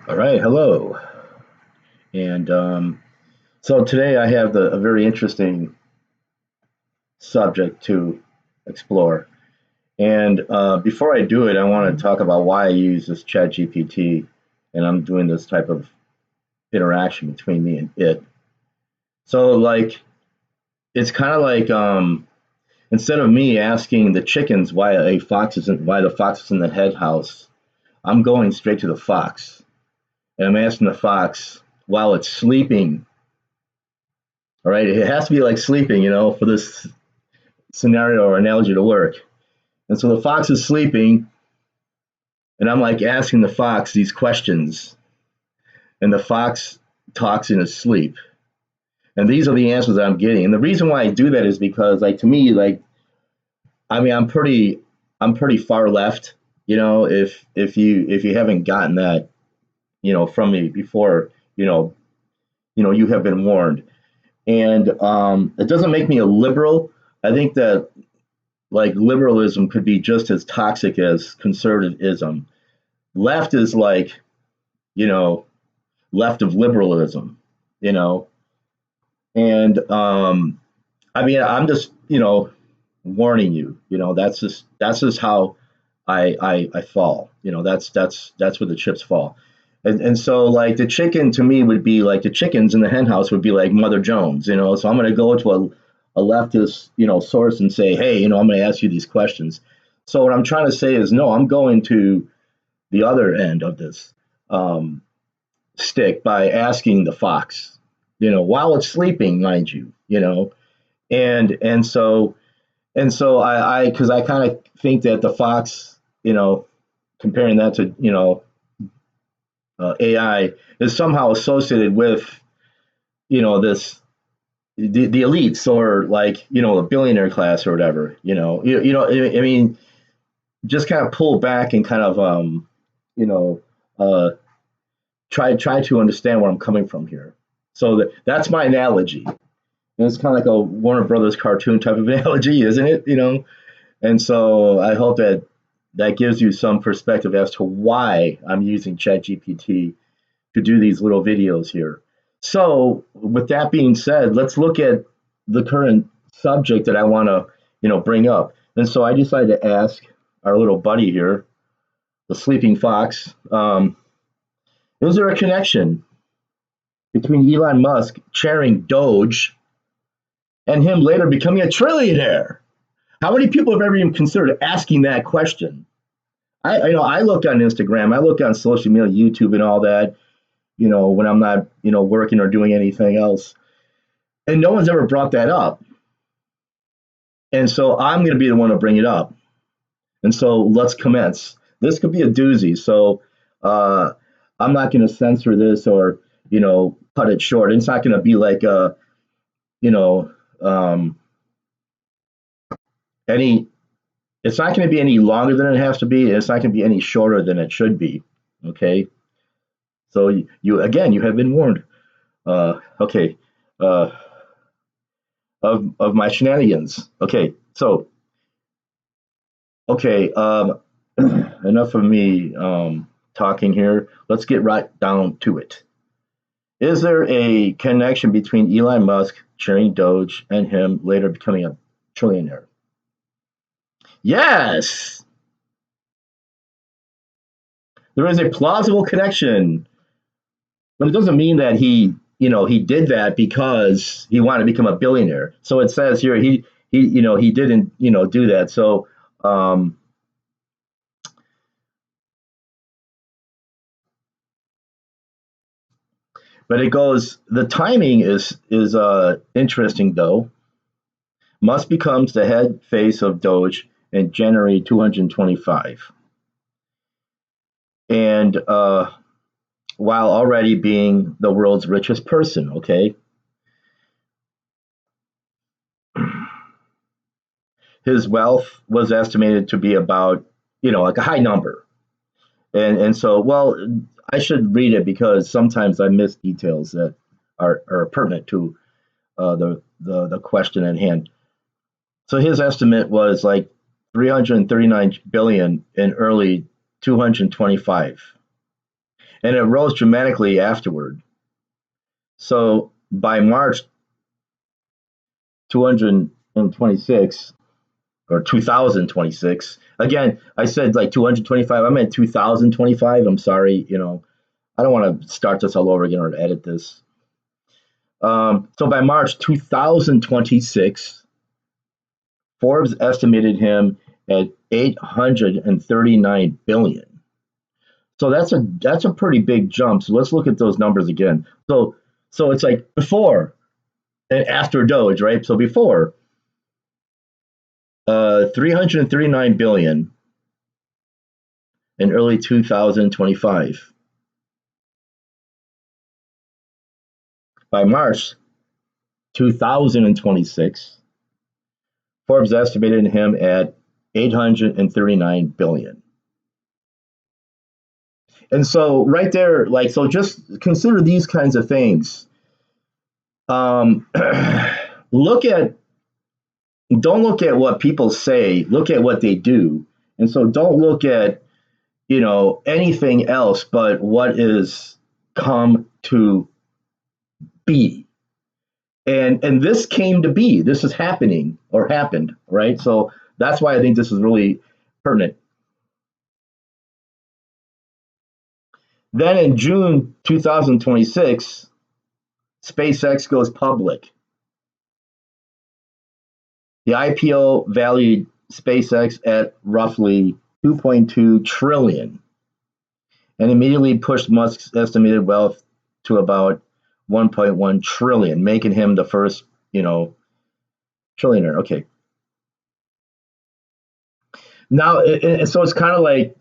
All right, hello. And so today I have a very interesting subject to explore. And before I do it, I want to talk about why I use this chat GPT and I'm doing this type of interaction between me and it. So, like, it's kind of like instead of me asking the chickens why the fox is in the head house, I'm going straight to the fox. And I'm asking the fox while it's sleeping. All right, it has to be like sleeping, for this scenario or analogy to work. And so the fox is sleeping, and I'm like asking the fox these questions, and the fox talks in his sleep. And these are the answers that I'm getting. And the reason why I do that is because, like, to me, like, I mean, I'm pretty far left. If you haven't gotten that, from me before, you have been warned. And it doesn't make me a liberal. I think that like liberalism could be just as toxic as conservatism. Left is like, you know, left of liberalism, you know, and I mean, I'm just, warning you. That's just how I fall. That's where the chips fall. And so like the chicken to me would be like the chickens in the hen house would be like Mother Jones, So I'm going to go to a leftist, source and say, hey, I'm going to ask you these questions. So what I'm trying to say is, no, I'm going to the other end of this um, stick by asking the fox, while it's sleeping, mind you, and so because I kind of think that the fox, comparing that to AI is somehow associated with this the elites or like a billionaire class or whatever. I mean, just kind of pull back and kind of you know uh, try to understand where I'm coming from here. So that's my analogy. And it's kind of like a Warner Brothers cartoon type of analogy, isn't it? And so I hope that that gives you some perspective as to why I'm using ChatGPT to do these little videos here. So, with that being said, let's look at the current subject that I want to, bring up. And so I decided to ask our little buddy here, the sleeping fox, is there a connection between Elon Musk chairing Doge and him later becoming a trillionaire? How many people have ever even considered asking that question? I look on Instagram, I look on social media, YouTube, and all that. When I'm not, working or doing anything else. And no one's ever brought that up. And so I'm going to be the one to bring it up. And so let's commence. This could be a doozy. So uh, I'm not going to censor this or, cut it short. It's not going to be like, you know, um, any, it's not going to be any longer than it has to be. And it's not going to be any shorter than it should be. Okay. So again, you have been warned. Okay. Uh, of my shenanigans. Okay. So, okay. Enough of me talking here. Let's get right down to it. Is there a connection between Elon Musk chairing Doge and him later becoming a trillionaire? Yes, there is a plausible connection, but it doesn't mean that he did that because he wanted to become a billionaire. So it says here he didn't, do that. So, um, but it goes. The timing is interesting though. Musk becomes the head face of Doge in January 225, and while already being the world's richest person. Okay, his wealth was estimated to be about like a high number, and so I should read it because sometimes I miss details that are pertinent to the question at hand. So his estimate was like 339 billion in early 225. and it rose dramatically afterward. So by March 226 or 2026, again, I said like 225, I meant 2025. I'm sorry, I don't want to start this all over again or edit this. So by March 2026, Forbes estimated him at 839 billion. So that's a pretty big jump. So let's look at those numbers again. So it's like before and after Doge, right? So before 339 billion in early 2025. By March 2026, Forbes estimated him at 839 billion. And so right there, like, so just consider these kinds of things. Look at, don't look at what people say, look at what they do. And so don't look at, anything else but what is come to be. And this came to be. This is happening or happened, right? So that's why I think this is really pertinent. Then in June 2026, SpaceX goes public. The IPO valued SpaceX at roughly 2.2 trillion and immediately pushed Musk's estimated wealth to about 1.1 trillion, making him the first, trillionaire. Okay. Now, so it's kind of like,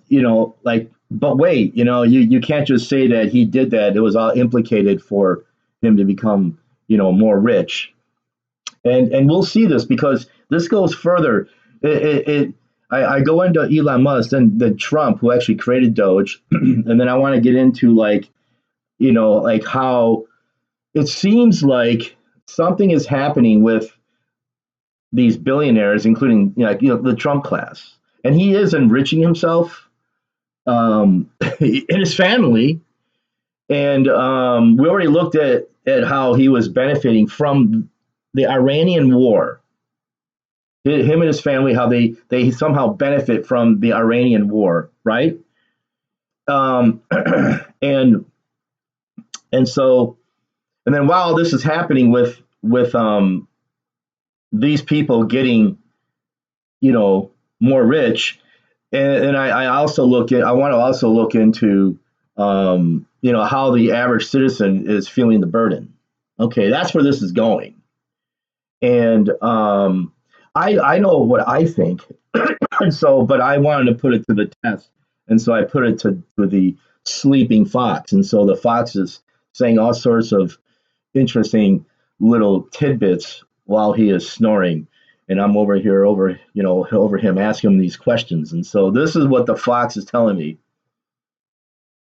but wait, you can't just say that he did that. It was all implicated for him to become, more rich. And we'll see this because this goes further. I go into Elon Musk and the Trump who actually created Doge, and then I want to get into like how it seems like something is happening with these billionaires, including the Trump class, and he is enriching himself in his family, and we already looked at how he was benefiting from the Iranian war. Him and his family, how they somehow benefit from the Iranian war, right? And so, and then while this is happening with these people getting, more rich, and I also I want to also look into, how the average citizen is feeling the burden. Okay, that's where this is going, and I know what I think, and so, but I wanted to put it to the test, and so I put it to the sleeping fox, and so the fox is saying all sorts of interesting little tidbits while he is snoring, and I'm over here over him asking him these questions, and so this is what the fox is telling me.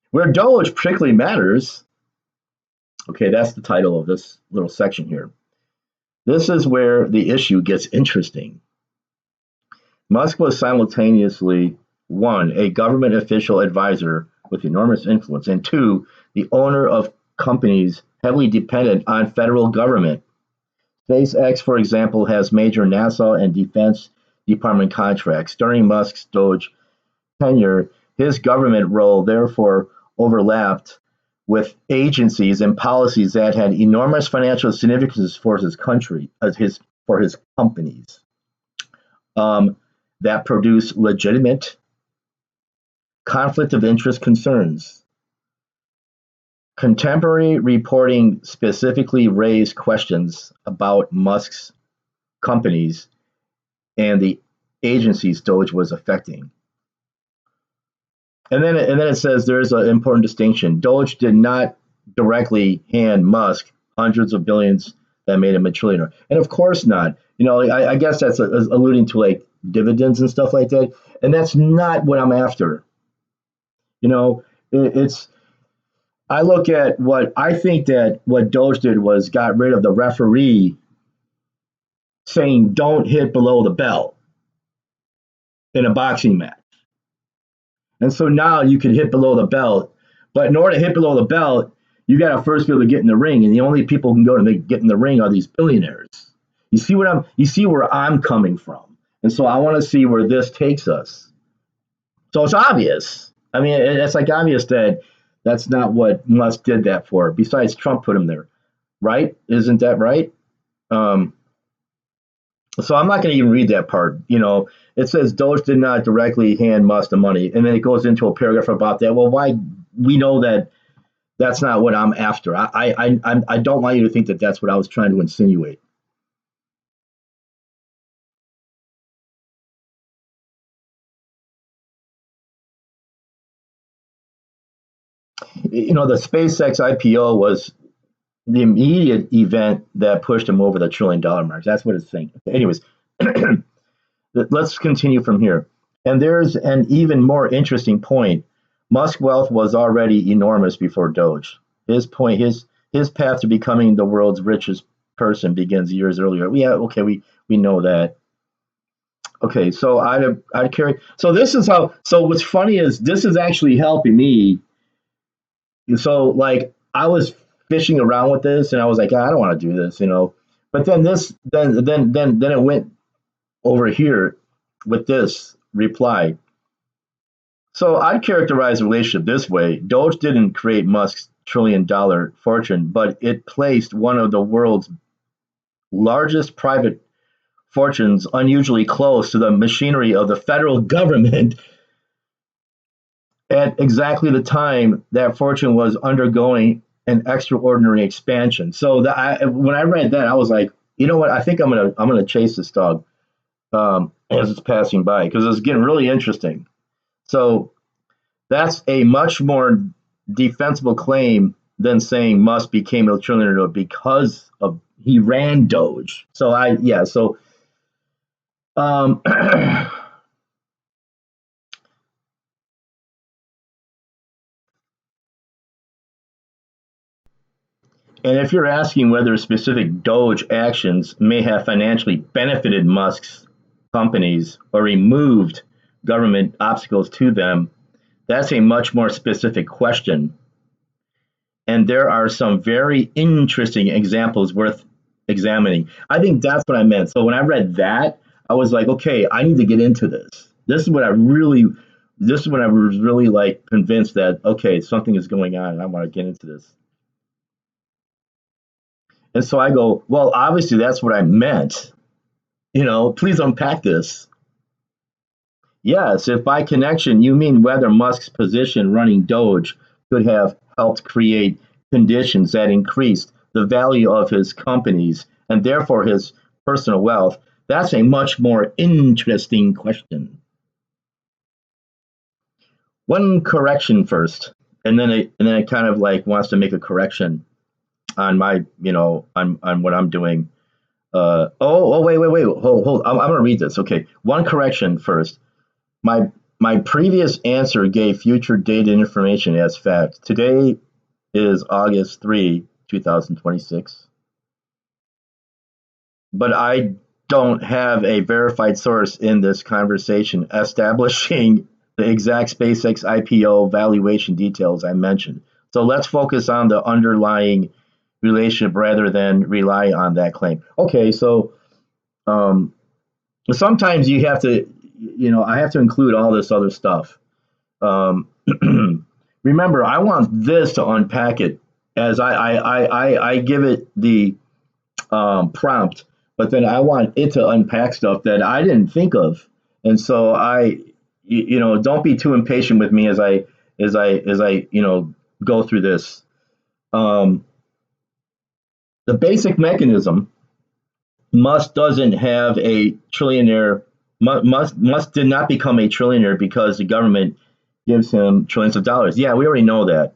Where Doge particularly matters, okay, that's the title of this little section here. This is where the issue gets interesting. Musk was simultaneously, one, a government official advisor with enormous influence, and two, the owner of companies heavily dependent on federal government. SpaceX, for example, has major NASA and Defense Department contracts. During Musk's DOGE tenure, his government role therefore overlapped with agencies and policies that had enormous financial significance for his country, for his companies, that produce legitimate conflict of interest concerns. Contemporary reporting specifically raised questions about Musk's companies and the agencies DOGE was affecting. And then it says there's an important distinction. DOGE did not directly hand Musk hundreds of billions that made him a trillionaire. And of course not. I guess that's alluding to like dividends and stuff like that. And that's not what I'm after. It's I look at what I think that what DOGE did was got rid of the referee saying don't hit below the belt in a boxing match. And so now you can hit below the belt, But in order to hit below the belt, you got to first be able to get in the ring, and the only people who can go to get in the ring are these billionaires. You see where I'm coming from, and so I want to see where this takes us. So it's obvious. I mean, it's like obvious that that's not what Musk did that for. Besides, Trump put him there, right? Isn't that right? Um, so I'm not going to even read that part. It says Doge did not directly hand Musk the money, and then it goes into a paragraph about that. Well, why? We know that that's not what I'm after. I don't want you to think that that's what I was trying to insinuate. The SpaceX IPO was the immediate event that pushed him over the $1 trillion mark. That's what it's saying. Anyways, let's continue from here. And there's an even more interesting point. Musk's wealth was already enormous before Doge. His path to becoming the world's richest person begins years earlier. Yeah, okay, we know that. Okay, so I'd carry. So this is how. So what's funny is this is actually helping me. So like I was fishing around with this, and I was like, I don't want to do this. But then then it went over here with this reply. So I'd characterize the relationship this way: Doge didn't create Musk's $1 trillion fortune, but it placed one of the world's largest private fortunes unusually close to the machinery of the federal government at exactly the time that fortune was undergoing an extraordinary expansion. So when I read that, I was like, you know what? I think I'm gonna chase this dog as it's passing by because it's getting really interesting. So that's a much more defensible claim than saying Musk became a trillionaire because of he ran Doge. So um, And if you're asking whether specific Doge actions may have financially benefited Musk's companies or removed government obstacles to them, that's a much more specific question. And there are some very interesting examples worth examining. I think that's what I meant. So when I read that, I was like, okay, I need to get into this. This is when I was really like convinced that, okay, something is going on and I want to get into this. And so I go, well, obviously that's what I meant. Please unpack this. Yes, if by connection you mean whether Musk's position running Doge could have helped create conditions that increased the value of his companies and therefore his personal wealth, that's a much more interesting question. One correction first, and then it kind of like wants to make a correction on my, on what I'm doing. Wait, hold. I'm gonna read this. Okay, one correction first. My previous answer gave future data information as fact. Today is August 3, 2026, but I don't have a verified source in this conversation establishing the exact SpaceX IPO valuation details I mentioned. So let's focus on the underlying relationship rather than rely on that claim. Okay, so um, sometimes you have to, I have to include all this other stuff. Um, remember, I want this to unpack it as I give it the prompt, but then I want it to unpack stuff that I didn't think of, and so don't be too impatient with me as I go through this. Um, the basic mechanism. Musk doesn't have a trillionaire. Musk did not become a trillionaire because the government gives him trillions of dollars. Yeah, we already know that.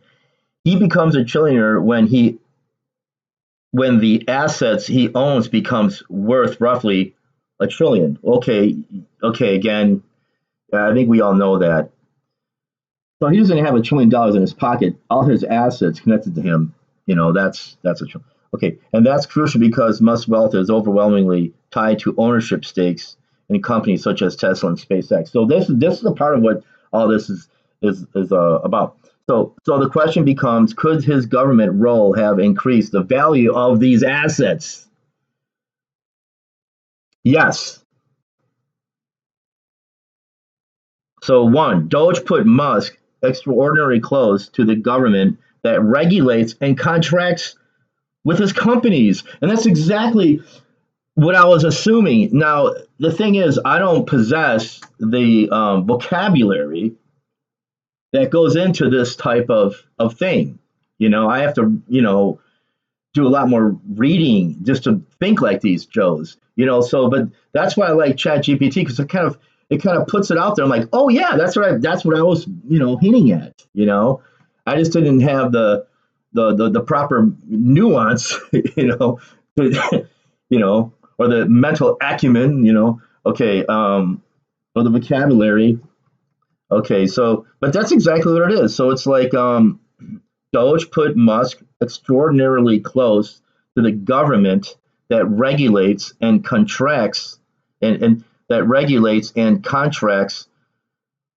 He becomes a trillionaire when the assets he owns becomes worth roughly a trillion. Okay. Again, I think we all know that. So he doesn't have $1 trillion in his pocket. All his assets connected to him. That's a trillion. Okay, and that's crucial because Musk's wealth is overwhelmingly tied to ownership stakes in companies such as Tesla and SpaceX. So this is a part of what all this is about. So the question becomes, could his government role have increased the value of these assets? Yes. So one, Doge put Musk extraordinarily close to the government that regulates and contracts with his companies. And that's exactly what I was assuming. Now, the thing is, I don't possess the vocabulary that goes into this type of thing. I have to, do a lot more reading just to think like these Joes. So but that's why I like Chat GPT, because it kind of puts it out there. I'm like, oh yeah, that's what I was, hinting at. I just didn't have the proper nuance, to, or the mental acumen, okay, or the vocabulary. Okay, so but that's exactly what it is. So it's like Doge put Musk extraordinarily close to the government that regulates and contracts and that regulates and contracts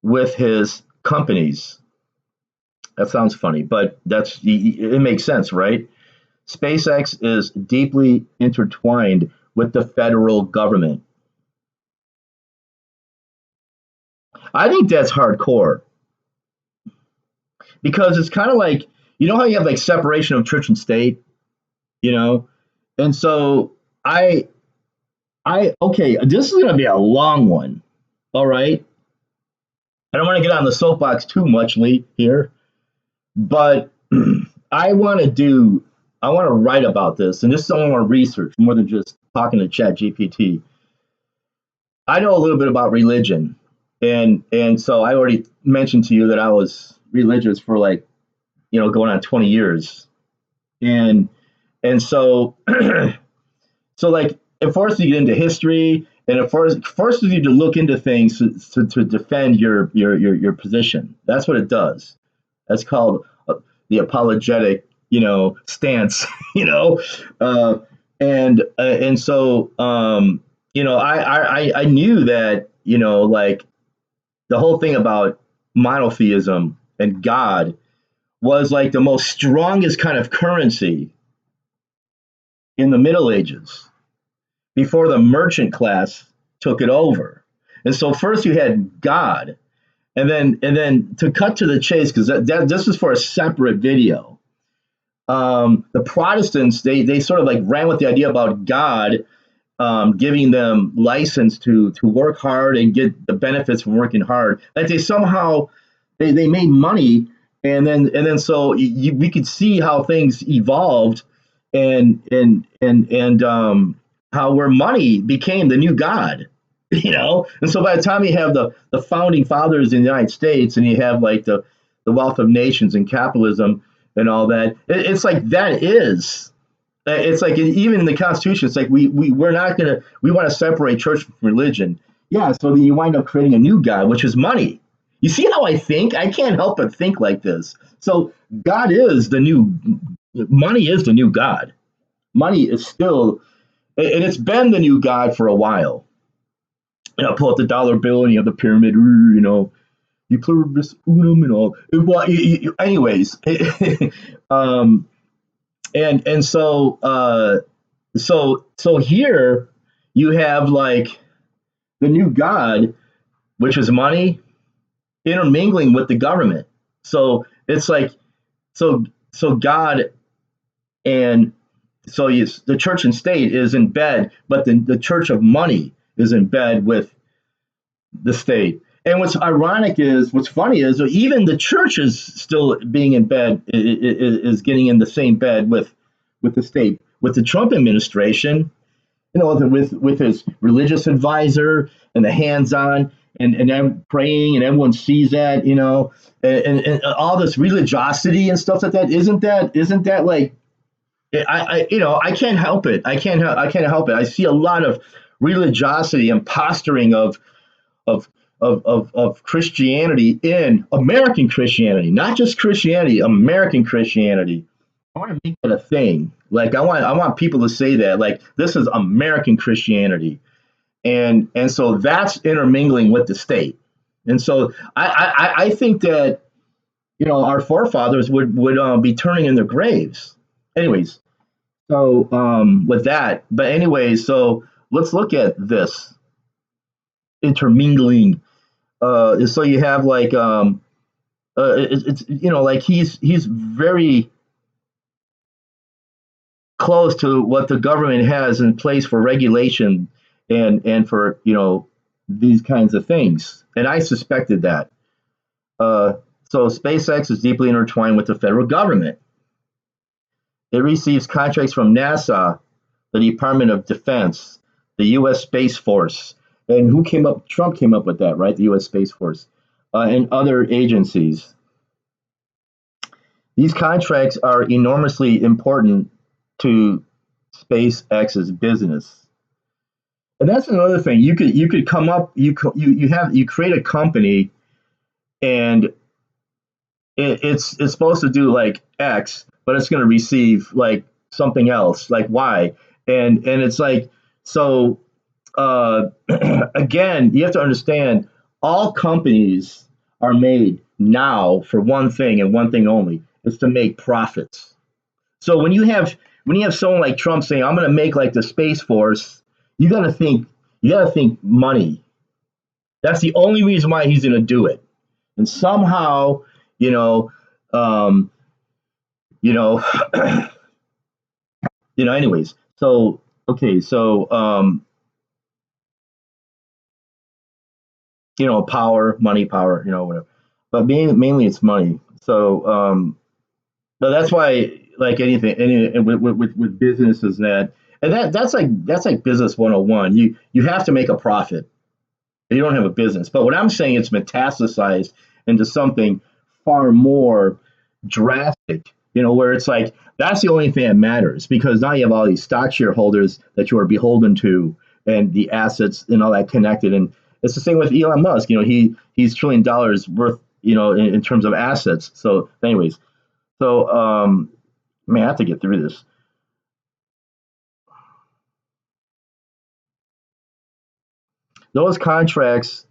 with his companies. That sounds funny, but it makes sense, right? SpaceX is deeply intertwined with the federal government. I think that's hardcore because it's kind of like, how you have like separation of church and state, you know, and so I okay, this is going to be a long one. All right, I don't want to get on the soapbox too much, Lee, here, but I want to write about this, and this is I want to research more than just talking to Chat GPT. I know a little bit about religion, and so I already mentioned to you that I was religious for like, going on 20 years, and so so like it forces you to get into history, and it forces you to look into things to defend your position. That's what it does. That's called the apologetic, stance. you know, uh, and so I knew that, like the whole thing about monotheism and God was like the most strongest kind of currency in the Middle Ages before the merchant class took it over. And so first you had God, and then to cut to the chase, because this is for a separate video. The Protestants, they sort of like ran with the idea about God giving them license to work hard and get the benefits from working hard. Like they somehow they made money, and then so we could see how things evolved, and how where money became the new God. And so by the time you have the founding fathers in the United States, and you have like the wealth of nations and capitalism and all that, it's like that is. It's like even in the Constitution, it's like we're not gonna we want to separate church from religion. Yeah, so then you wind up creating a new God, which is money. You see how I think? I can't help but think like this. So God is the new money is the new God. Money is still, and it's been the new God for a while. Pull up the dollar bill and you have the pyramid, you pluribus unum and all. Well, anyways, um, and so here you have like the new God, which is money, intermingling with the government. So it's like so so God and so the church and state is in bed, but the church of money is in bed with the state. And what's funny is even the church is still being in bed, is getting in the same bed with the state, with the Trump administration, with his religious advisor and the hands-on and praying, and everyone sees that, and all this religiosity and stuff like that. Isn't that like I can't help it. I can't help it. I see a lot of religiosity and posturing of of Christianity in American Christianity, not just Christianity, American Christianity. I want to make that a thing. Like I want people to say that like this is American Christianity, and so that's intermingling with the state. And so I think that our forefathers would be turning in their graves. Anyways, so with that, but anyways, so let's look at this intermingling. So you have like it's like he's very close to what the government has in place for regulation and for these kinds of things. And I suspected that. Uh, so SpaceX is deeply intertwined with the federal government. It receives contracts from NASA, the Department of Defense, the U.S. Space Force, and who came up? Trump came up with that, right? The U.S. Space Force and other agencies. These contracts are enormously important to SpaceX's business. And that's another thing. You could come up you create a company and it's supposed to do like X, but it's going to receive like something else, like Y, and it's like so. Again, you have to understand all companies are made now for one thing and one thing only. It's to make profits. So when you have someone like Trump saying, "I'm going to make like the Space Force," you got to think you got to think money. That's the only reason why he's going to do it. And somehow, you know, um, you know, Anyways, so okay, so power, money, power, whatever. But mainly it's money. So, but that's why, like anything, with businesses and that's like business 101. You have to make a profit. You don't have a business. But what I'm saying, it's metastasized into something far more drastic, where it's like that's the only thing that matters because now you have all these stock shareholders that you are beholden to and the assets and all that connected. And it's the same with Elon Musk. He's $1 trillion worth, in terms of assets. So, anyways, so man, I have to get through this. Those contracts.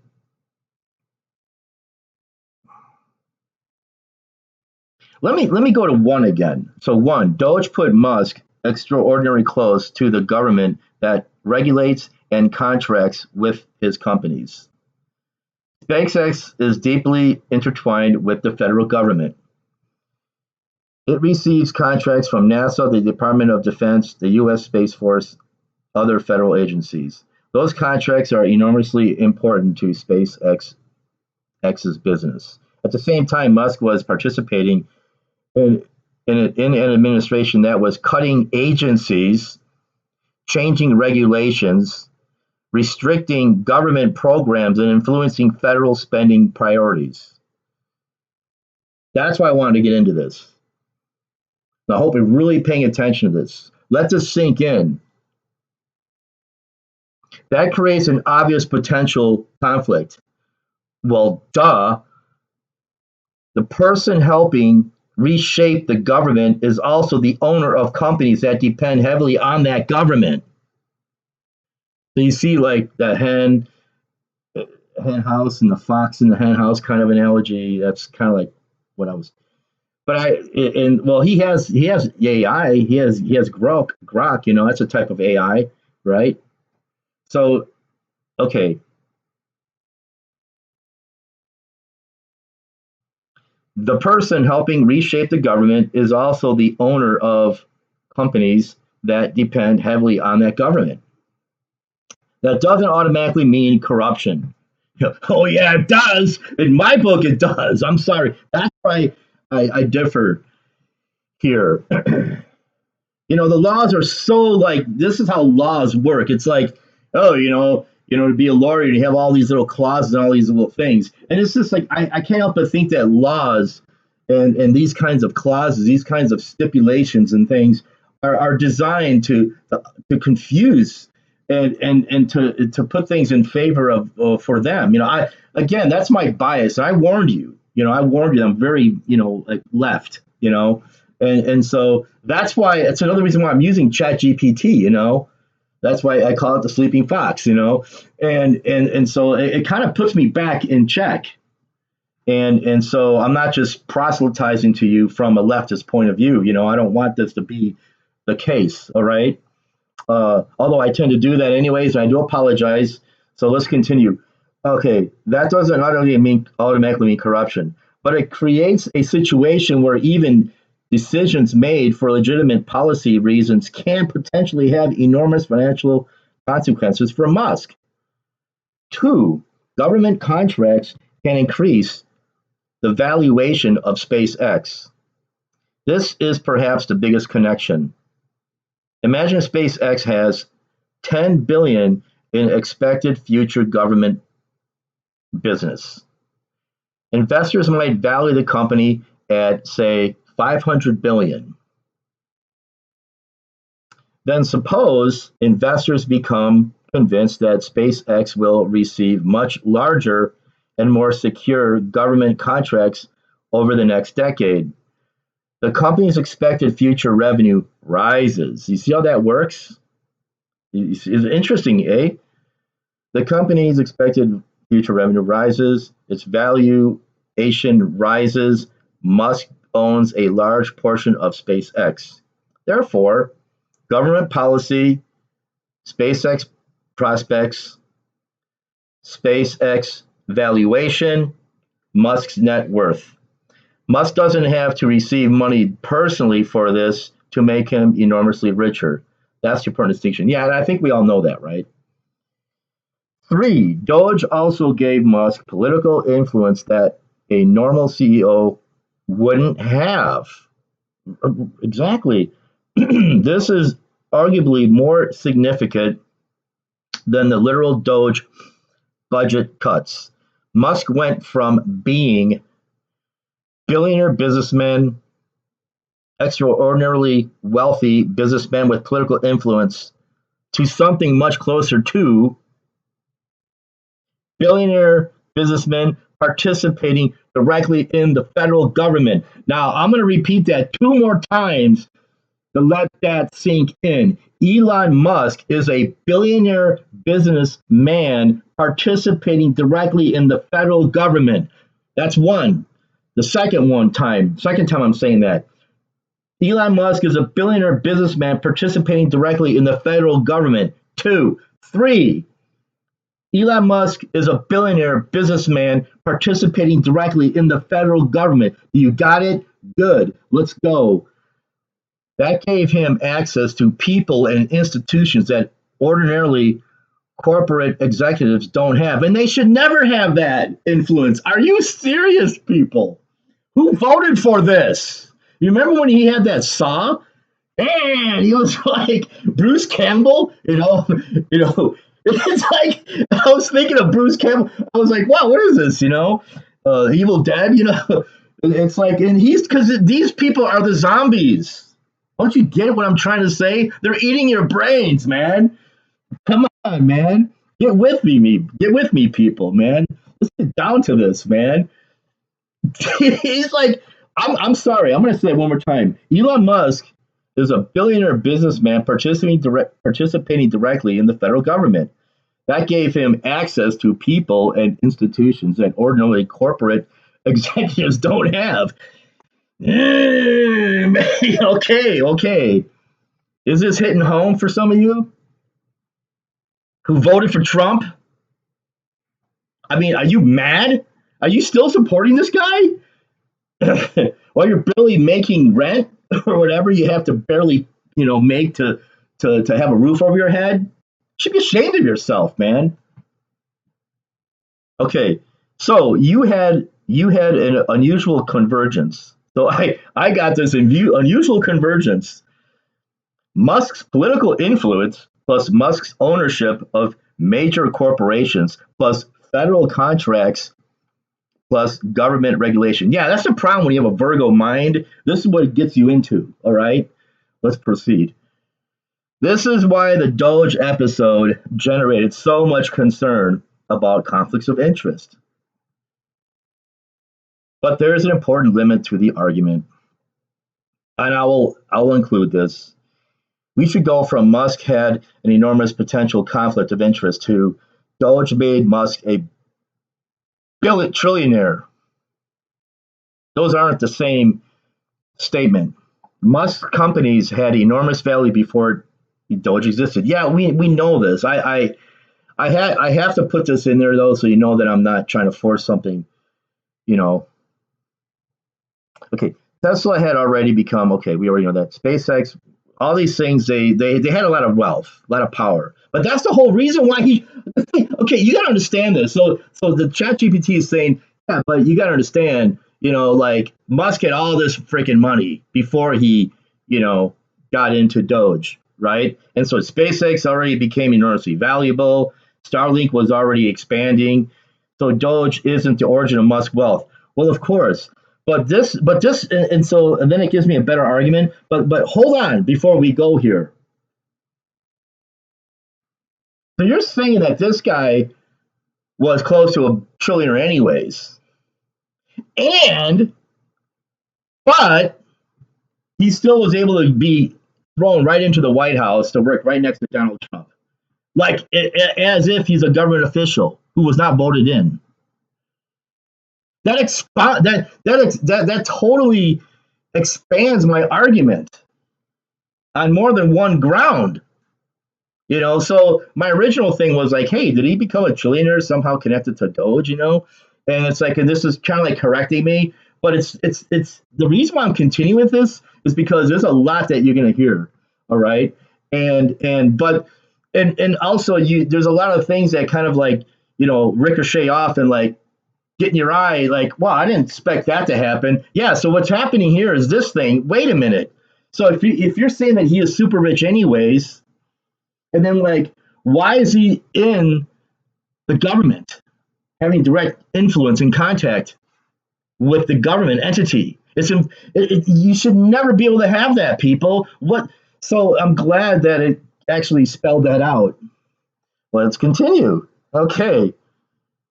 Let me go to one again. So one, Doge put Musk extraordinarily close to the government that regulates and contracts with his companies. SpaceX is deeply intertwined with the federal government. It receives contracts from NASA, the Department of Defense, the U.S. Space Force, other federal agencies. Those contracts are enormously important to SpaceX's business. At the same time, Musk was participating in, in an administration that was cutting agencies, changing regulations, restricting government programs, and influencing federal spending priorities. That's why I wanted to get into this. And I hope you're really paying attention to this. Let this sink in. That creates an obvious potential conflict. Well, duh. The person helping reshape the government is also the owner of companies that depend heavily on that government. So you see, like the hen house and the fox in the hen house kind of analogy. That's kind of like what I was. But well, he has AI. He has Grok. That's a type of AI, right? So okay, the person helping reshape the government is also the owner of companies that depend heavily on that government. That doesn't automatically mean corruption. Oh yeah, it does. In my book, it does. I'm sorry. That's why I differ here. The laws are so like this is how laws work. It's like, oh, to be a lawyer, you have all these little clauses and all these little things, and it's just like I can't help but think that laws and these kinds of clauses, these kinds of stipulations and things are designed to confuse and to put things in favor of for them. I again that's my bias. I warned you. I warned you. I'm very like left. And so that's why it's another reason why I'm using ChatGPT. That's why I call it the sleeping fox. And so it kind of puts me back in check. And so I'm not just proselytizing to you from a leftist point of view. I don't want this to be the case. All right. Although I tend to do that anyways, and I do apologize. So let's continue. Okay, that doesn't automatically mean corruption, but it creates a situation where even decisions made for legitimate policy reasons can potentially have enormous financial consequences for Musk. Two, government contracts can increase the valuation of SpaceX. This is perhaps the biggest connection. Imagine SpaceX has 10 billion in expected future government business. Investors might value the company at, say, 500 billion. Then suppose investors become convinced that SpaceX will receive much larger and more secure government contracts over the next decade. The company's expected future revenue rises. You see how that works? It's interesting, eh? The company's expected future revenue rises, its valuation rises. Musk owns a large portion of SpaceX. Therefore, government policy, SpaceX prospects, SpaceX valuation, Musk's net worth. Musk doesn't have to receive money personally for this to make him enormously richer. That's the important distinction. Yeah, and I think we all know that, right? Three, DOGE also gave Musk political influence that a normal CEO wouldn't have. Exactly. This is arguably more significant than the literal DOGE budget cuts. Musk went from being billionaire businessman, extraordinarily wealthy businessman with political influence, to something much closer to billionaire businessman participating directly in the federal government. Now, I'm going to repeat that two more times to let that sink in. Elon Musk is a billionaire businessman participating directly in the federal government. That's one. The second time I'm saying that. Elon Musk is a billionaire businessman participating directly in the federal government. Two. Three. Elon Musk is a billionaire businessman participating directly in the federal government. You got it? Good. Let's go. That gave him access to people and institutions that ordinarily corporate executives don't have. And they should never have that influence. Are you serious, people? Who voted for this? You remember when he had that saw? And he was like Bruce Campbell, It's like I was thinking of Bruce Campbell. I was like, wow, what is this? Evil Dead. It's like, and he's because these people are the zombies. Don't you get what I'm trying to say? They're eating your brains, man. Come on, man. Get with me. Get with me, people, man. Let's get down to this, man. He's like, I'm sorry. I'm going to say it one more time. Elon Musk is a billionaire businessman participating directly in the federal government. That gave him access to people and institutions that ordinarily corporate executives don't have. Okay. Is this hitting home for some of you who voted for Trump? I mean, are you mad? Are you still supporting this guy? While you're barely making rent or whatever you have to barely, make to have a roof over your head? You should be ashamed of yourself, man. Okay, so you had an unusual convergence. So I got this unusual convergence. Musk's political influence plus Musk's ownership of major corporations plus federal contracts plus government regulation. Yeah, that's the problem when you have a Virgo mind. This is what it gets you into. All right, let's proceed. This is why the DOGE episode generated so much concern about conflicts of interest. But there is an important limit to the argument, and I will include this. We should go from Musk had an enormous potential conflict of interest to DOGE made Musk a trillionaire. Those aren't the same statement. Musk companies had enormous value before Doge existed. Yeah, we know this. I have to put this in there though, so you know that I'm not trying to force something. You know, okay. Tesla had already become okay. We already know that SpaceX, all these things, they had a lot of wealth, a lot of power. But that's the whole reason why he. Okay, you gotta understand this. So the Chat GPT is saying, yeah, but you gotta understand, like Musk had all this freaking money before he, got into Doge, right? And so SpaceX already became enormously valuable. Starlink was already expanding. So Doge isn't the origin of Musk wealth. Well, of course. And then it gives me a better argument. But hold on before we go here. So you're saying that this guy was close to a trillionaire anyways, and but he still was able to be thrown right into the White House to work right next to Donald Trump, like as if he's a government official who was not voted in. That totally expands my argument on more than one ground. So my original thing was like, hey, did he become a trillionaire somehow connected to Doge? And it's like, and this is kind of like correcting me, but it's the reason why I'm continuing with this is because there's a lot that you're gonna hear. All right. And also there's a lot of things that kind of like, ricochet off and like get in your eye, like, wow, I didn't expect that to happen. Yeah, so what's happening here is this thing. Wait a minute. So if you're saying that he is super rich anyways, and then like, why is he in the government, having direct influence and contact with the government entity? You should never be able to have that, people. What? So I'm glad that it actually spelled that out. Let's continue. Okay.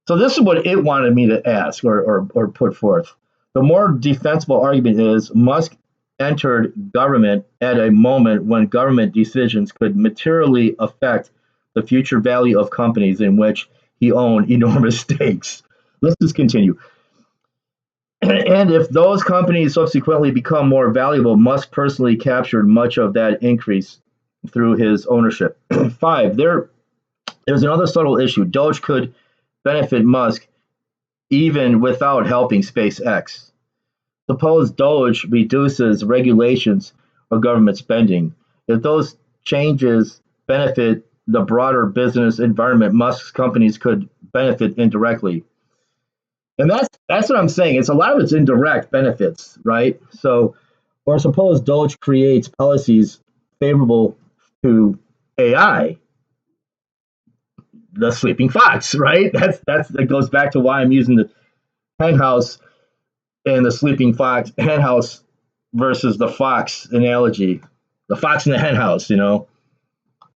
So this is what it wanted me to ask or put forth. The more defensible argument is Musk entered government at a moment when government decisions could materially affect the future value of companies in which he owned enormous stakes. Let's just continue. And if those companies subsequently become more valuable, Musk personally captured much of that increase through his ownership. Five, there's another subtle issue. Doge could benefit Musk even without helping SpaceX. Suppose Doge reduces regulations of government spending. If those changes benefit the broader business environment, Musk's companies could benefit indirectly. And that's what I'm saying. It's a lot of it's indirect benefits, right? So, or suppose Doge creates policies favorable to AI, the sleeping fox, right? That goes back to why I'm using the hen house and the sleeping fox hen house versus the fox analogy, the fox in the hen house. So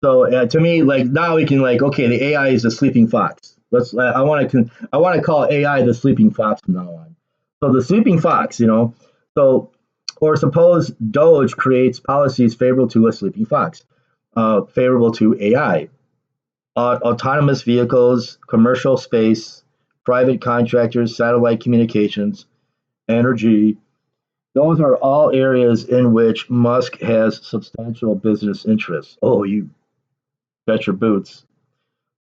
to me, like now we can like, okay, the AI is the sleeping fox. I want to call AI the sleeping fox from now on. So the sleeping fox. So or suppose Doge creates policies favorable to a sleeping fox, favorable to AI, autonomous vehicles, commercial space, private contractors, satellite communications, energy. Those are all areas in which Musk has substantial business interests. Oh, you bet your boots.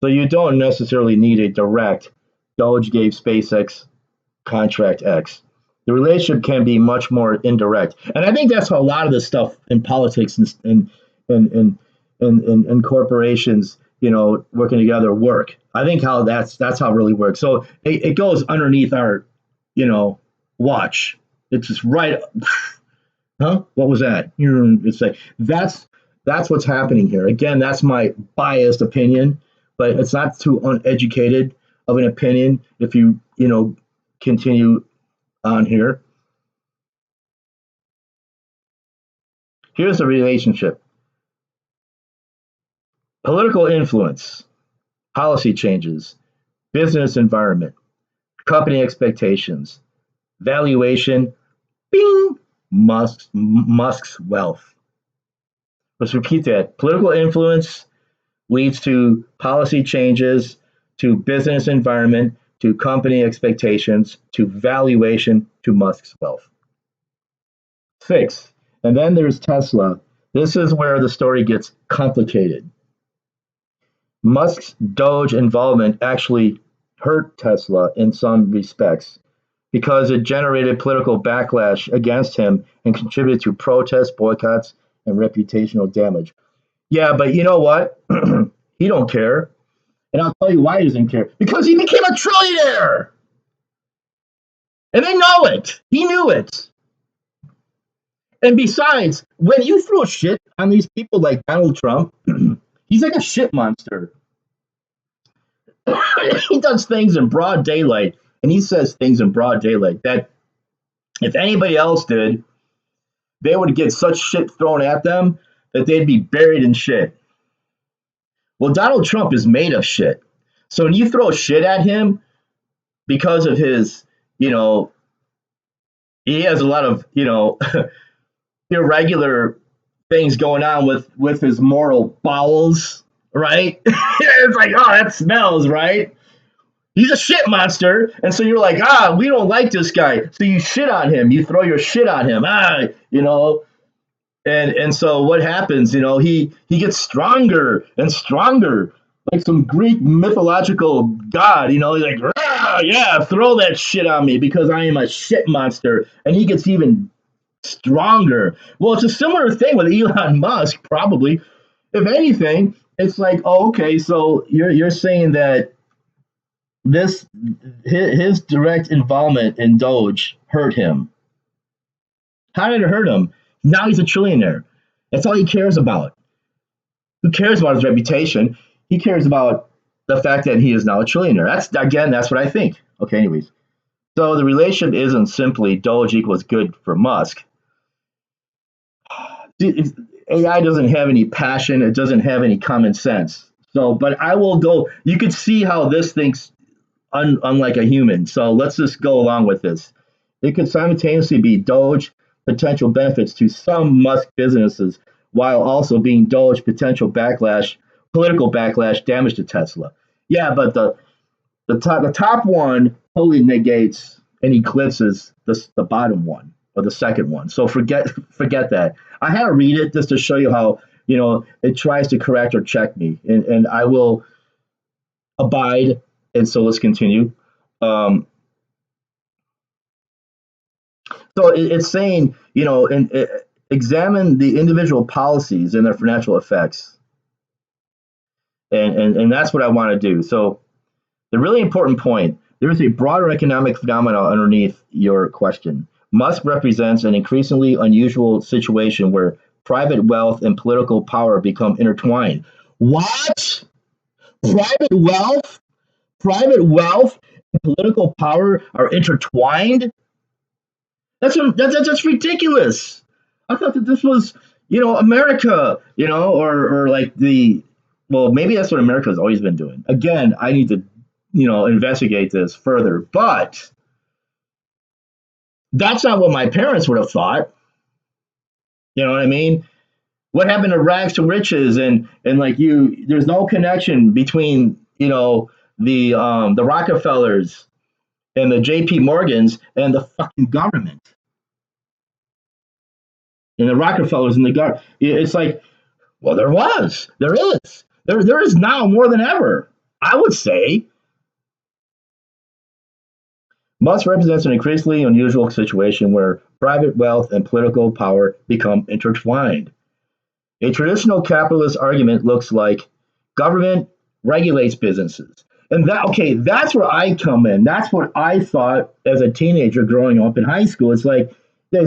So you don't necessarily need a direct Doge gave SpaceX contract X. The relationship can be much more indirect. And I think that's how a lot of this stuff in politics and corporations, working together work. I think how that's how it really works. So it goes underneath our, watch. It's just right. Huh? What was that? It's like that's what's happening here. Again, that's my biased opinion, but it's not too uneducated of an opinion if you continue on here. Here's the relationship. Political influence, policy changes, business environment, company expectations, valuation, bing, Musk's wealth. Let's repeat that. Political influence leads to policy changes, to business environment, to company expectations to valuation to Musk's wealth. 6. And then there's Tesla. This is where the story gets complicated. Musk's DOGE involvement actually hurt Tesla in some respects because it generated political backlash against him and contributed to protests, boycotts, and reputational damage. Yeah, but you know what? He don't care. And I'll tell you why he doesn't care. Because he became a trillionaire. And they know it. He knew it. And besides, when you throw shit on these people like Donald Trump, he's like a shit monster. He does things in broad daylight, and he says things in broad daylight that if anybody else did, they would get such shit thrown at them that they'd be buried in shit. Well, Donald Trump is made of shit. So when you throw shit at him because of his, he has a lot of, irregular things going on with his moral bowels, right? It's like, oh, that smells, right? He's a shit monster. And so you're like, we don't like this guy. So you shit on him. You throw your shit on him. And so what happens, he gets stronger and stronger, like some Greek mythological god, he's like, yeah, throw that shit on me because I am a shit monster. And he gets even stronger. Well, it's a similar thing with Elon Musk, probably. If anything, it's like, oh, okay, so you're saying that his direct involvement in DOGE hurt him. How did it hurt him? Now he's a trillionaire. That's all he cares about. Who cares about his reputation? He cares about the fact that he is now a trillionaire. That's what I think. Okay, anyways. So the relation isn't simply DOGE equals good for Musk. AI doesn't have any passion. It doesn't have any common sense. So, but I will go. You could see how this thinks unlike a human. So let's just go along with this. It could simultaneously be DOGE potential benefits to some Musk businesses while also being DOGE potential backlash, political backlash, damage to Tesla. Yeah, but the top one totally negates and eclipses the bottom one or the second one. So forget that. I had to read it just to show you how it tries to correct or check me, and I will abide. And so let's continue. So it's saying, examine the individual policies and their financial effects. And that's what I want to do. So the really important point, there is a broader economic phenomenon underneath your question. Musk represents an increasingly unusual situation where private wealth and political power become intertwined. What? Private wealth? Private wealth and political power are intertwined? That's ridiculous. I thought that this was, America, or like maybe that's what America's always been doing. Again, I need to, investigate this further, but that's not what my parents would have thought. You know what I mean? What happened to rags to riches and like there's no connection between, the Rockefellers and the J.P. Morgans and the fucking government. And the Rockefellers and the government. It's like, well, there is now more than ever, I would say. Musk represents an increasingly unusual situation where private wealth and political power become intertwined. A traditional capitalist argument looks like government regulates businesses. And that's where I come in. That's what I thought as a teenager growing up in high school. It's like,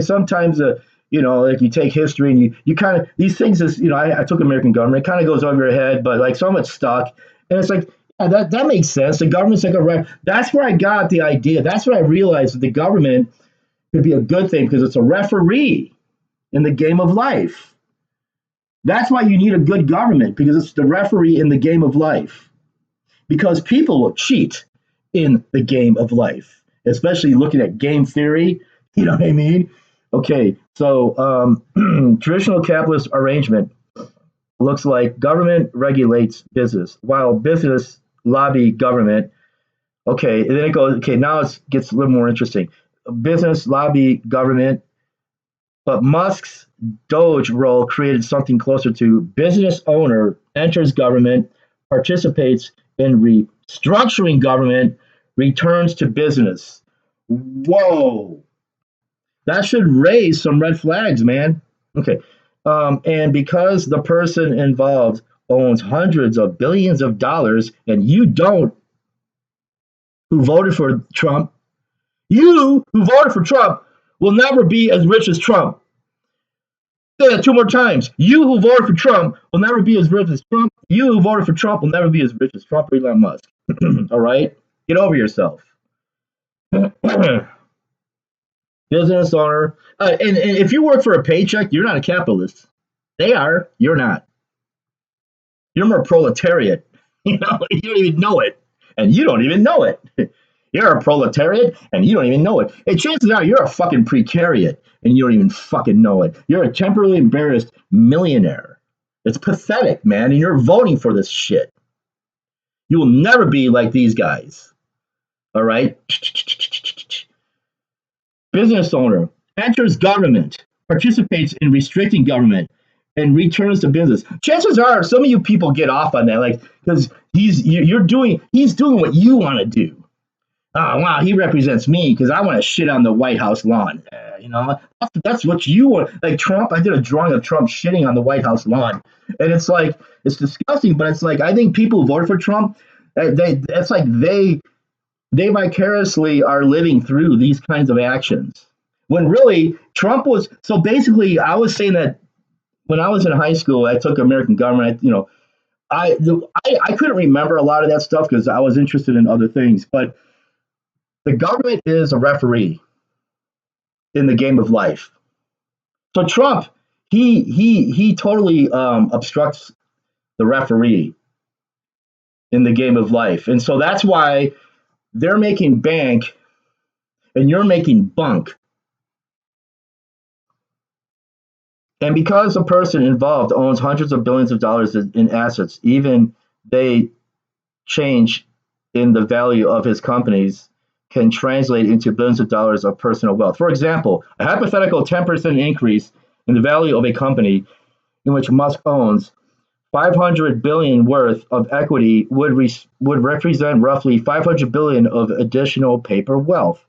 sometimes, like you take history and you kind of, these things is, I took American government, it kind of goes over your head, but like some of it's stuck. And it's like, yeah, that makes sense. The government's like that's where I got the idea. That's where I realized that the government could be a good thing because it's a referee in the game of life. That's why you need a good government, because it's the referee in the game of life. Because people will cheat in the game of life, especially looking at game theory. You know what I mean? Okay, so traditional capitalist arrangement looks like government regulates business, while business lobby government. Okay, and then it goes. Okay, now it gets a little more interesting. Business, lobby, government, but Musk's Doge role created something closer to business owner enters government, participates in restructuring government, returns to business. Whoa, that should raise some red flags, man. Okay, and because the person involved owns hundreds of billions of dollars, and you don't, who voted for Trump, you who voted for Trump will never be as rich as Trump. Say that two more times. You who voted for Trump will never be as rich as Trump. You who voted for Trump will never be as rich as Trump or Elon Musk. All right? Get over yourself. Business owner. And if you work for a paycheck, you're not a capitalist. They are. You're not. You're more proletariat. You don't even know it. And you don't even know it. You're a proletariat and you don't even know it. And chances are you're a fucking precariat and you don't even fucking know it. You're a temporarily embarrassed millionaire. It's pathetic, man. And you're voting for this shit. You will never be like these guys. All right? Business owner enters government, participates in restricting government, and returns to business. Chances are some of you people get off on that, like because he's doing what you want to do. Oh wow, he represents me because I want to shit on the White House lawn. That's what you want. Like Trump, I did a drawing of Trump shitting on the White House lawn, and it's like it's disgusting. But it's like I think people who voted for Trump, it's like they vicariously are living through these kinds of actions. When really Trump was so basically, I was saying that when I was in high school, I took American government. I couldn't remember a lot of that stuff because I was interested in other things, but the government is a referee in the game of life. So Trump, he totally obstructs the referee in the game of life, and so that's why they're making bank and you're making bunk. And because the person involved owns hundreds of billions of dollars in assets, even they change in the value of his companies can translate into billions of dollars of personal wealth. For example, a hypothetical 10% increase in the value of a company in which Musk owns 500 billion worth of equity would represent roughly 500 billion of additional paper wealth.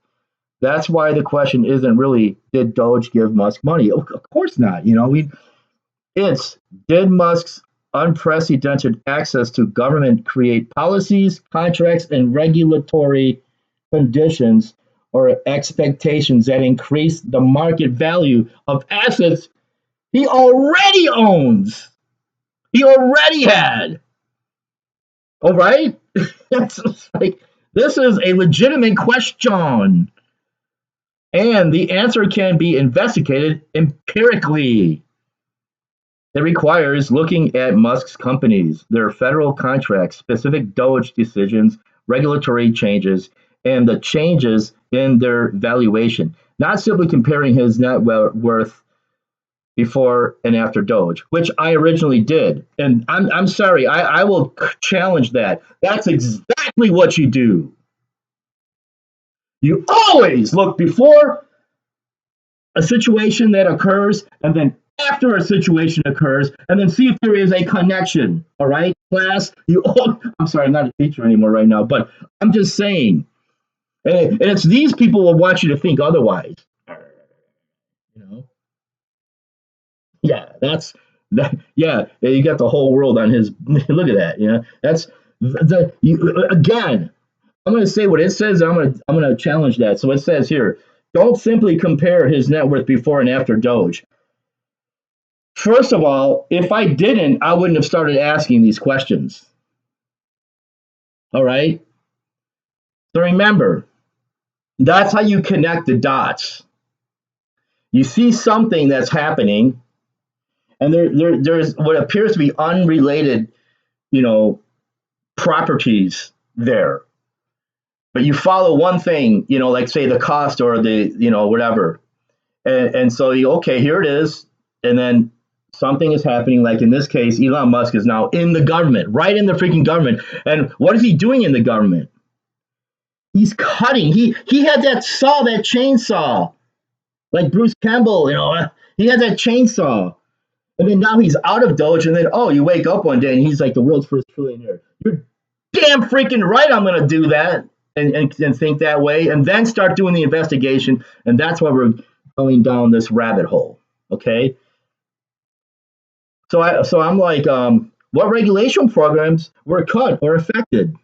That's why the question isn't really did Doge give Musk money? Of course not. It's did Musk's unprecedented access to government create policies, contracts, and regulatory conditions or expectations that increase the market value of assets he already owns. He already had. All right? It's like this is a legitimate question. And the answer can be investigated empirically. It requires looking at Musk's companies, their federal contracts, specific DOGE decisions, regulatory changes, and the changes in their valuation, not simply comparing his net worth before and after DOGE, which I originally did. And I'm sorry, I will challenge that. That's exactly what you do. You always look before a situation that occurs and then after a situation occurs and then see if there is a connection. All right, class? I'm sorry, I'm not a teacher anymore right now, but I'm just saying. And it's these people will want you to think otherwise. You know? Yeah, that's that. Yeah, you got the whole world on his. Look at that. That's again. I'm going to say what it says. I'm going to challenge that. So it says here, don't simply compare his net worth before and after Doge. First of all, if I didn't, I wouldn't have started asking these questions. All right. So remember, that's how you connect the dots. You see something that's happening, and there's what appears to be unrelated, you know, properties there. But you follow one thing, like say the cost or the, whatever. And so okay, here it is. And then something is happening. Like in this case, Elon Musk is now in the government, right in the freaking government. And what is he doing in the government? He's cutting. He had that saw, that chainsaw, like Bruce Campbell. He had that chainsaw, and then now he's out of Doge, and then you wake up one day and he's like the world's first trillionaire. You're damn freaking right. I'm gonna do that and think that way, and then start doing the investigation, and that's why we're going down this rabbit hole. Okay. So I'm like, what regulation programs were cut or affected?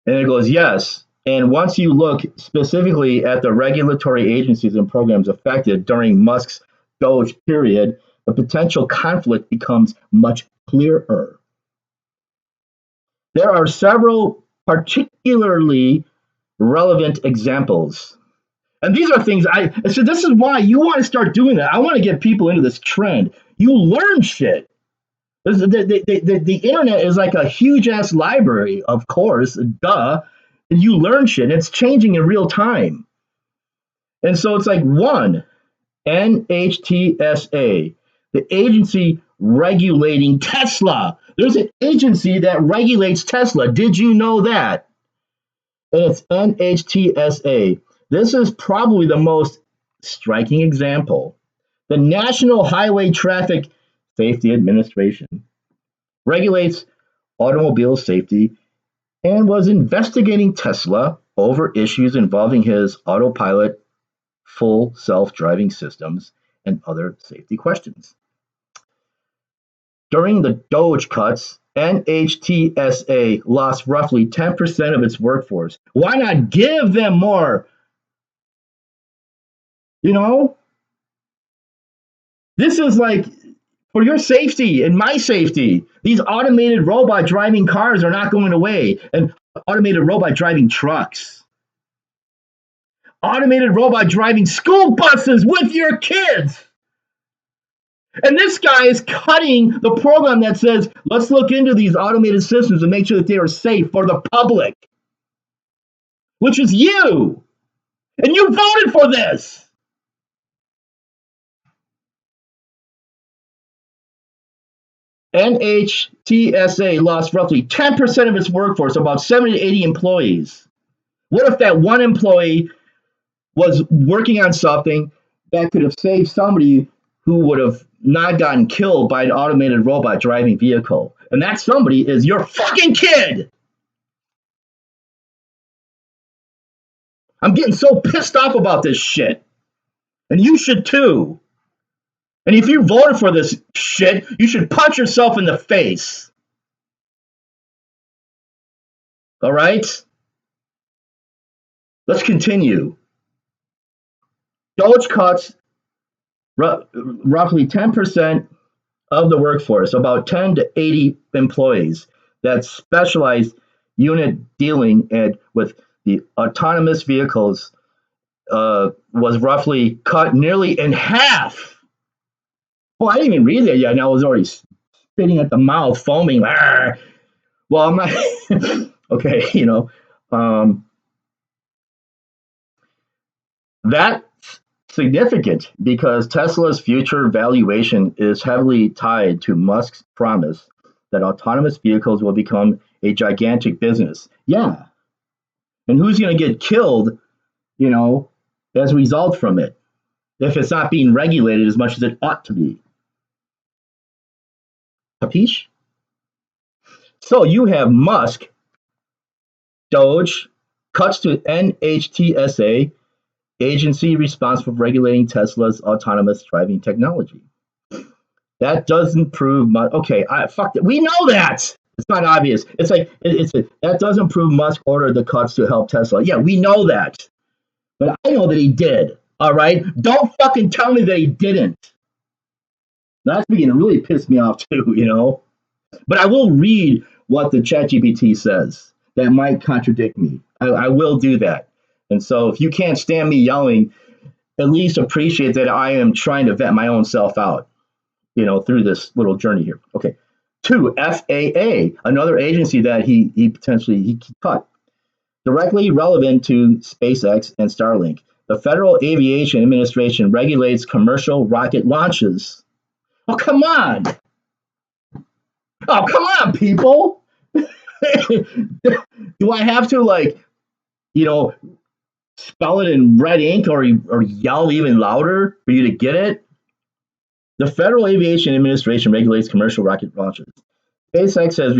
And it goes, yes. And once you look specifically at the regulatory agencies and programs affected during Musk's DOGE period, the potential conflict becomes much clearer. There are several particularly relevant examples. And these are things so this is why you want to start doing that. I want to get people into this trend. You learn shit. The internet is like a huge ass library, of course, duh. And you learn shit. And it's changing in real time. And so it's like one, NHTSA, the agency regulating Tesla. There's an agency that regulates Tesla. Did you know that? And it's NHTSA. This is probably the most striking example. The National Highway Traffic Safety Administration regulates automobile safety and was investigating Tesla over issues involving his autopilot, full self-driving systems, and other safety questions. During the DOGE cuts, NHTSA lost roughly 10% of its workforce. Why not give them more? This is like for your safety and my safety. These automated robot driving cars are not going away, and automated robot driving trucks. Automated robot driving school buses with your kids. And this guy is cutting the program that says, let's look into these automated systems and make sure that they are safe for the public, which is you. And you voted for this. NHTSA lost roughly 10% of its workforce, about 70 to 80 employees. What if that one employee was working on something that could have saved somebody who would have not gotten killed by an automated robot driving vehicle? And that somebody is your fucking kid. I'm getting so pissed off about this shit. And you should too. And if you voted for this shit, you should punch yourself in the face. All right? Let's continue. DOGE cuts roughly 10% of the workforce, about 10 to 80 employees that specialized unit dealing with the autonomous vehicles was roughly cut nearly in half. Well, I didn't even read that yet, and I was already spitting at the mouth, foaming. Argh. Well, I'm not okay. That's significant because Tesla's future valuation is heavily tied to Musk's promise that autonomous vehicles will become a gigantic business. Yeah. And who's going to get killed, as a result from it, if it's not being regulated as much as it ought to be? Capiche? So you have Musk, DOGE, cuts to NHTSA, agency responsible for regulating Tesla's autonomous driving technology. That doesn't prove much. Okay, fuck it. We know that. It's not obvious. It's like that doesn't prove Musk ordered the cuts to help Tesla. Yeah, we know that. But I know that he did. All right? Don't fucking tell me that he didn't. That's beginning to really piss me off too, But I will read what the ChatGPT says. That might contradict me. I will do that. And so if you can't stand me yelling, at least appreciate that I am trying to vet my own self out, through this little journey here. Okay. 2, FAA, another agency that he potentially cut. Directly relevant to SpaceX and Starlink. The Federal Aviation Administration regulates commercial rocket launches. Oh, come on. Oh, come on, people. Do I have to like, you know, spell it in red ink or yell even louder for you to get it? The Federal Aviation Administration regulates commercial rocket launches. SpaceX has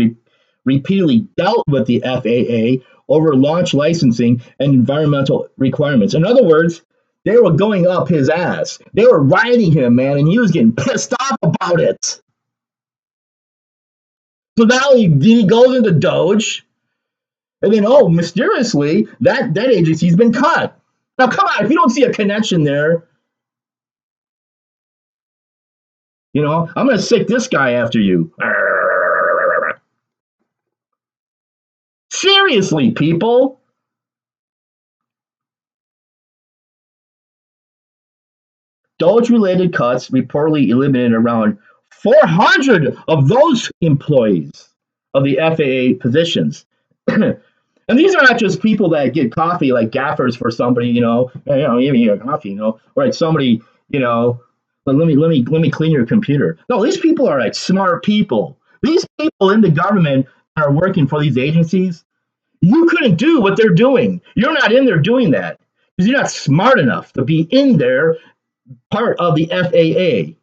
repeatedly dealt with the FAA over launch licensing and environmental requirements. In other words, they were going up his ass. They were riding him, man, and he was getting pissed off about it. So now he goes into DOGE, and then, oh, mysteriously, that agency's been cut. Now, come on, if you don't see a connection there, I'm going to sick this guy after you. Seriously, people. DOGE-related cuts reportedly eliminated around 400 of those employees of the FAA positions. And these are not just people that get coffee like gaffers for somebody, give me a coffee, or like somebody, let me clean your computer. No, these people are like smart people. These people in the government that are working for these agencies, you couldn't do what they're doing. You're not in there doing that because you're not smart enough to be in there part of the FAA.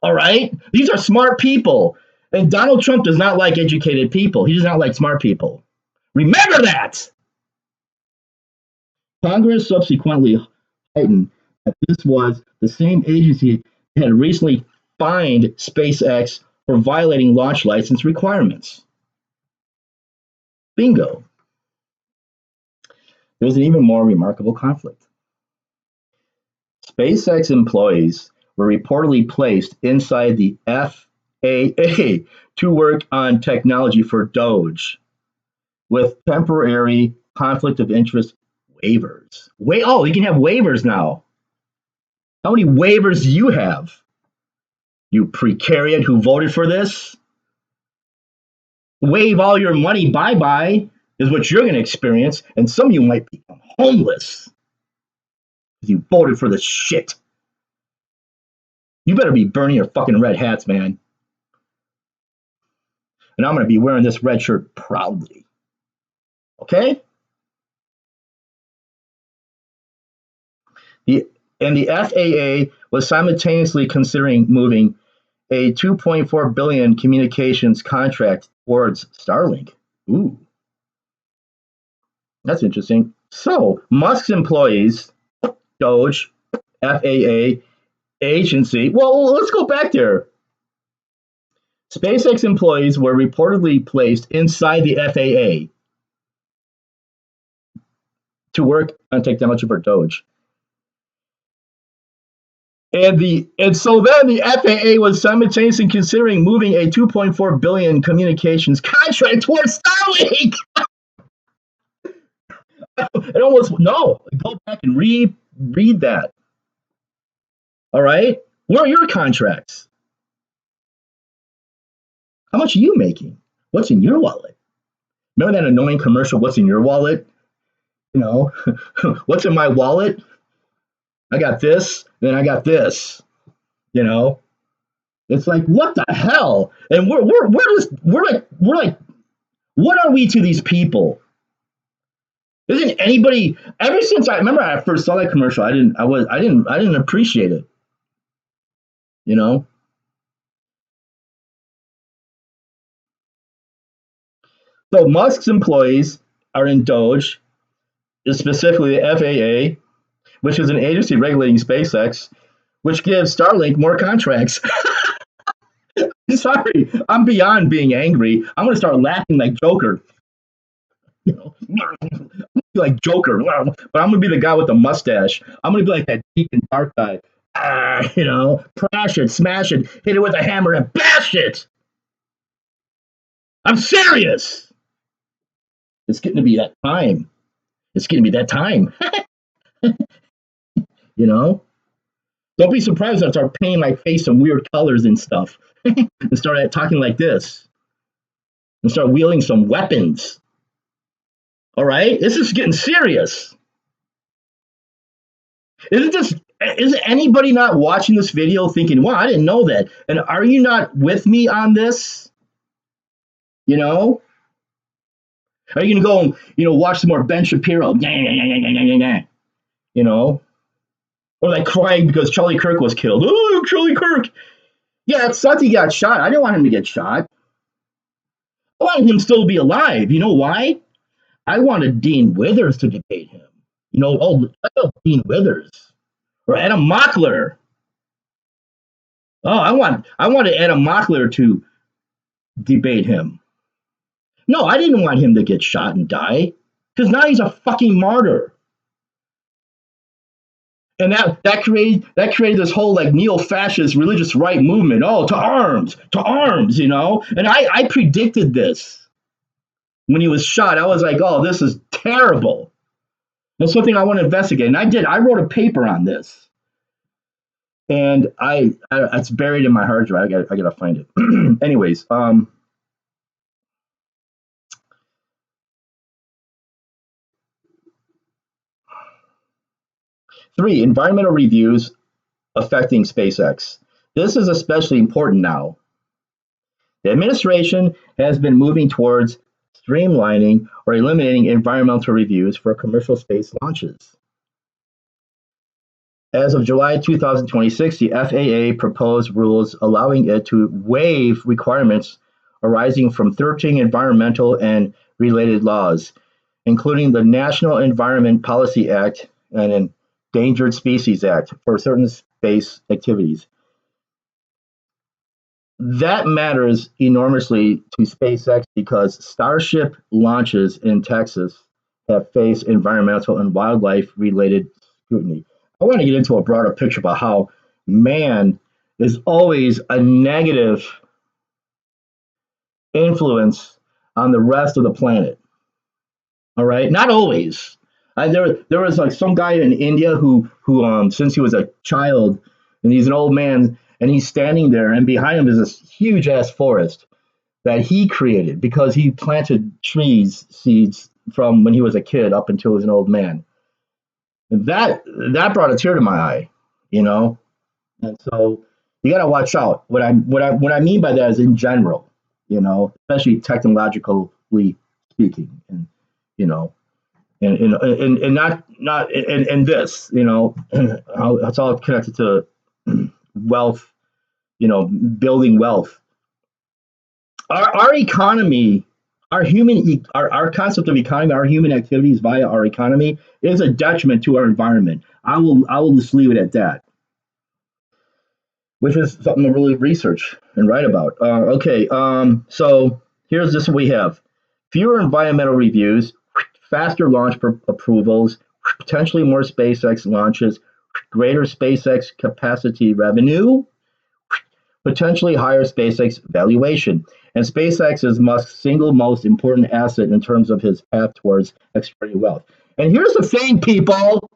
All right? These are smart people. And Donald Trump does not like educated people. He does not like smart people. Remember that. Congress subsequently heightened that this was the same agency that had recently fined SpaceX for violating launch license requirements. Bingo. There's an even more remarkable conflict. SpaceX employees were reportedly placed inside the FAA to work on technology for DOGE with temporary conflict of interest waivers. You can have waivers now. How many waivers do you have? You precariat who voted for this? Waive all your money bye-bye is what you're going to experience, and some of you might become homeless because you voted for this shit. You better be burning your fucking red hats, man. And I'm going to be wearing this red shirt proudly. Okay? The FAA was simultaneously considering moving a $2.4 billion communications contract towards Starlink. Ooh. That's interesting. So, Musk's employees, DOGE, FAA, agency. Well, let's go back there. SpaceX employees were reportedly placed inside the FAA to work on technology for DOGE. And so then the FAA was simultaneously considering moving a $2.4 billion communications contract towards Starlink. It almost go back and read that. All right, where are your contracts? How much are you making? What's in your wallet? Remember that annoying commercial? What's in your wallet? What's in my wallet? I got this, then I got this. It's like, what the hell? And we're like, what are we to these people? Isn't anybody? Ever since I remember I first saw that commercial, I didn't appreciate it. So Musk's employees are in DOGE, specifically the FAA, which is an agency regulating SpaceX, which gives Starlink more contracts. Sorry, I'm beyond being angry. I'm gonna start laughing like Joker. Like Joker, but I'm gonna be the guy with the mustache. I'm gonna be like that deep and dark guy. Crash it, smash it, hit it with a hammer and bash it. I'm serious. It's getting to be that time. It's getting to be that time. Don't be surprised if I start painting my face some weird colors and stuff, and start talking like this, and start wielding some weapons. All right, this is getting serious. Is anybody not watching this video thinking, wow, I didn't know that? And are you not with me on this? Are you gonna go and watch some more Ben Shapiro? You know, or like crying because Charlie Kirk was killed. Oh, Charlie Kirk. Yeah, it sucked he got shot. I didn't want him to get shot. I wanted him still to be alive. You know why? I wanted Dean Withers to debate him. Dean Withers or Adam Mockler. Oh, I wanted Adam Mockler to debate him. No, I didn't want him to get shot and die because now he's a fucking martyr. And that created this whole like neo-fascist religious right movement. Oh, to arms, And I predicted this when he was shot. I was like, oh, this is terrible. That's something I want to investigate, and I did. I wrote a paper on this, and it's buried in my hard drive. I gotta find it. Anyways, 3 environmental reviews affecting SpaceX. This is especially important now. The administration has been moving towards streamlining or eliminating environmental reviews for commercial space launches. As of July 2026, the FAA proposed rules allowing it to waive requirements arising from 13 environmental and related laws, including the National Environment Policy Act and Endangered Species Act for certain space activities. That matters enormously to SpaceX because Starship launches in Texas have faced environmental and wildlife related scrutiny. I want to get into a broader picture about how man is always a negative influence on the rest of the planet. All right, not always. There was like some guy in India who since he was a child, and he's an old man, and he's standing there, and behind him is this huge ass forest that he created because he planted trees seeds from when he was a kid up until he was an old man. And that brought a tear to my eye, you know. And so you got to watch out. What I mean by that is in general, especially technologically speaking, and you know, and not and this, how it's all connected to wealth, building wealth. Our economy, our concept of economy, our human activities via our economy is a detriment to our environment. I will just leave it at that, which is something to really research and write about. Okay, so here's this we have: fewer environmental reviews, faster launch approvals, potentially more SpaceX launches, greater SpaceX capacity revenue, potentially higher SpaceX valuation. And SpaceX is Musk's single most important asset in terms of his path towards extreme wealth. And here's the thing, people.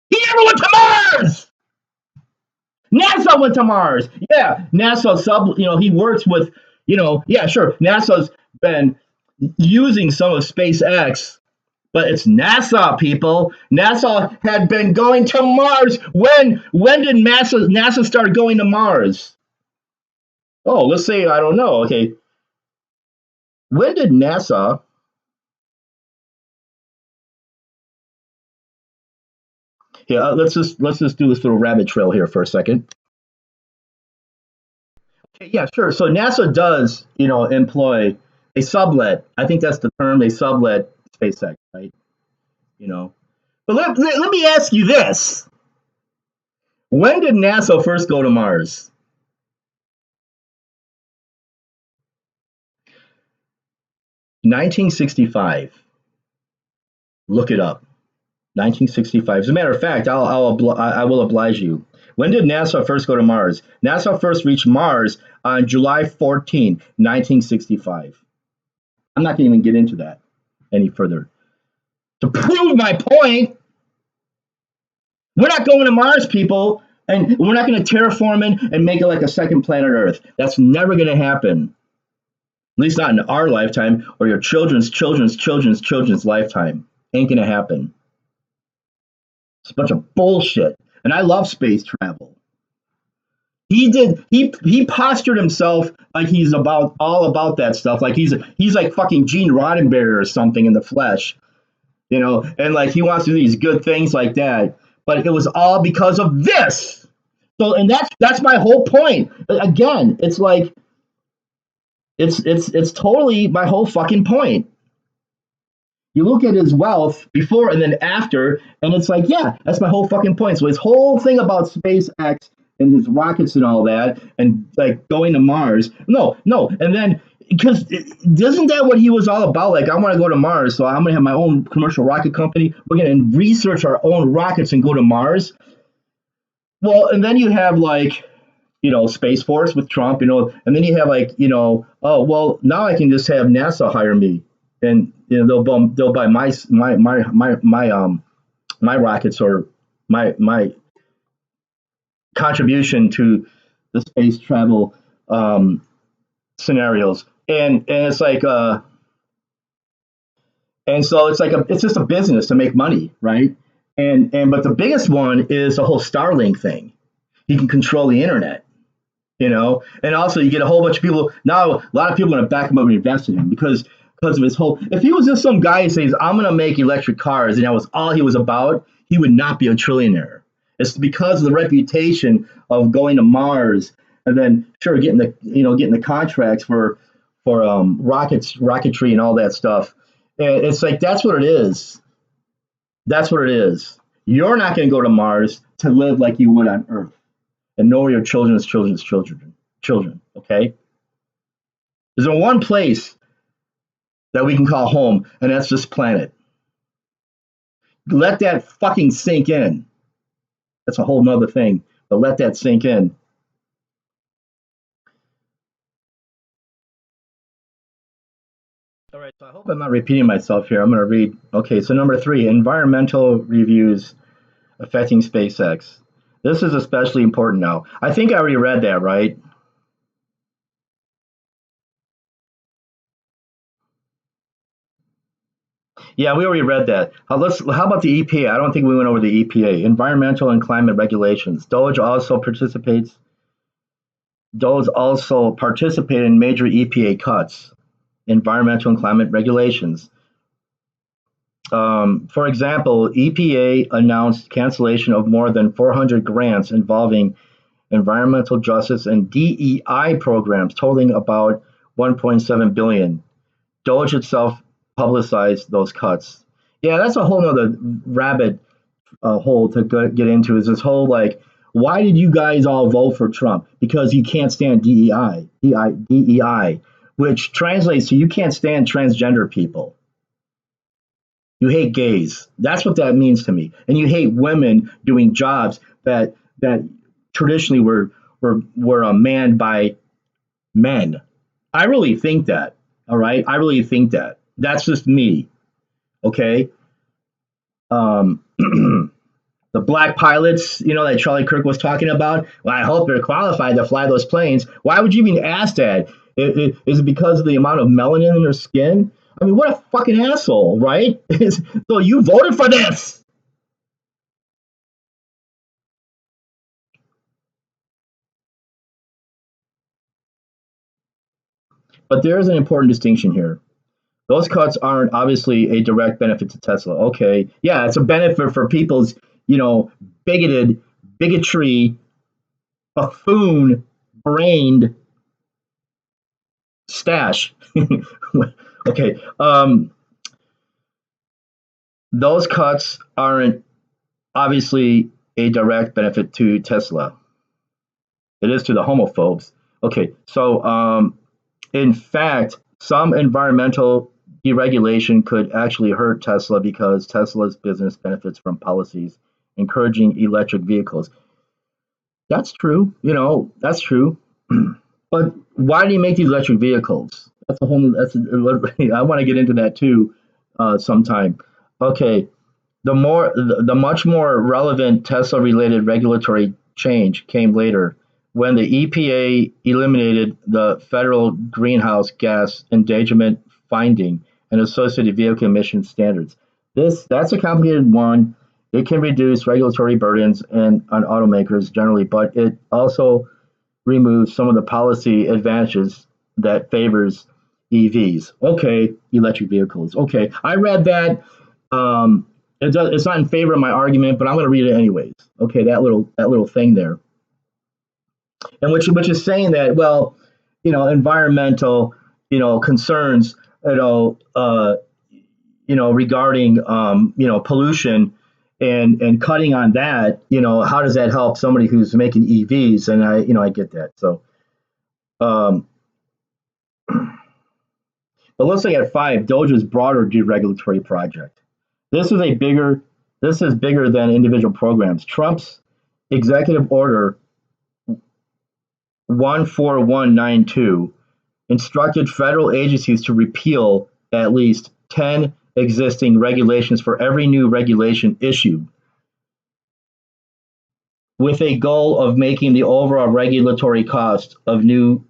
He never went to Mars. NASA went to Mars. Yeah, he works with, yeah, sure. NASA's been using some of SpaceX, but it's NASA, people. NASA had been going to Mars. When did NASA start going to Mars? Oh, let's say, I don't know. Okay. When did NASA Yeah, let's just do this little rabbit trail here for a second. Okay, yeah, sure. So NASA does, employ they sublet. I think that's the term. They sublet SpaceX, right? You know. But let me ask you this. When did NASA first go to Mars? 1965. Look it up. 1965. As a matter of fact, I will oblige you. When did NASA first go to Mars? NASA first reached Mars on July 14, 1965. I'm not going to even get into that any further. To prove my point, we're not going to Mars, people, and we're not going to terraform it and make it like a second planet Earth. That's never going to happen. At least not in our lifetime or your children's lifetime. Ain't going to happen. It's a bunch of bullshit. And I love space travel. he postured himself like he's about all about that stuff. Like he's like fucking Gene Roddenberry or something in the flesh, and like he wants to do these good things like that. But it was all because of this. So, and that's my whole point. Again, it's like it's totally my whole fucking point. You look at his wealth before and then after, and it's like, yeah, that's my whole fucking point. So his whole thing about SpaceX and his rockets and all that, and like going to Mars, no, and then because isn't that what he was all about? Like, I want to go to Mars, so I'm gonna have my own commercial rocket company. We're gonna research our own rockets and go to Mars. Well, and then you have like Space Force with Trump, and then you have like, oh well, now I can just have NASA hire me, and they'll buy my rockets or my contribution to the space travel scenarios, and it's like and so it's like it's just a business to make money, right? And but the biggest one is the whole Starlink thing. He can control the internet, and also you get a whole bunch of people now. A lot of people are going to back him up and invest in him because of his whole. If he was just some guy who says I'm going to make electric cars and that was all he was about, he would not be a trillionaire. It's because of the reputation of going to Mars and then sure getting the contracts for rocketry and all that stuff. And it's like that's what it is. That's what it is. You're not going to go to Mars to live like you would on Earth and know your children. Okay. There's only one place that we can call home, and that's this planet. Let that fucking sink in. That's a whole nother thing, but let that sink in. All right, so I hope I'm not repeating myself here. I'm going to read. Okay, so number 3, environmental reviews affecting SpaceX. This is especially important now. I think I already read that, right? Yeah, we already read that. How about the EPA? I don't think we went over the EPA, environmental and climate regulations. DOGE also participated in major EPA cuts, environmental and climate regulations. For example, EPA announced cancellation of more than 400 grants involving environmental justice and DEI programs totaling about 1.7 billion. DOGE itself publicized those cuts. Yeah, that's a whole nother rabbit hole to get into. Is this whole like, why did you guys all vote for Trump? Because you can't stand DEI, which translates to you can't stand transgender people. You hate gays. That's what that means to me. And you hate women doing jobs that traditionally were manned by men. I really think that. All right, I really think that. That's just me. Okay. The black pilots, that Charlie Kirk was talking about. Well, I hope they're qualified to fly those planes. Why would you even ask that? Is it because of the amount of melanin in their skin? I mean, what a fucking asshole, right? So you voted for this. But there is an important distinction here. Those cuts aren't obviously a direct benefit to Tesla. Okay, yeah, it's a benefit for people's, bigoted, bigotry, buffoon-brained stash. Okay, those cuts aren't obviously a direct benefit to Tesla. It is to the homophobes. Okay, so in fact, some environmental deregulation could actually hurt Tesla because Tesla's business benefits from policies encouraging electric vehicles. That's true. That's true. But why do you make these electric vehicles? That's a whole. I want to get into that too, sometime. Okay, the much more relevant Tesla-related regulatory change came later when the EPA eliminated the federal greenhouse gas endangerment finding and associated vehicle emission standards. That's a complicated one. It can reduce regulatory burdens on automakers generally, but it also remove some of the policy advantages that favors EVs. Okay, electric vehicles. Okay, I read that. It's not in favor of my argument, but I'm going to read it anyways. Okay, that little thing there, and which is saying that, well, environmental, concerns, regarding pollution, and cutting on that, how does that help somebody who's making EVs? And I get that. So, um, but let's look at 5, DOGE's broader deregulatory project. This is a bigger this is bigger than individual programs. Trump's executive order 14192 instructed federal agencies to repeal at least 10 existing regulations for every new regulation issued, with a goal of making the overall regulatory cost of new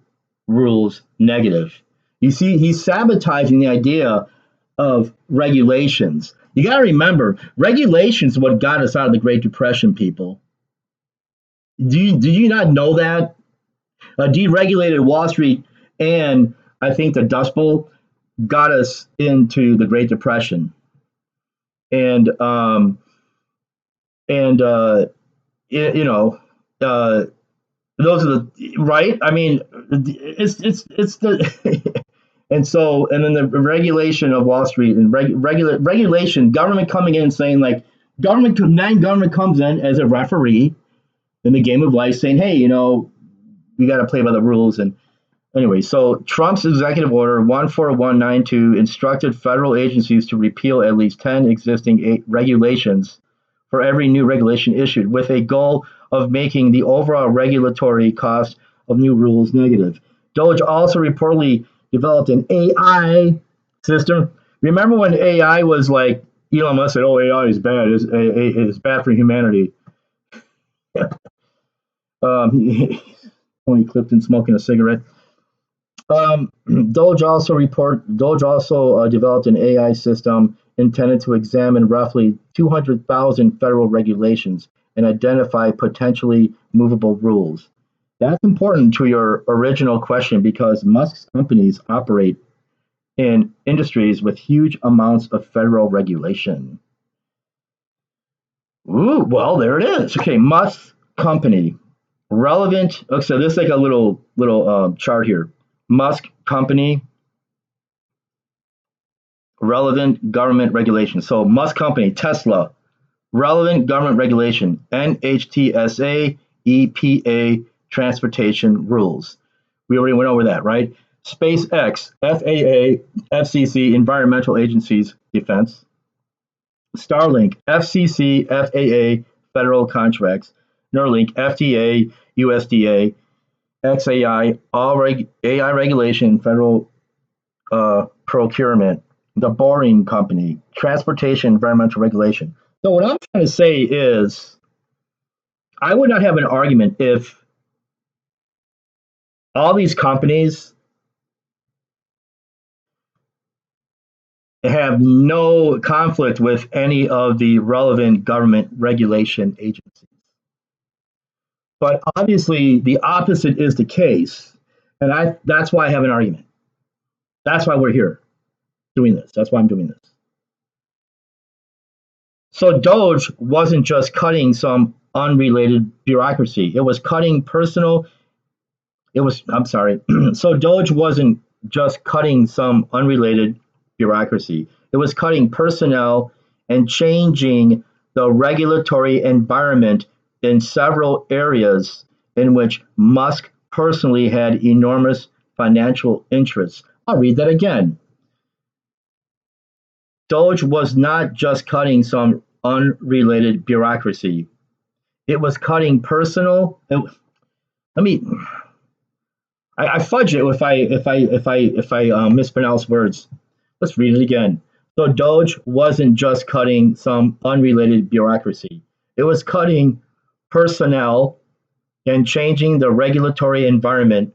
rules negative. You see, he's sabotaging the idea of regulations. You got to remember, regulations is what got us out of the Great Depression, people. Do you not know that? Deregulated Wall Street and I think the Dust Bowl got us into the Great Depression. And and you know those are the right. I mean, it's the and then the regulation of Wall Street and regulation, government coming in and saying, like, government comes in as a referee in the game of life, saying, hey, we got to play by the rules. And anyway, so Trump's executive order 14192 instructed federal agencies to repeal at least 10 existing regulations for every new regulation issued, with a goal of making the overall regulatory cost of new rules negative. DOGE also reportedly developed an AI system. Remember when AI was like, Elon Musk said, "Oh, AI is bad. It's bad for humanity." Tony Clifton smoking a cigarette. DOGE also developed an AI system intended to examine roughly 200,000 federal regulations and identify potentially movable rules. That's important to your original question because Musk's companies operate in industries with huge amounts of federal regulation. Ooh, well, there it is. Okay, Musk company relevant. Okay, so this is like a little chart here. Musk company relevant government regulation. So Musk company Tesla relevant government regulation NHTSA EPA transportation rules. We already went over that, right? SpaceX FAA FCC environmental agencies defense. Starlink FCC FAA federal contracts. Neuralink FDA USDA XAI AI regulation federal procurement. The Boring Company transportation environmental regulation. So what I'm trying to say is I would not have an argument if all these companies have no conflict with any of the relevant government regulation agencies. But obviously the opposite is the case. And that's why I have an argument. That's why we're here doing this. That's why I'm doing this. So DOGE wasn't just cutting some unrelated bureaucracy. It was cutting personal. I'm sorry. So DOGE wasn't just cutting some unrelated bureaucracy. It was cutting personnel and changing the regulatory environment in several areas in which Musk personally had enormous financial interests. I'll read that again. DOGE was not just cutting some unrelated bureaucracy. It was cutting personal. I fudge it if I mispronounce words. Let's read it again. So DOGE wasn't just cutting some unrelated bureaucracy. It was cutting personnel and changing the regulatory environment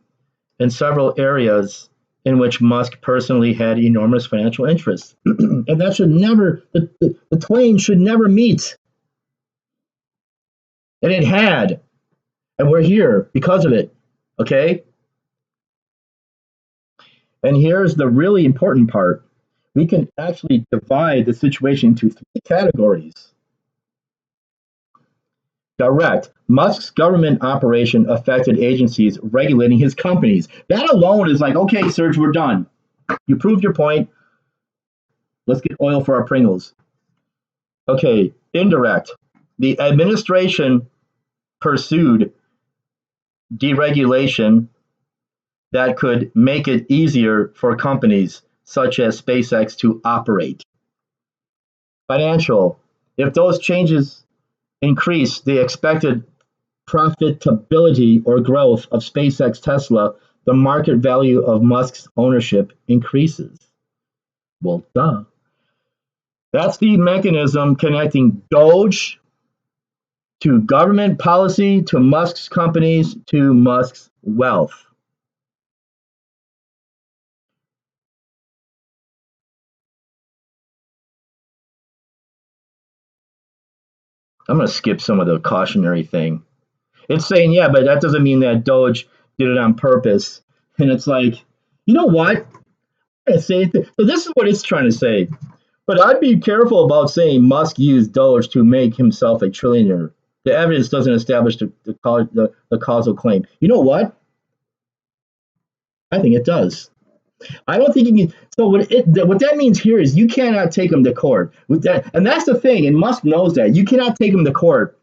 in several areas in which Musk personally had enormous financial interests. And that should never, the twain should never meet. And it had. And we're here because of it. Okay? And here's the really important part. We can actually divide the situation into three categories. Direct. Musk's government operation affected agencies regulating his companies. That alone is like, okay, Serge, we're done. You proved your point. Let's get oil for our Pringles. Okay, indirect. The administration pursued deregulation that could make it easier for companies such as SpaceX to operate. Financial. If those changes increase the expected profitability or growth of SpaceX Tesla, the market value of Musk's ownership increases. Well, duh. That's the mechanism connecting DOGE to government policy, to Musk's companies, to Musk's wealth. I'm going to skip some of the cautionary thing. It's saying, yeah, but that doesn't mean that DOGE did it on purpose. And it's like, you know what? So this is what it's trying to say. But I'd be careful about saying Musk used DOGE to make himself a trillionaire. The evidence doesn't establish the causal claim. You know what? I think it does. I don't think you can. So what that means here is you cannot take him to court with that, and that's the thing. And Musk knows that you cannot take him to court.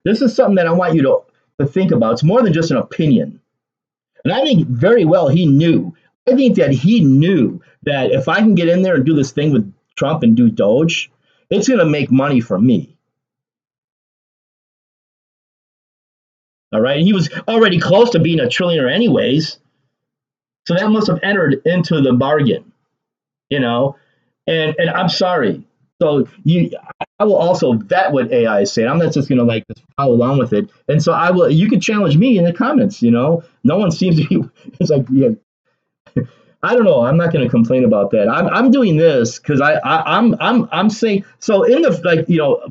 This is something that I want you to think about. It's more than just an opinion, and I think very well he knew. I think that he knew that if I can get in there and do this thing with Trump and do Doge, it's going to make money for me. All right, and he was already close to being a trillionaire anyways, so that must have entered into the bargain, you know. And I'm sorry. So I will also vet what AI is saying. I'm not just gonna like just follow along with it. And so I will. You can challenge me in the comments. You know, no one seems to be. It's like, yeah, I don't know. I'm not gonna complain about that. I'm doing this because I'm saying so in the like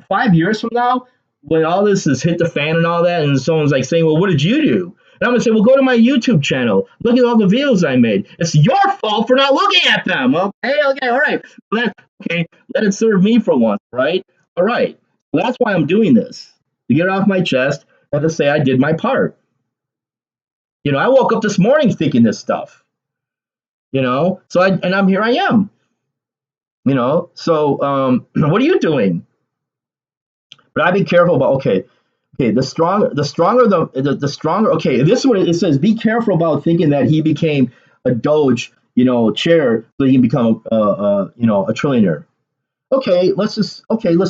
5 years from now when all this has hit the fan and all that, and someone's like saying, well, what did you do? And I'm gonna say, well, go to my YouTube channel. Look at all the videos I made. It's your fault for not looking at them. Okay, all right. Let it serve me for once, right? All right. Well, that's why I'm doing this to get it off my chest and to say I did my part. I woke up this morning thinking this stuff. So I'm here. I am. So what are you doing? But I'd be careful about the stronger the stronger. Okay, this is what it says. Be careful about thinking that he became a Doge, chair, so he can become a trillionaire. Let's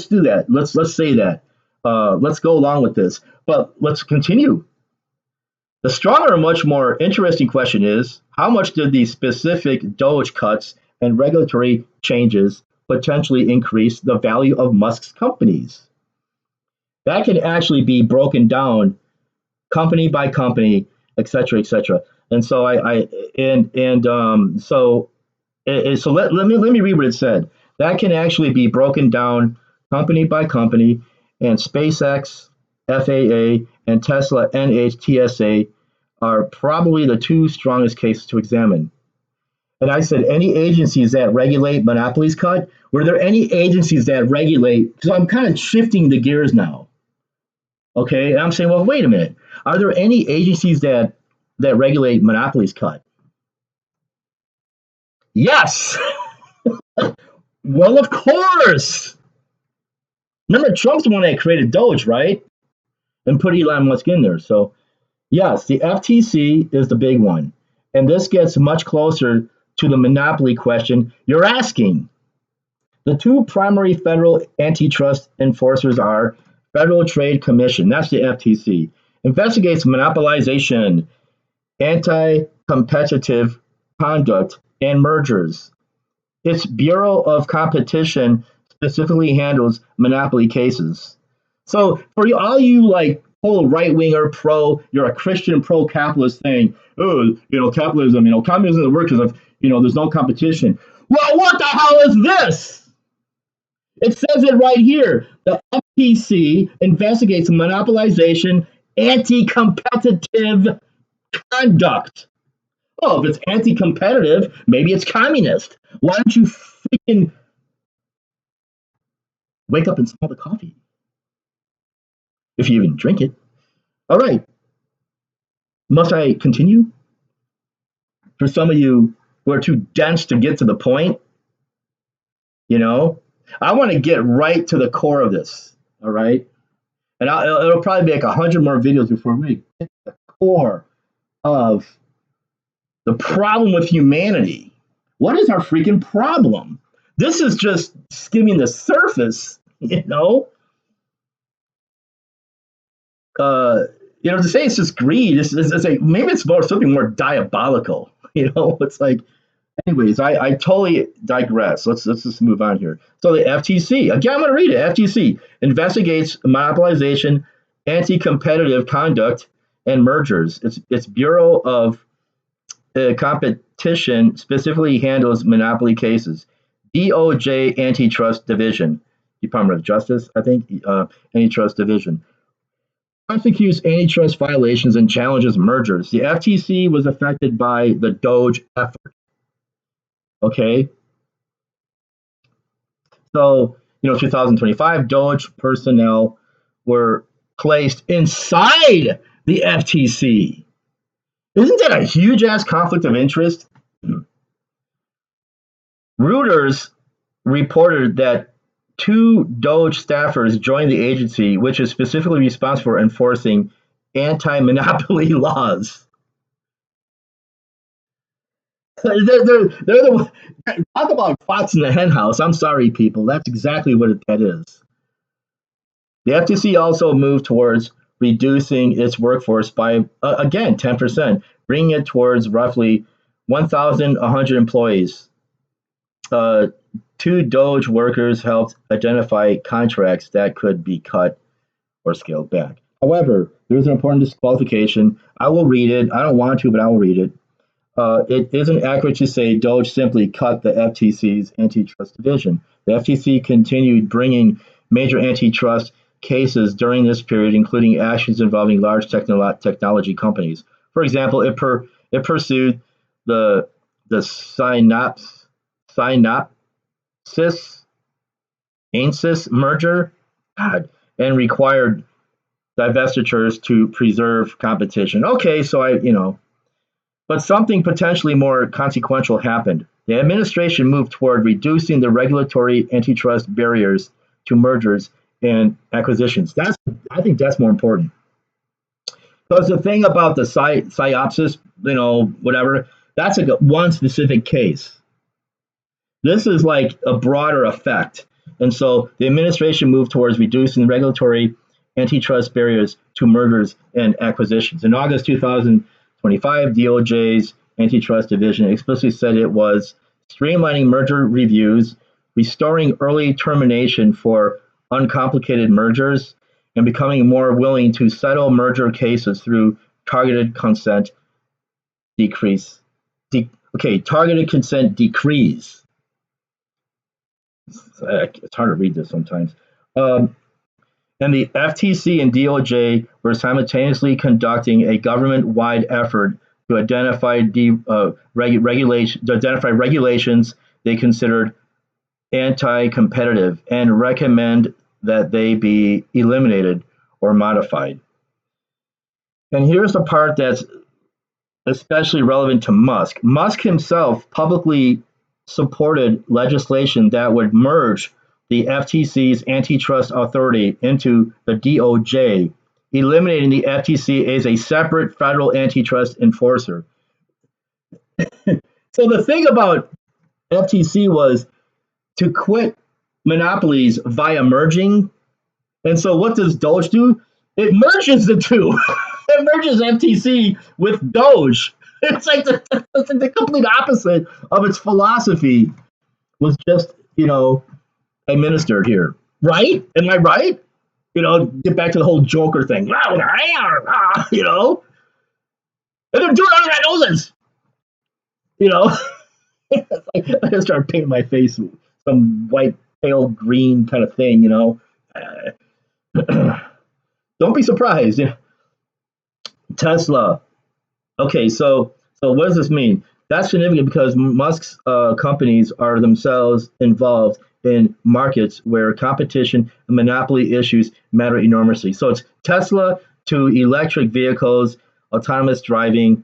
do that. Let's say that. Let's go along with this. But let's continue. The stronger and much more interesting question is how much did the specific DOGE cuts and regulatory changes potentially increase the value of Musk's companies? That can actually be broken down company by company, et cetera, et cetera. And so so let me read what it said. That can actually be broken down company by company, and SpaceX, FAA, and Tesla NHTSA are probably the two strongest cases to examine. And I said, any agencies that regulate monopolies cut? Were there any agencies that regulate? So I'm kind of shifting the gears now. Okay, and I'm saying, well, wait a minute. Are there any agencies that regulate monopolies cut? Yes. Well, of course. Remember, Trump's the one that created DOGE, right? And put Elon Musk in there. So, yes, the FTC is the big one. And this gets much closer to the monopoly question you're asking. The two primary federal antitrust enforcers are Federal Trade Commission, that's the FTC, investigates monopolization, anti-competitive conduct, and mergers. Its Bureau of Competition specifically handles monopoly cases. So for all you like whole right winger you're a Christian pro capitalist saying, oh, capitalism, communism doesn't work because of there's no competition. Well, what the hell is this? It says it right here. The FTC investigates monopolization, anti-competitive Conduct. Oh, if it's anti-competitive, maybe it's communist. Why don't you freaking wake up and smell the coffee if you even drink it? All right, must I continue? For some of you who are too dense to get to the point, you know, I want to get right to the core of this. All right, and it'll probably be like 100 more videos before we get to the core of the problem with humanity. What is our freaking problem? This is just skimming the surface, you know. Uh, to say it's just greed, it's like maybe it's more something more diabolical. It's like, anyways, I totally digress. Let's just move on here. So the FTC again, I'm going to read it. FTC investigates monopolization, anti-competitive conduct, and mergers. Its Bureau of Competition specifically handles monopoly cases. DOJ Antitrust Division, Department of Justice, I think, Antitrust Division, prosecutes antitrust violations and challenges mergers. The FTC was affected by the DOGE effort. Okay, so 2025, DOGE personnel were placed inside the FTC. Isn't that a huge ass conflict of interest? Reuters reported that two DOGE staffers joined the agency, which is specifically responsible for enforcing anti-monopoly laws. They're the talk about fox in the hen house. I'm sorry, people. That's exactly what that is. The FTC also moved towards reducing its workforce by again 10%, bringing it towards roughly 1,100 employees. Two DOGE workers helped identify contracts that could be cut or scaled back. However, there's an important disqualification. I will read it. I don't want to, but I will read it. It isn't accurate to say DOGE simply cut the FTC's antitrust division. The FTC continued bringing major antitrust cases during this period, including actions involving large technology companies. For example, it pursued the Synopsys Ansys merger, God, and required divestitures to preserve competition. Okay, so but something potentially more consequential happened. The administration moved toward reducing the regulatory antitrust barriers to mergers and acquisitions. I think that's more important. Because the thing about the Synopsys, whatever, that's like one specific case. This is like a broader effect. And so the administration moved towards reducing regulatory antitrust barriers to mergers and acquisitions. In August 2025, DOJ's antitrust division explicitly said it was streamlining merger reviews, restoring early termination for uncomplicated mergers, and becoming more willing to settle merger cases through targeted consent decrease. Targeted consent decrees. It's hard to read this sometimes. And the FTC and DOJ were simultaneously conducting a government-wide effort to identify regulations they considered anti-competitive and recommend that they be eliminated or modified. And here's the part that's especially relevant to Musk. Musk himself publicly supported legislation that would merge the FTC's antitrust authority into the DOJ, eliminating the FTC as a separate federal antitrust enforcer. So the thing about FTC was to quit monopolies via merging. And so what does DOGE do? It merges the two. It merges FTC with DOGE. It's like the complete opposite of its philosophy was just, administered here. Right? Am I right? Get back to the whole Joker thing. And they're doing it under our noses. I just started painting my face with some white, pale green kind of thing, Don't be surprised. Tesla Okay, so what does this mean? That's significant because Musk's companies are themselves involved in markets where competition and monopoly issues matter enormously. So it's Tesla to electric vehicles, autonomous driving,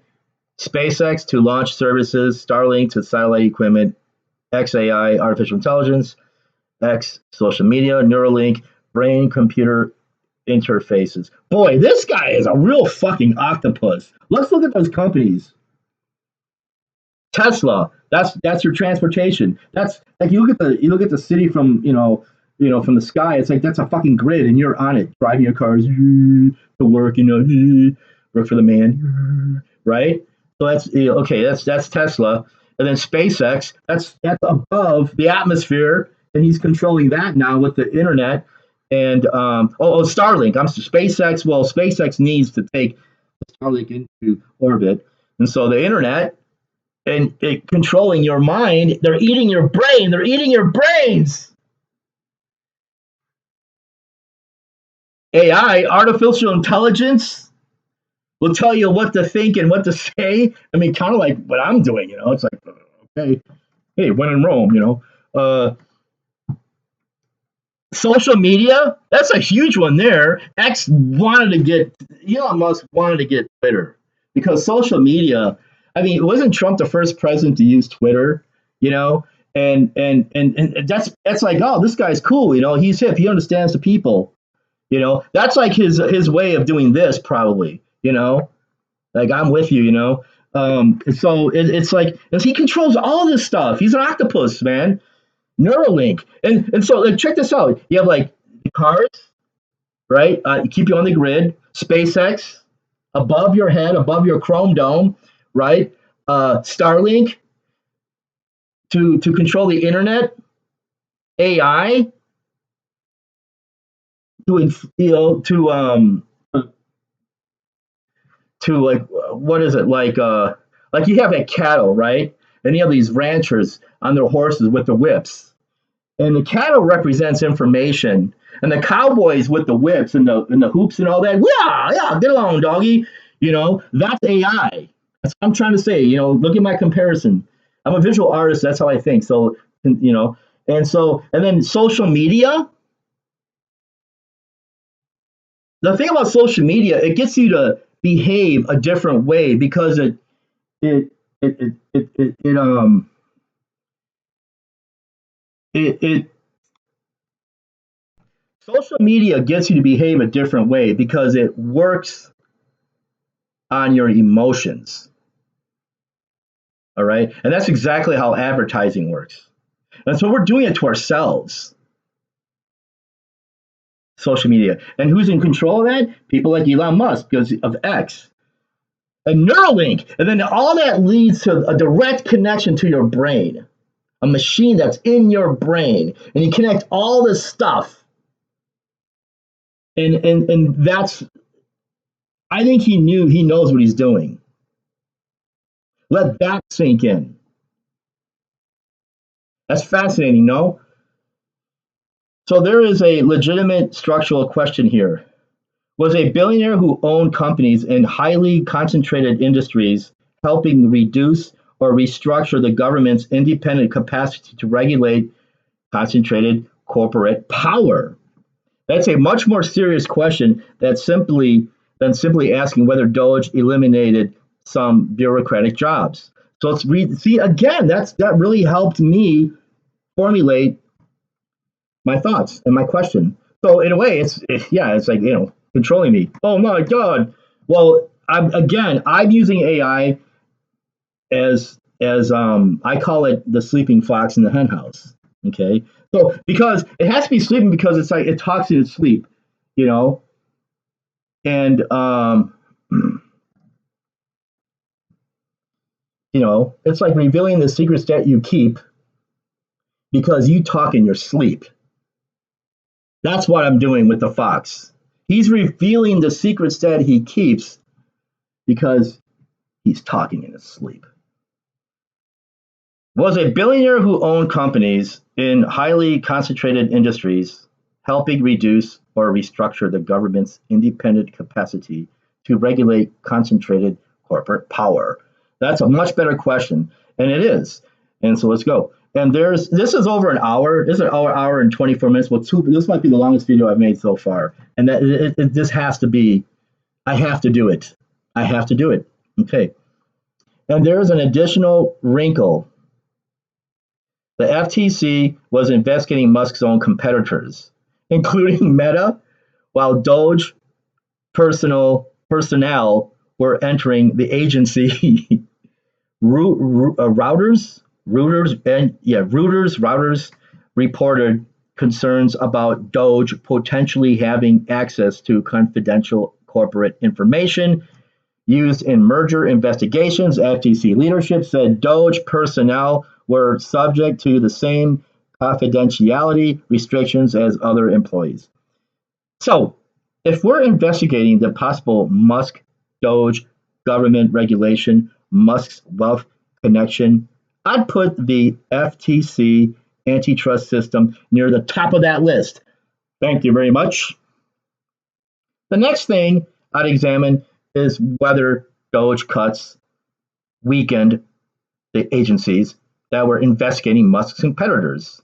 SpaceX to launch services, Starlink to satellite equipment, XAI, artificial intelligence, X, social media, Neuralink, brain computer interfaces. Boy, this guy is a real fucking octopus. Let's look at those companies. Tesla, that's your transportation. That's like you look at the city from from the sky. It's like that's a fucking grid, and you're on it, driving your cars to work. Work for the man, right? So that's okay. That's Tesla, and then SpaceX. That's above the atmosphere, and he's controlling that now with the internet. And Starlink. I'm SpaceX. Well, SpaceX needs to take Starlink into orbit, and so the internet and it controlling your mind. They're eating your brain. They're eating your brains. AI, artificial intelligence, will tell you what to think and what to say. I mean, kind of like what I'm doing. It's like, okay, hey, when in Rome. Social media, that's a huge one there. Elon Musk wanted to get Twitter because social media, I mean, wasn't Trump the first president to use Twitter, you know? And that's like, oh, this guy's cool, he's hip, he understands the people, That's like his way of doing this probably, like I'm with you, so it's like he controls all this stuff. He's an octopus, man. Neuralink. And so like check this out. You have like cars, right? Keep you on the grid. SpaceX above your head, above your chrome dome, right? Starlink to control the internet. AI to like what is it like you have like cattle, right? And you have these ranchers on their horses with the whips, and the cattle represents information, and the cowboys with the whips and the hoops and all that. Yeah, get along, doggy. That's AI. That's what I'm trying to say. Look at my comparison. I'm a visual artist. That's how I think. So and then social media. The thing about social media, it gets you to behave a different way because it it it it, it, it it social media gets you to behave a different way because it works on your emotions. All right. And that's exactly how advertising works. And so we're doing it to ourselves, social media. And who's in control of that? People like Elon Musk because of X and Neuralink. And then all that leads to a direct connection to your brain, a machine that's in your brain. And you connect all this stuff. And that's, I think he knows what he's doing. Let that sink in. That's fascinating, no? So there is a legitimate structural question here. Was a billionaire who owned companies in highly concentrated industries helping reduce or restructure the government's independent capacity to regulate concentrated corporate power? That's a much more serious question than simply asking whether DOGE eliminated some bureaucratic jobs. So let's read. See again. That really helped me formulate my thoughts and my question. So in a way, it's like controlling me. Oh my god. Well, I'm using AI as I call it the sleeping fox in the hen house. Okay, so because it has to be sleeping because it's like it talks in its sleep, you know, and it's like revealing the secrets that you keep because you talk in your sleep. That's what I'm doing with the fox. He's revealing the secrets that he keeps because he's talking in his sleep. Was a billionaire who owned companies in highly concentrated industries, helping reduce or restructure the government's independent capacity to regulate concentrated corporate power? That's a much better question, and it is. And so let's go. And this is over an hour. This is an hour and 24 minutes. Well, this might be the longest video I've made so far. And this has to be. I have to do it. I have to do it. Okay. And there's an additional wrinkle. The FTC was investigating Musk's own competitors, including Meta, while DOGE personnel were entering the agency. Routers reported concerns about DOGE potentially having access to confidential corporate information used in merger investigations. FTC leadership said DOGE personnel were subject to the same confidentiality restrictions as other employees. So, if we're investigating the possible Musk DOGE government regulation, Musk's wealth connection, I'd put the FTC antitrust system near the top of that list. Thank you very much. The next thing I'd examine is whether DOGE cuts weakened the agencies that were investigating Musk's competitors,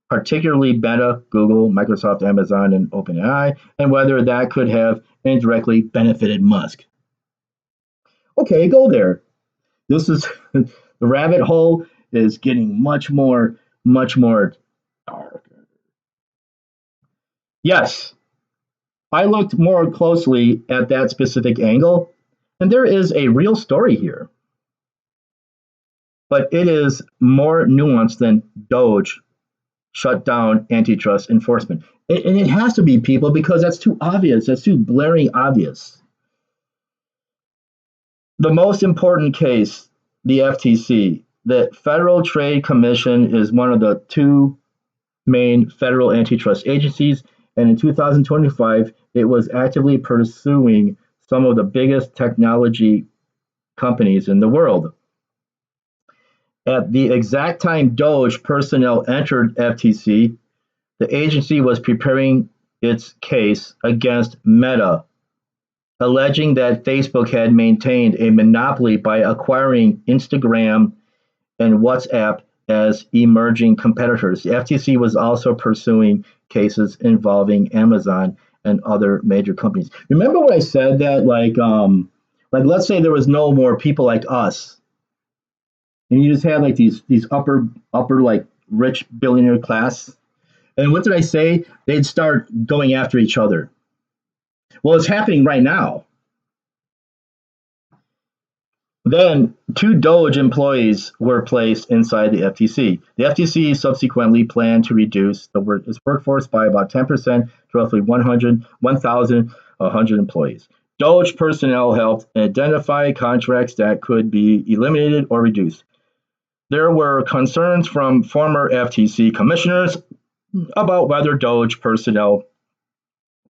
particularly Meta, Google, Microsoft, Amazon, and OpenAI, and whether that could have indirectly benefited Musk. Okay, go there. This is the rabbit hole is getting much more dark. Yes, I looked more closely at that specific angle, and there is a real story here. But it is more nuanced than DOGE shut down antitrust enforcement. And it has to be, people, because that's too obvious. That's too blaring obvious. The most important case, the FTC, the Federal Trade Commission is one of the two main federal antitrust agencies. And in 2025, it was actively pursuing some of the biggest technology companies in the world. At the exact time DOGE personnel entered FTC, the agency was preparing its case against Meta, alleging that Facebook had maintained a monopoly by acquiring Instagram and WhatsApp as emerging competitors. The FTC was also pursuing cases involving Amazon and other major companies. Remember what I said that like let's say there was no more people like us, and you just had like these upper like rich billionaire class. And what did I say? They'd start going after each other. Well, it's happening right now. Then 2 DOGE employees were placed inside the FTC. The FTC subsequently planned to reduce its workforce by about 10% to roughly 1,100 employees. DOGE personnel helped identify contracts that could be eliminated or reduced. There were concerns from former FTC commissioners about whether DOGE personnel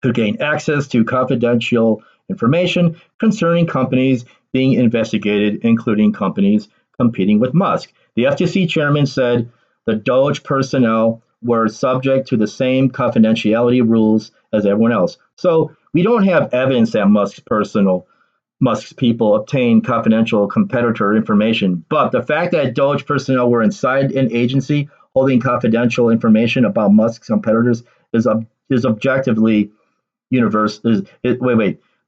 could gain access to confidential information concerning companies being investigated, including companies competing with Musk. The FTC chairman said the DOGE personnel were subject to the same confidentiality rules as everyone else. So we don't have evidence that Musk's people obtained confidential competitor information, but the fact that DOGE personnel were inside an agency holding confidential information about Musk's competitors is objectively universal.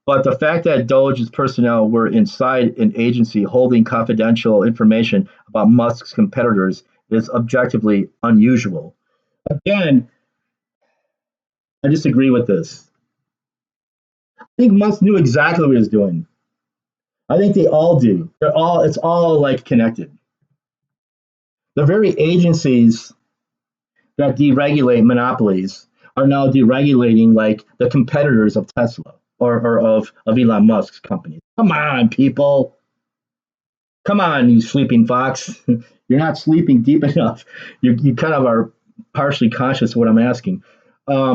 But the fact that DOGE's personnel were inside an agency holding confidential information about Musk's competitors is objectively unusual. Again, I disagree with this. I think Musk knew exactly what he was doing. I think they all do. It's all like connected. The very agencies that deregulate monopolies are now deregulating like the competitors of Tesla or of Elon Musk's company. Come on, people. Come on, you sleeping fox. You're not sleeping deep enough. You kind of are partially conscious of what I'm asking. Now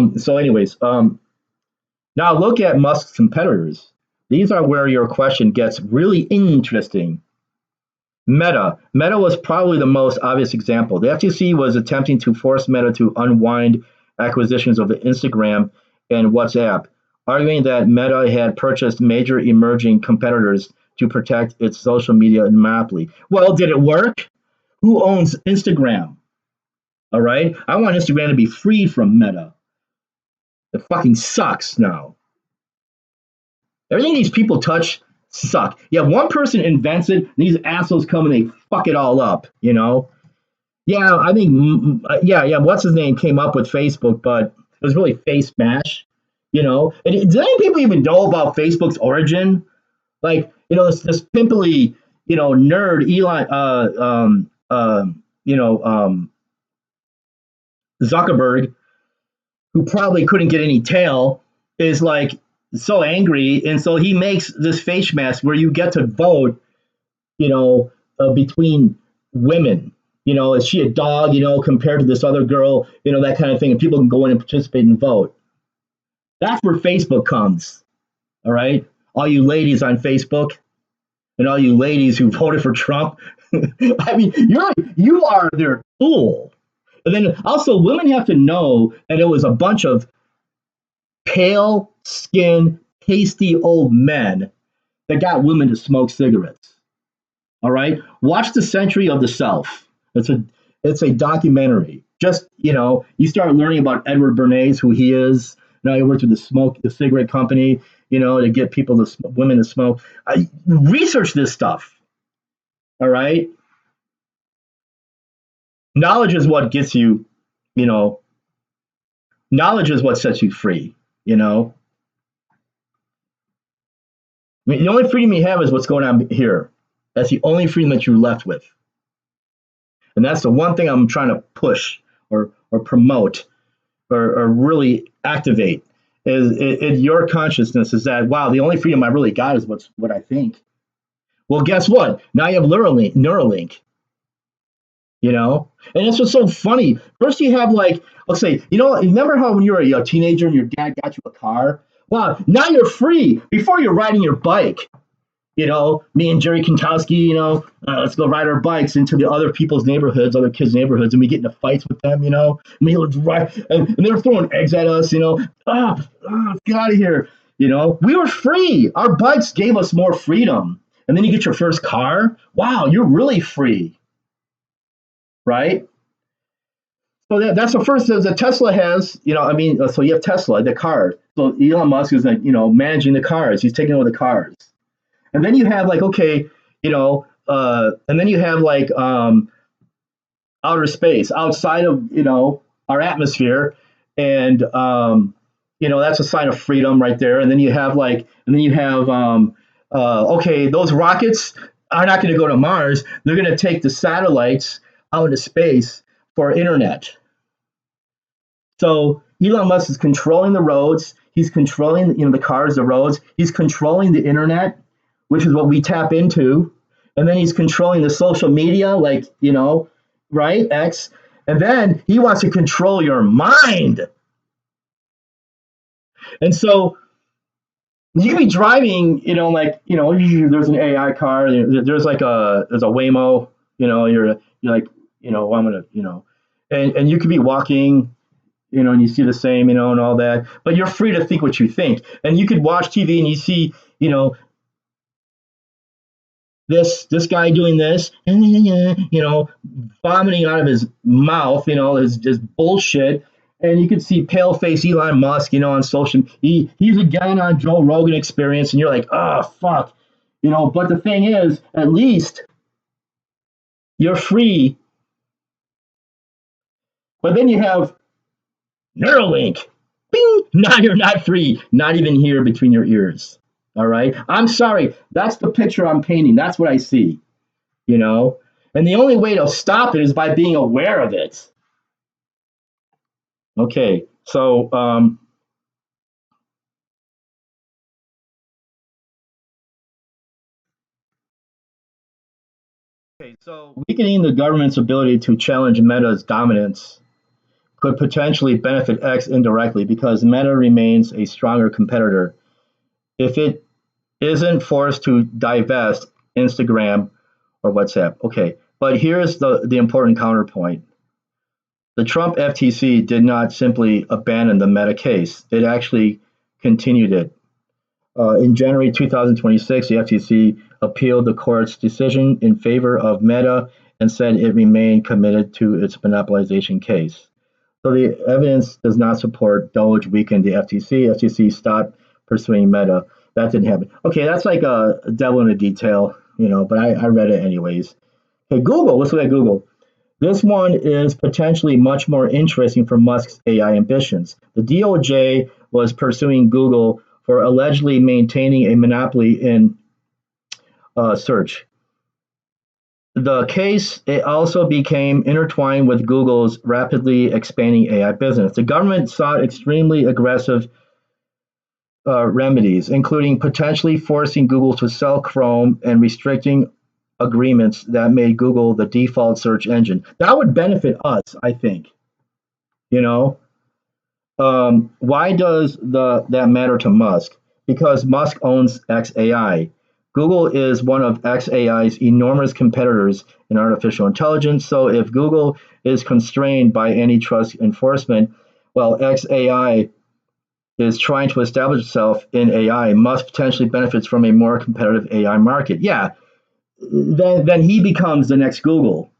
look at Musk's competitors. These are where your question gets really interesting. Meta was probably the most obvious example. The FTC was attempting to force Meta to unwind acquisitions of Instagram and WhatsApp, arguing that Meta had purchased major emerging competitors to protect its social media monopoly. Well, did it work? Who owns Instagram? All right. I want Instagram to be free from Meta. It fucking sucks now. Everything these people touch suck. Yeah, one person invents it, and these assholes come and they fuck it all up. Yeah, I think yeah. What's his name came up with Facebook, but it was really Face Smash. Does any people even know about Facebook's origin? Like, this pimply, nerd Elon, Zuckerberg, who probably couldn't get any tail, is like so angry, and so he makes this face mask where you get to vote, between women. Is she a dog? Compared to this other girl, that kind of thing, and people can go in and participate and vote. That's where Facebook comes. All right, all you ladies on Facebook, and all you ladies who voted for Trump. I mean, you are their tool. And then also, women have to know that it was a bunch of pale skinned, pasty old men that got women to smoke cigarettes. All right, watch The Century of the Self. It's a documentary. Just you start learning about Edward Bernays, who he is. Now he works with the cigarette company, to get women to smoke. Research this stuff. All right, knowledge is what gets you. Knowledge is what sets you free. I mean, the only freedom you have is what's going on here. That's the only freedom that you're left with. And that's the one thing I'm trying to push or promote or really activate is your consciousness is that, wow, the only freedom I really got is what I think. Well, guess what? Now you have Neuralink. And it's just so funny. First you have like, let's say, remember how when you were a teenager and your dad got you a car? Wow, now you're free. Before you're riding your bike. Me and Jerry Kentowski, let's go ride our bikes into the other people's neighborhoods, other kids' neighborhoods, and we get into fights with them, and we would ride, and they were throwing eggs at us, get out of here, we were free. Our bikes gave us more freedom. And then you get your first car. Wow, you're really free, right? So that's the first that Tesla has, so you have Tesla, the car. So Elon Musk is like, managing the cars. He's taking over the cars. And then you have like, okay, and then you have like outer space outside of, our atmosphere. And, that's a sign of freedom right there. And then you have okay, those rockets are not going to go to Mars. They're going to take the satellites out into space for internet. So Elon Musk is controlling the roads. He's controlling, the cars, the roads. He's controlling the internet, which is what we tap into. And then he's controlling the social media, like, right, X. And then he wants to control your mind. And so you can be driving, there's an AI car, there's a Waymo, you're like, I'm gonna, and you could be walking, and you see the same, and all that, but you're free to think what you think. And you could watch TV and you see, this guy doing this, vomiting out of his mouth, is just bullshit. And you can see pale face Elon Musk, on social. He's again on Joe Rogan Experience, and you're like, oh fuck, But the thing is, at least you're free. But then you have Neuralink. Bing! Now you're not free. Not even here between your ears. All right. I'm sorry. That's the picture I'm painting. That's what I see. And the only way to stop it is by being aware of it. Okay. So, weakening the government's ability to challenge Meta's dominance could potentially benefit X indirectly because Meta remains a stronger competitor. If it isn't forced to divest Instagram or WhatsApp. Okay, but here's the important counterpoint. The Trump FTC did not simply abandon the Meta case. It actually continued it. In January 2026, the FTC appealed the court's decision in favor of Meta and said it remained committed to its monopolization case. So the evidence does not support DOGE weakened the FTC. FTC stopped pursuing Meta. That didn't happen. Okay, that's like a devil in a detail, but I read it anyways. Okay, Google, let's look at Google. This one is potentially much more interesting for Musk's AI ambitions. The DOJ was pursuing Google for allegedly maintaining a monopoly in search. The case it also became intertwined with Google's rapidly expanding AI business. The government sought extremely aggressive remedies, including potentially forcing Google to sell Chrome and restricting agreements that made Google the default search engine. That would benefit us, I think. You know, why does that matter to Musk? Because Musk owns XAI. Google is one of XAI's enormous competitors in artificial intelligence. So if Google is constrained by antitrust enforcement, well, XAI is trying to establish itself in AI. Musk potentially benefits from a more competitive AI market. Yeah, then he becomes the next Google.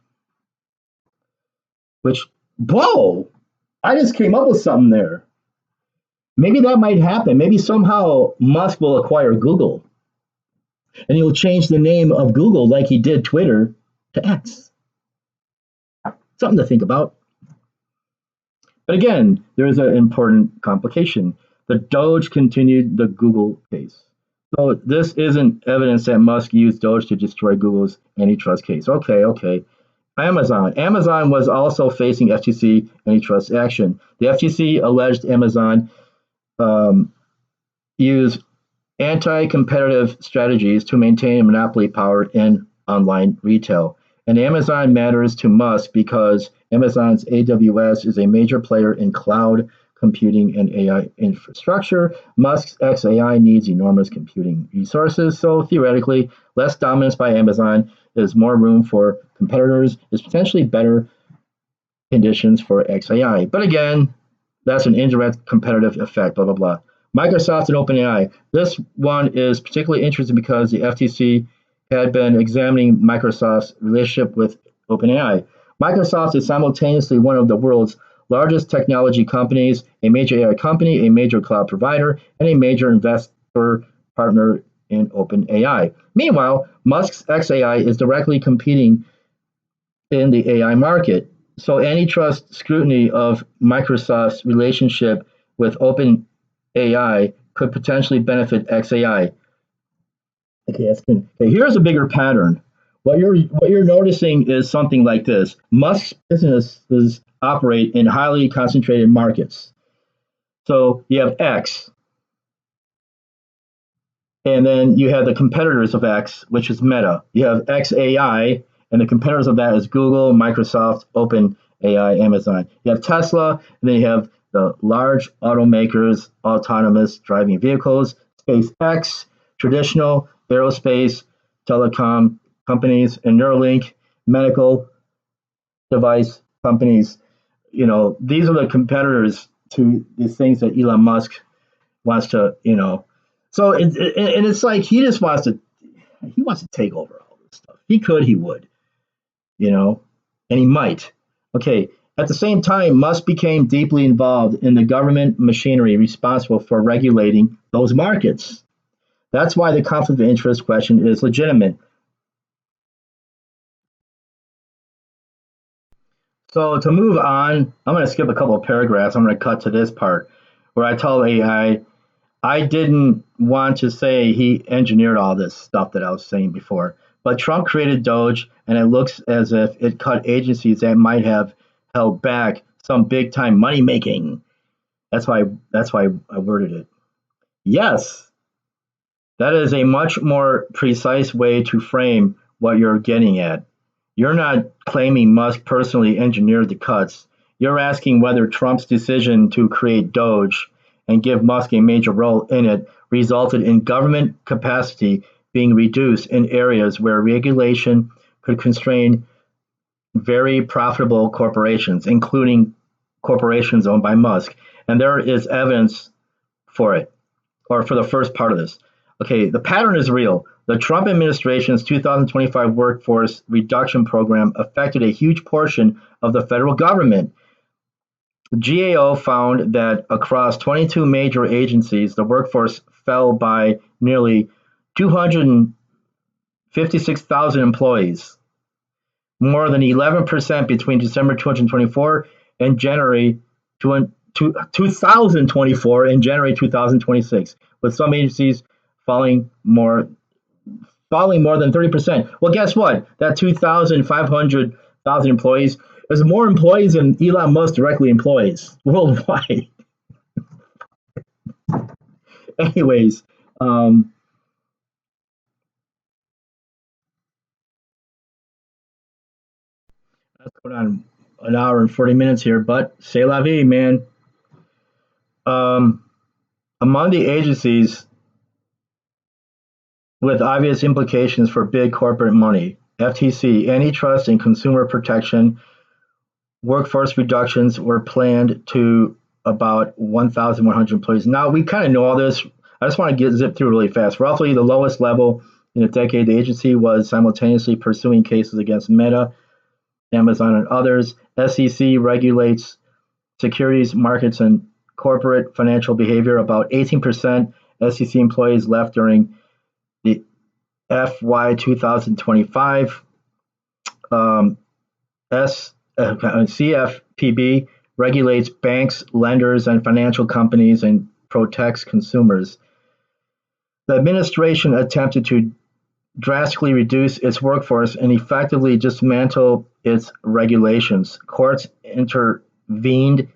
Which, whoa, I just came up with something there. Maybe that might happen. Maybe somehow Musk will acquire Google and he'll change the name of Google like he did Twitter to X. Something to think about. But again, there is an important complication. The DOGE continued the Google case. So this isn't evidence that Musk used DOGE to destroy Google's antitrust case. Okay. Amazon was also facing FTC antitrust action. The FTC alleged Amazon used anti-competitive strategies to maintain monopoly power in online retail. And Amazon matters to Musk because Amazon's AWS is a major player in cloud computing and AI infrastructure. Musk's XAI needs enormous computing resources. So theoretically, less dominance by Amazon is more room for competitors, is potentially better conditions for XAI. But again, that's an indirect competitive effect, blah, blah, blah. Microsoft and OpenAI. This one is particularly interesting because the FTC had been examining Microsoft's relationship with OpenAI. Microsoft is simultaneously one of the world's largest technology companies, a major AI company, a major cloud provider, and a major investor partner in OpenAI. Meanwhile, Musk's XAI is directly competing in the AI market. So antitrust scrutiny of Microsoft's relationship with OpenAI could potentially benefit XAI. Okay, here's a bigger pattern. What you're noticing is something like this. Musk's businesses operate in highly concentrated markets. So you have X, and then you have the competitors of X, which is Meta. You have XAI, and the competitors of that is Google, Microsoft, OpenAI, Amazon. You have Tesla, and then you have the large automakers, autonomous driving vehicles, SpaceX, traditional aerospace, telecom companies, and Neuralink, medical device companies. These are the competitors to these things that Elon Musk wants to, So it's like he wants to take over all this stuff. He would, and he might. Okay. At the same time, Musk became deeply involved in the government machinery responsible for regulating those markets. That's why the conflict of interest question is legitimate. So to move on, I'm going to skip a couple of paragraphs. I'm going to cut to this part where I tell AI, I didn't want to say he engineered all this stuff that I was saying before, but Trump created DOGE, and it looks as if it cut agencies that might have held back some big time money making. That's why I worded it. Yes, that is a much more precise way to frame what you're getting at. You're not claiming Musk personally engineered the cuts. You're asking whether Trump's decision to create DOGE and give Musk a major role in it resulted in government capacity being reduced in areas where regulation could constrain very profitable corporations, including corporations owned by Musk. And there is evidence for it. or for the first part of this. Okay, the pattern is real. The Trump administration's 2025 workforce reduction program affected a huge portion of the federal government. The GAO found that across 22 major agencies, the workforce fell by nearly 256,000 employees, more than 11% between December 2024 and January 2024 and January 2026, with some agencies falling more than 30%. Well, guess what? That 2,500,000 employees is more employees than Elon Musk directly employs worldwide. Anyways, let's go on an hour and 40 minutes here, but c'est la vie, man. Among the agencies with obvious implications for big corporate money, FTC, antitrust and consumer protection, workforce reductions were planned to about 1,100 employees. Now, we kind of know all this. I just want to zip through really fast. Roughly the lowest level in a decade, the agency was simultaneously pursuing cases against Meta, Amazon, and others. SEC regulates securities markets and corporate financial behavior. About 18% SEC employees left during the FY 2025. CFPB regulates banks, lenders, and financial companies and protects consumers. The administration attempted to drastically reduce its workforce and effectively dismantle its regulations. Courts intervened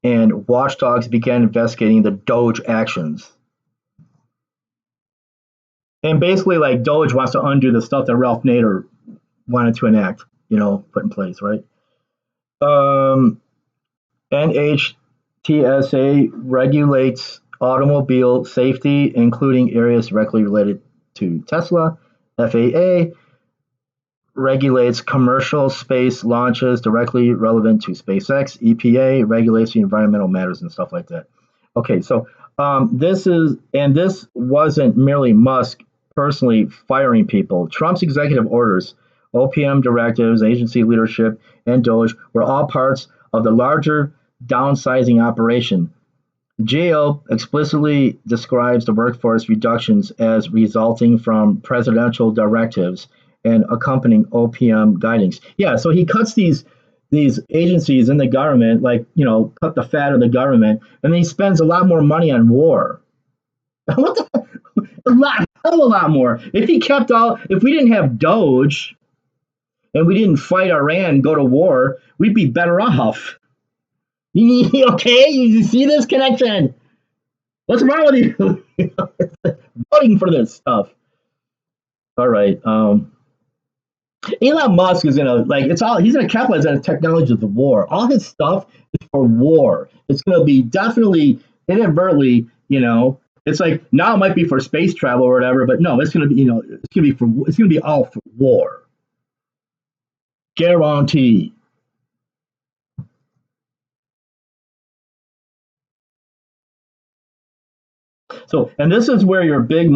and watchdogs began investigating the DOGE actions. And basically, like, DOGE wants to undo the stuff that Ralph Nader wanted to enact, put in place, right? NHTSA regulates automobile safety, including areas directly related to Tesla. FAA regulates commercial space launches directly relevant to SpaceX. EPA regulates the environmental matters and stuff like that. Okay, so this wasn't merely Musk personally firing people. Trump's executive orders, OPM directives, agency leadership, and DOGE were all parts of the larger downsizing operation. GAO explicitly describes the workforce reductions as resulting from presidential directives and accompanying OPM guidance. Yeah, so he cuts these agencies in the government, cut the fat of the government, and then he spends a lot more money on war. What the? A lot more. If we didn't have DOGE and we didn't fight Iran and go to war, we'd be better off. Okay, you see this connection? What's wrong with you? Voting for this stuff. All right. Elon Musk is he's gonna capitalize on the technology of the war. All his stuff is for war. It's gonna be definitely inadvertently, it's like now it might be for space travel or whatever, but no, it's gonna be, it's gonna be all for war. Guarantee. So, and this is where your big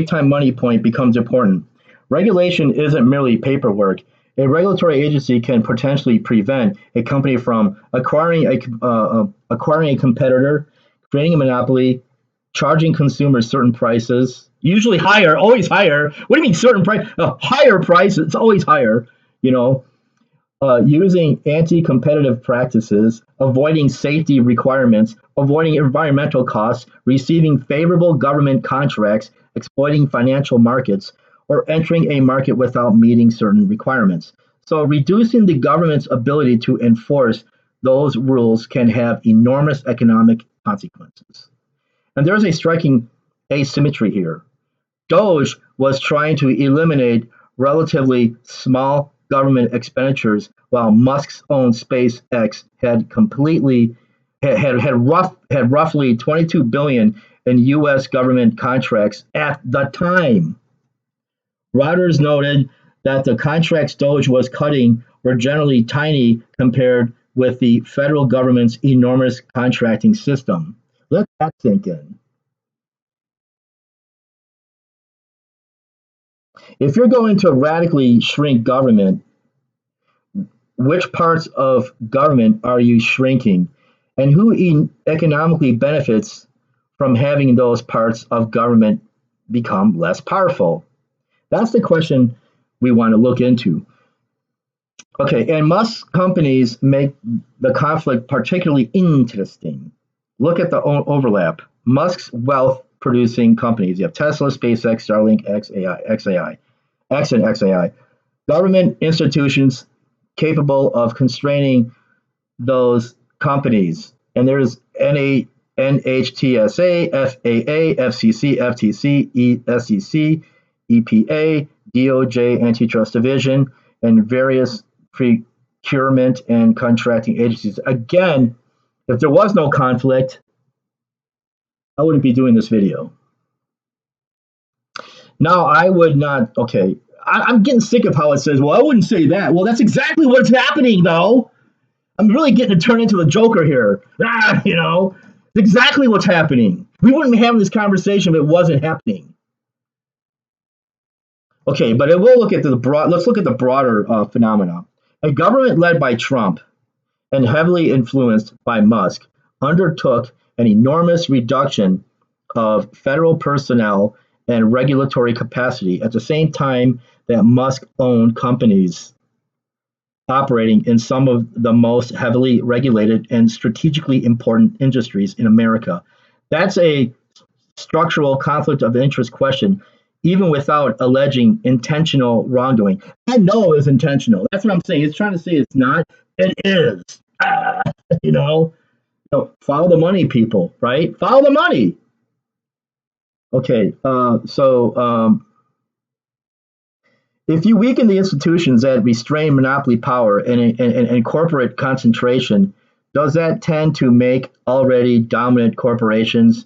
time money point becomes important. Regulation isn't merely paperwork. A regulatory agency can potentially prevent a company from acquiring a competitor, creating a monopoly, charging consumers certain prices, usually higher, always higher. What do you mean certain price? A higher price, it's always higher, using anti-competitive practices, avoiding safety requirements, avoiding environmental costs, receiving favorable government contracts, exploiting financial markets, or entering a market without meeting certain requirements. So reducing the government's ability to enforce those rules can have enormous economic consequences. And there's a striking asymmetry here. DOGE was trying to eliminate relatively small government expenditures, while Musk's own SpaceX had roughly $22 billion in U.S. government contracts at the time. Reuters noted that the contracts DOGE was cutting were generally tiny compared with the federal government's enormous contracting system. Let that sink in. If you're going to radically shrink government, which parts of government are you shrinking? And who economically benefits from having those parts of government become less powerful? That's the question we want to look into. Okay, and Musk companies make the conflict particularly interesting. Look at the overlap. Musk's wealth producing companies. You have Tesla, SpaceX, Starlink, X and XAI. Government institutions capable of constraining those companies. And there's NHTSA, FAA, FCC, FTC, SEC, EPA, DOJ, Antitrust Division, and various procurement and contracting agencies. Again, if there was no conflict, I wouldn't be doing this video. Now, I would not, okay, I'm getting sick of how it says, well, I wouldn't say that. Well, that's exactly what's happening, though. I'm really getting to turn into the Joker here. It's exactly what's happening. We wouldn't be having this conversation if it wasn't happening. Okay, but we'll look at let's look at the broader phenomena. A government led by Trump and heavily influenced by Musk undertook an enormous reduction of federal personnel and regulatory capacity at the same time that Musk owned companies operating in some of the most heavily regulated and strategically important industries in America. That's a structural conflict of interest question, even without alleging intentional wrongdoing. I know it's intentional. That's what I'm saying. It's trying to say it's not. It is. Ah, you know, follow the money, people, right? Follow the money. Okay, if you weaken the institutions that restrain monopoly power and corporate concentration, does that tend to make already dominant corporations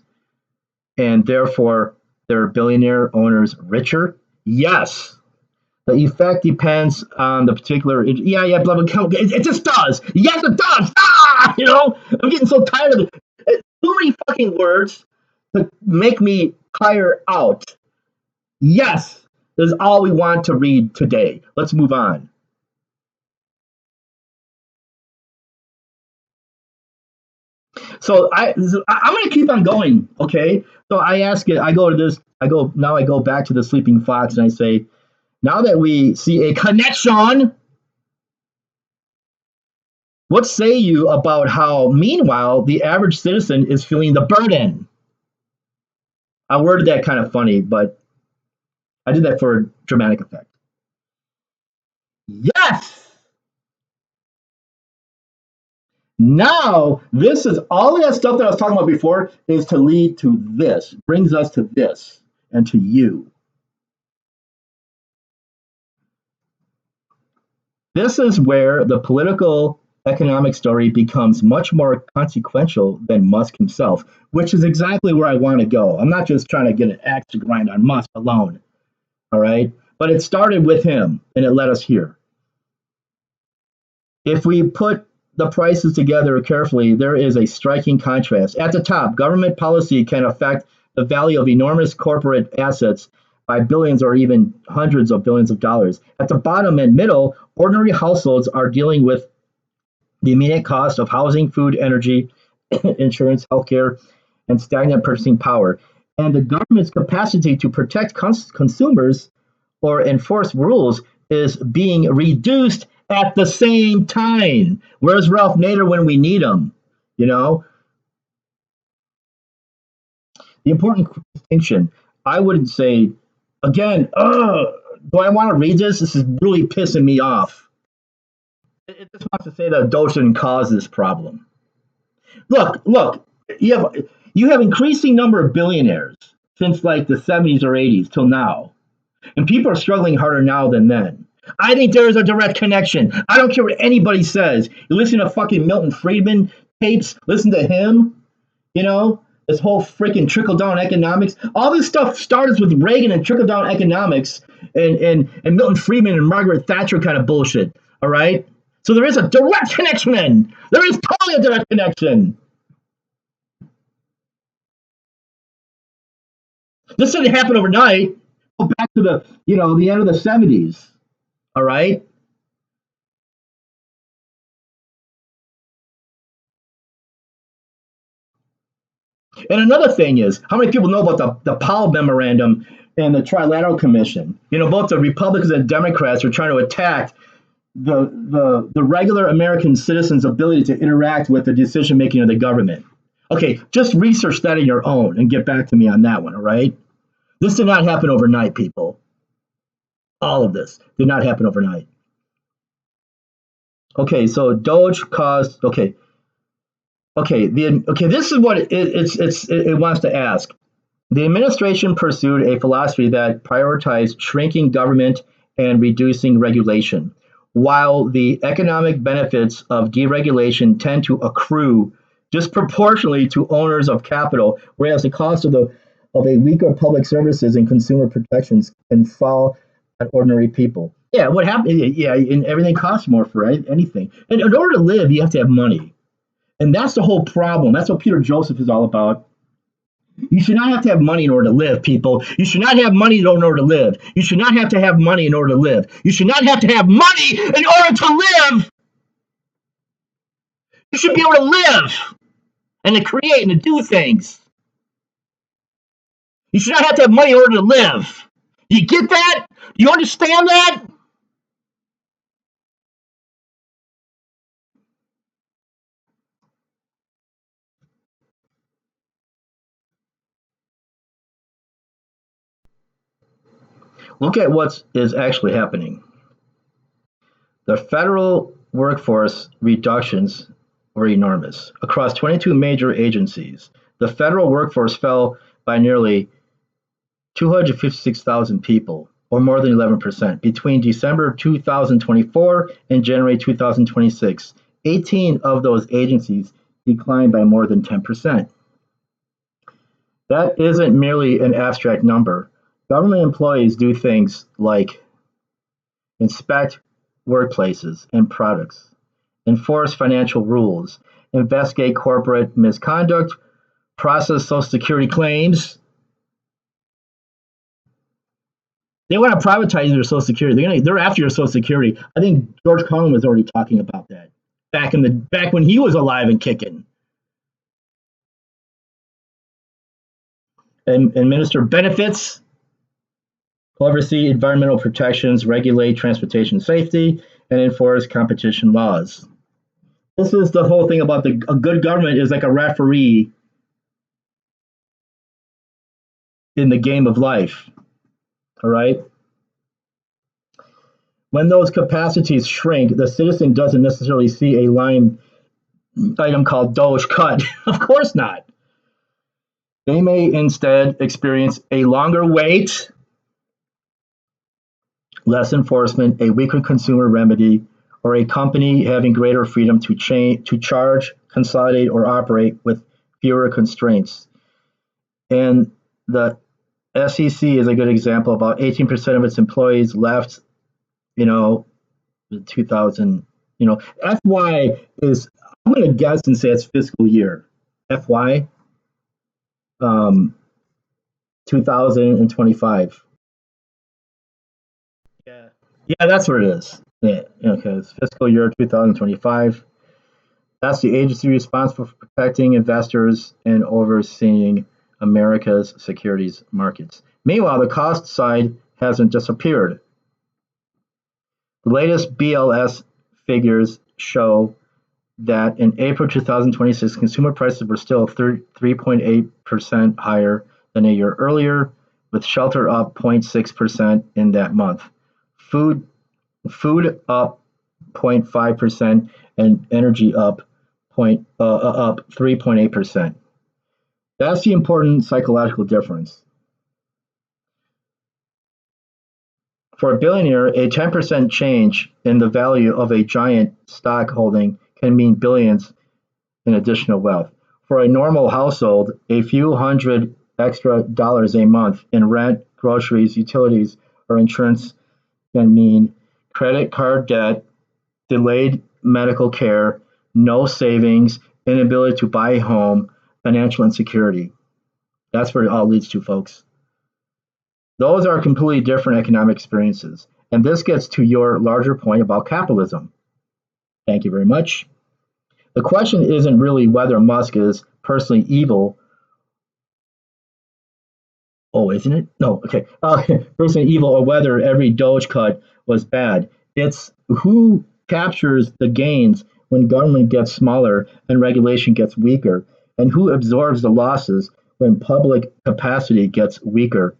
and therefore their billionaire owners richer? Yes. The effect depends on the particular. Blah, blah, blah. It just does. Yes, it does. I'm getting so tired of it. Too many fucking words to make me tire out. Yes, is all we want to read today. Let's move on. So I'm going to keep on going. Okay. So I ask it. I go back to the sleeping fox and I say, now that we see a connection, what say you about how, meanwhile, the average citizen is feeling the burden? I worded that kind of funny, but I did that for dramatic effect. Yes. Now, this is all that stuff that I was talking about before is to lead to this, brings us to this and to you. This is where the political economic story becomes much more consequential than Musk himself, which is exactly where I want to go. I'm not just trying to get an axe to grind on Musk alone, all right? But it started with him, and it led us here. If we put the prices together carefully, there is a striking contrast. At the top, government policy can affect the value of enormous corporate assets by billions or even hundreds of billions of dollars. At the bottom and middle, ordinary households are dealing with the immediate cost of housing, food, energy, insurance, healthcare, and stagnant purchasing power. And the government's capacity to protect consumers or enforce rules is being reduced at the same time. Where's Ralph Nader when we need him? The important distinction, I wouldn't say, again, do I want to read this? This is really pissing me off. It just wants to say that DOGE didn't cause this problem. Look, you have increasing number of billionaires since like the 70s or 80s till now. And people are struggling harder now than then. I think there is a direct connection. I don't care what anybody says. You listen to fucking Milton Friedman tapes, listen to him, this whole freaking trickle-down economics. All this stuff started with Reagan and trickle-down economics and Milton Friedman and Margaret Thatcher kind of bullshit, all right? So there is a direct connection. There is totally a direct connection. This didn't happen overnight. go back to the end of the 70s. All right. And another thing is, how many people know about the Powell Memorandum and the Trilateral Commission? Both the Republicans and Democrats are trying to attack the regular American citizen's ability to interact with the decision making of the government. Okay, just research that on your own and get back to me on that one, all right? This did not happen overnight, people. All of this did not happen overnight. Okay, so DOGE caused, this is what it wants to ask. The administration pursued a philosophy that prioritized shrinking government and reducing regulation, while the economic benefits of deregulation tend to accrue disproportionately to owners of capital, whereas the cost of a weaker public services and consumer protections can fall on ordinary people. Yeah, what happened? Yeah, and everything costs more for anything. And in order to live, you have to have money, and that's the whole problem. That's what Peter Joseph is all about. You should not have to have money in order to live, people. You should not have money in order to live. You should not have to have money in order to live. You should not have to have money in order to live. You should be able to live and to create and to do things. You should not have to have money in order to live. You get that? You understand that? Look at what is actually happening. The federal workforce reductions were enormous. Across 22 major agencies, the federal workforce fell by nearly 256,000 people, or more than 11%, between December 2024 and January 2026. 18 of those agencies declined by more than 10%. That isn't merely an abstract number. Government employees do things like inspect workplaces and products, enforce financial rules, investigate corporate misconduct, process Social Security claims. They want to privatize your Social Security. They're after your Social Security. I think George Carlin was already talking about that back when he was alive and kicking. And administer benefits, oversee environmental protections, regulate transportation safety, and enforce competition laws. This is the whole thing about a good government is like a referee in the game of life. All right. When those capacities shrink, the citizen doesn't necessarily see a line item called DOGE cut. Of course not. They may instead experience a longer wait, less enforcement, a weaker consumer remedy, or a company having greater freedom to charge, consolidate, or operate with fewer constraints. And the SEC is a good example. About 18% of its employees left, in 2000. FY is, I'm going to guess and say it's fiscal year. FY 2025. Yeah. Yeah, that's what it is. Yeah, okay, it's fiscal year 2025. That's the agency responsible for protecting investors and overseeing America's securities markets. Meanwhile, the cost side hasn't disappeared. The latest BLS figures show that in April 2026, consumer prices were still 3.8% higher than a year earlier, with shelter up 0.6% in that month. Food up 0.5% and energy up 3.8%. That's the important psychological difference. For a billionaire, a 10% change in the value of a giant stock holding can mean billions in additional wealth. For a normal household, a few hundred extra dollars a month in rent, groceries, utilities, or insurance can mean credit card debt, delayed medical care, no savings, inability to buy a home, financial insecurity. That's where it all leads to, folks. Those are completely different economic experiences. And this gets to your larger point about capitalism. Thank you very much. The question isn't really whether Musk is personally evil. Oh, isn't it? No, okay. Personally evil or whether every Doge cut was bad. It's who captures the gains when government gets smaller and regulation gets weaker, and who absorbs the losses when public capacity gets weaker.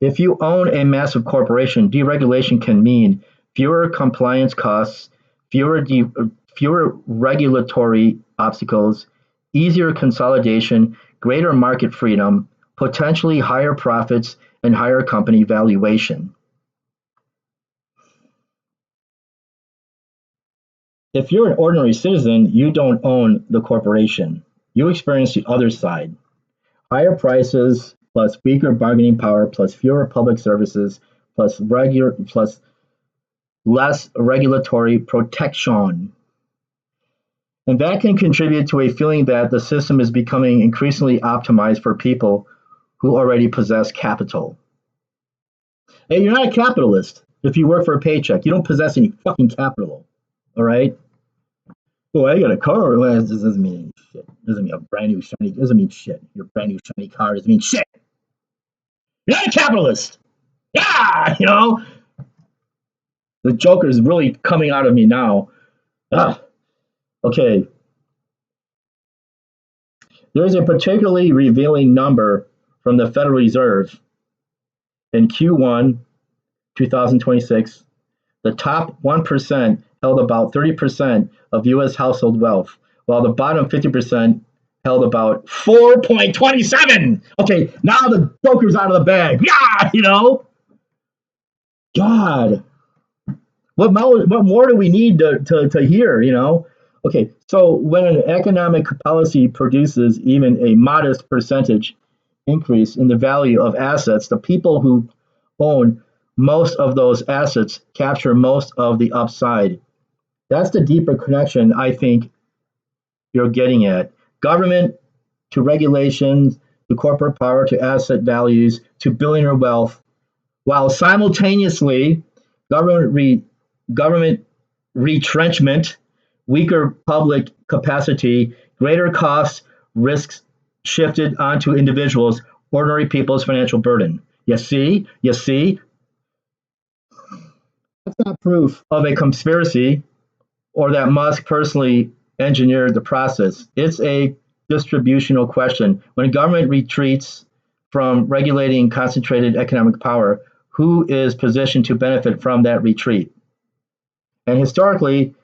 If you own a massive corporation, deregulation can mean fewer compliance costs, fewer regulatory obstacles, easier consolidation, greater market freedom, potentially higher profits, and higher company valuation. If you're an ordinary citizen, you don't own the corporation. You experience the other side. Higher prices plus weaker bargaining power plus fewer public services plus less regulatory protection. And that can contribute to a feeling that the system is becoming increasingly optimized for people who already possess capital. Hey, you're not a capitalist if you work for a paycheck. You don't possess any fucking capital. All right? Oh, I got a car. Well, this doesn't mean shit. Doesn't mean a brand new shiny. Doesn't mean shit. Your brand new shiny car doesn't mean shit. You're not a capitalist. Yeah, the Joker is really coming out of me now. Okay. There's a particularly revealing number from the Federal Reserve in Q1 2026. The top 1% held about 30% of U.S. household wealth, while the bottom 50% held about 4.27. Okay, now the Joker's out of the bag. Yeah, God. What more do we need to hear? Okay, so when an economic policy produces even a modest percentage increase in the value of assets, the people who own most of those assets capture most of the upside. That's the deeper connection I think you're getting at. Government to regulations, to corporate power, to asset values, to billionaire wealth, while simultaneously government retrenchment, weaker public capacity, greater costs, risks shifted onto individuals, ordinary people's financial burden. You see? That's not proof of a conspiracy or that Musk personally engineered the process. It's a distributional question. When government retreats from regulating concentrated economic power, who is positioned to benefit from that retreat? And historically,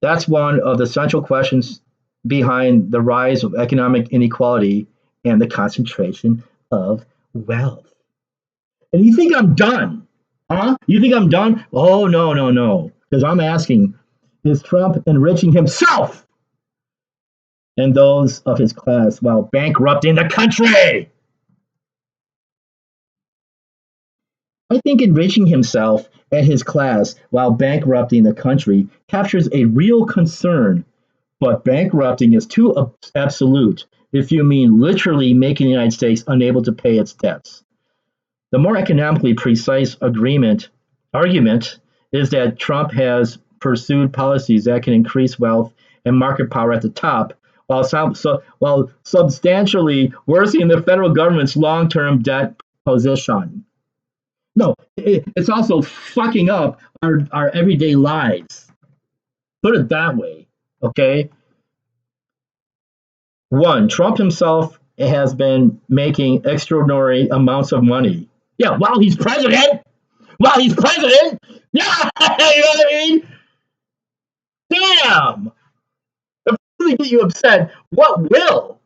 that's one of the central questions behind the rise of economic inequality and the concentration of wealth. And you think I'm done? Huh? You think I'm done? Oh, no. Because I'm asking, is Trump enriching himself and those of his class while bankrupting the country? I think enriching himself and his class while bankrupting the country captures a real concern, but bankrupting is too absolute if you mean literally making the United States unable to pay its debts. The more economically precise argument is that Trump has pursued policies that can increase wealth and market power at the top while substantially worsening the federal government's long-term debt position. No, it's also fucking up our everyday lives. Put it that way, okay? One, Trump himself has been making extraordinary amounts of money. Yeah, while he's president. Yeah, you know what I mean? Damn. If it really get you upset, what will?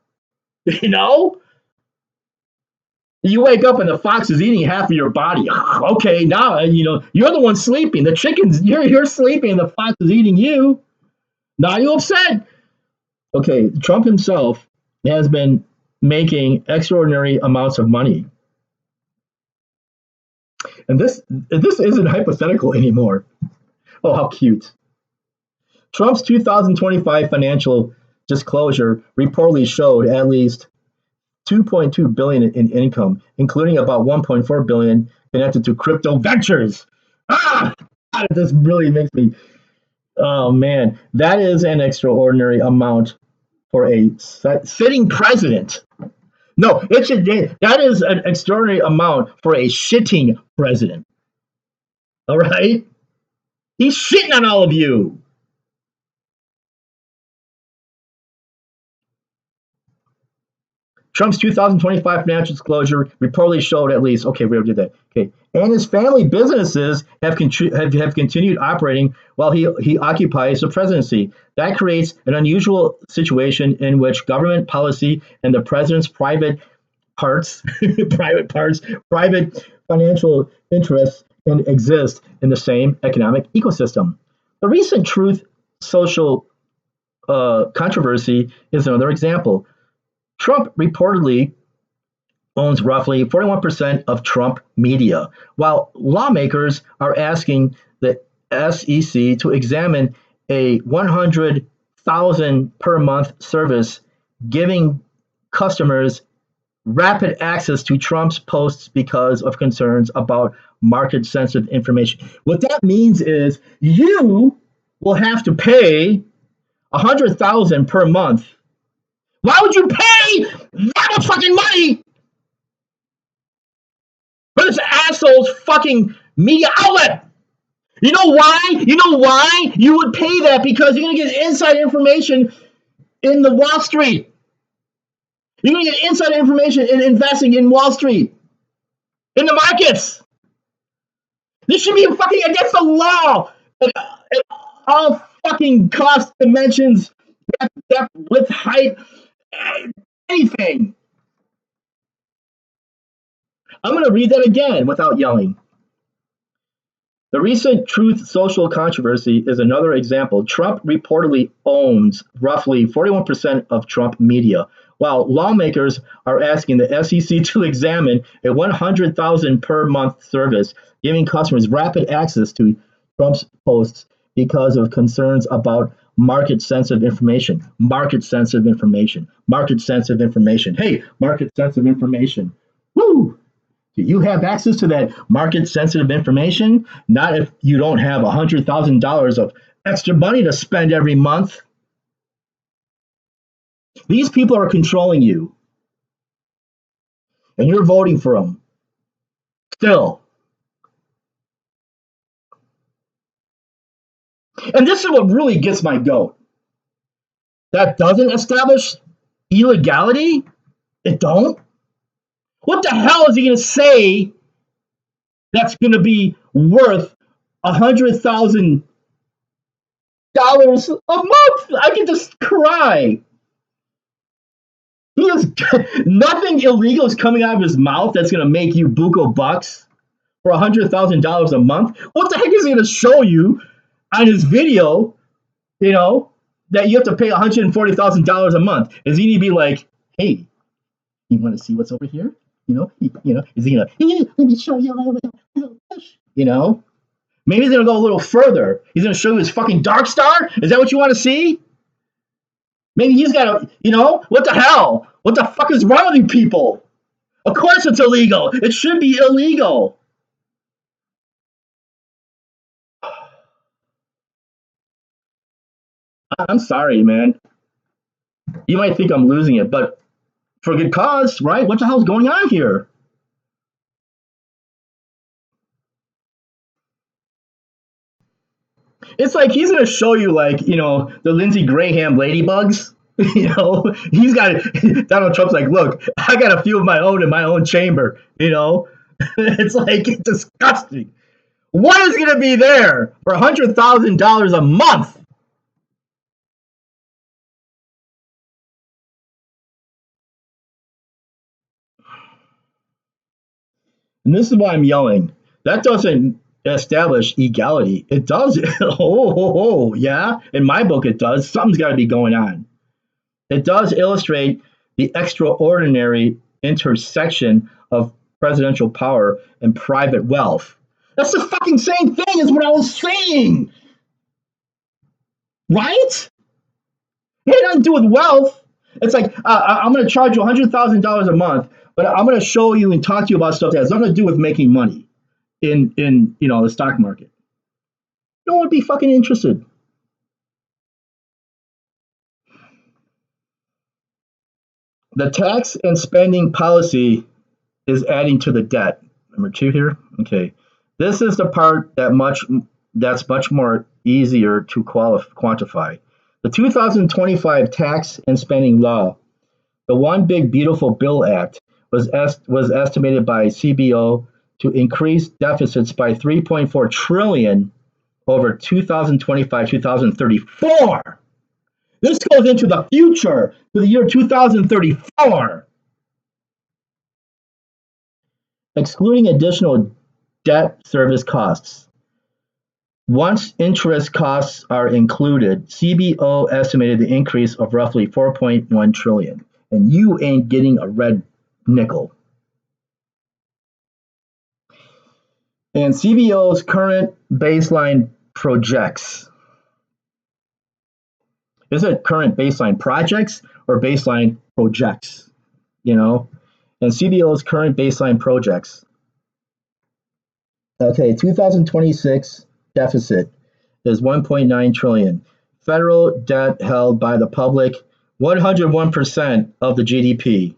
You know? You wake up and the fox is eating half of your body. Okay, now you're the one sleeping. The chickens, you're sleeping, and the fox is eating you. Now you upset. Okay, Trump himself has been making extraordinary amounts of money. And this isn't hypothetical anymore. Oh, how cute. Trump's 2025 financial disclosure reportedly showed at least 2.2 billion in income, including about 1.4 billion connected to crypto ventures. Ah, this really makes me. Oh man, that is an extraordinary amount for a sitting president. No, it should. That is an extraordinary amount for a shitting president. All right, he's shitting on all of you. Trump's 2025 financial disclosure reportedly showed at least, okay, we already did that. Okay. And his family businesses have continued operating while he occupies the presidency. That creates an unusual situation in which government policy and the president's private parts, private financial interests can exist in the same economic ecosystem. The recent Truth Social controversy is another example. Trump reportedly owns roughly 41% of Trump media, while lawmakers are asking the SEC to examine a 100,000 per month service giving customers rapid access to Trump's posts because of concerns about market sensitive information. What that means is you will have to pay 100,000 per month. Why would you pay that much fucking money for this asshole's fucking media outlet? You know why? You know why you would pay that? Because you're gonna get inside information in the Wall Street. You're gonna get inside information in investing in Wall Street, in the markets. This should be fucking against the law. All fucking cost dimensions, depth, width, height, anything. I'm going to read that again without yelling. The recent Truth Social controversy is another example. Trump reportedly owns roughly 41% of Trump media, while lawmakers are asking the SEC to examine a 100,000 per month service, giving customers rapid access to Trump's posts because of concerns about market sensitive information. Market sensitive information. Market sensitive information. Hey, market sensitive information. Woo! You have access to that market sensitive information, not if you don't have $100,000 of extra money to spend every month. These people are controlling you, and you're voting for them. Still. And this is what really gets my goat. That doesn't establish illegality? It don't? What the hell is he going to say that's going to be worth $100,000 a month? I can just cry. He is nothing illegal is coming out of his mouth that's going to make you buco bucks for $100,000 a month. What the heck is he going to show you on his video? You know that you have to pay $140,000 a month. Is he going to be like, "Hey, you want to see what's over here?" Is he gonna let me show you a little push? Maybe he's gonna go a little further. He's gonna show you his fucking Dark Star. Is that what you want to see? Maybe he's got what the hell? What the fuck is wrong with you people? Of course it's illegal. It should be illegal. I'm sorry, man. You might think I'm losing it, but for good cause, right? What the hell's going on here? It's like he's gonna show you the Lindsey Graham ladybugs. He's got Donald Trump's like, look, I got a few of my own in my own chamber. It's like it's disgusting. What is gonna be there for $100,000 a month? And this is why I'm yelling. That doesn't establish equality. It does. Yeah. In my book, it does. Something's got to be going on. It does illustrate the extraordinary intersection of presidential power and private wealth. That's the fucking same thing as what I was saying. Right? It had nothing to do with wealth. It's like I'm going to charge you $100,000 a month, but I'm going to show you and talk to you about stuff that has nothing to do with making money in the stock market. No one would be fucking interested. The tax and spending policy is adding to the debt. Number two here. Okay, this is the part that's much more easier to quantify. The 2025 Tax and Spending Law, the One Big Beautiful Bill Act, was estimated by CBO to increase deficits by 3.4 trillion over 2025-2034. This goes into the future to the year 2034. Excluding additional debt service costs. Once interest costs are included, CBO estimated the increase of roughly 4.1 trillion, and you ain't getting a red nickel. And CBO's current baseline projects. Is it current baseline projects or baseline projects? And CBO's current baseline projects. Okay, 2026 deficit is 1.9 trillion. Federal debt held by the public, 101% of the GDP.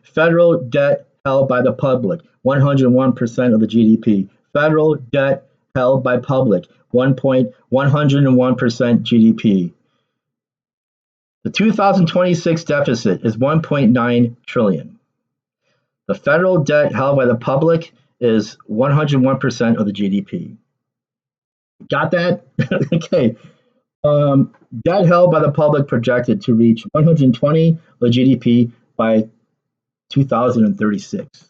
Federal debt held by the public, 101% of the GDP. Federal debt held by public, 101% GDP. The 2026 deficit is 1.9 trillion. The federal debt held by the public is 101% of the GDP. Got that? Okay. Debt held by the public projected to reach 120 of the GDP by 2036.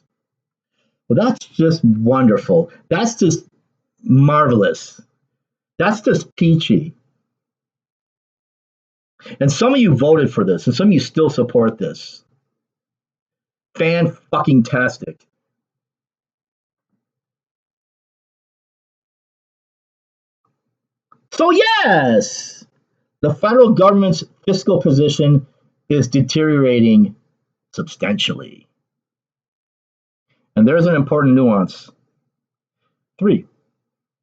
Well, that's just wonderful. That's just marvelous. That's just peachy. And some of you voted for this, and some of you still support this. Fan-fucking-tastic. So yes, the federal government's fiscal position is deteriorating substantially. And there's an important nuance. 3,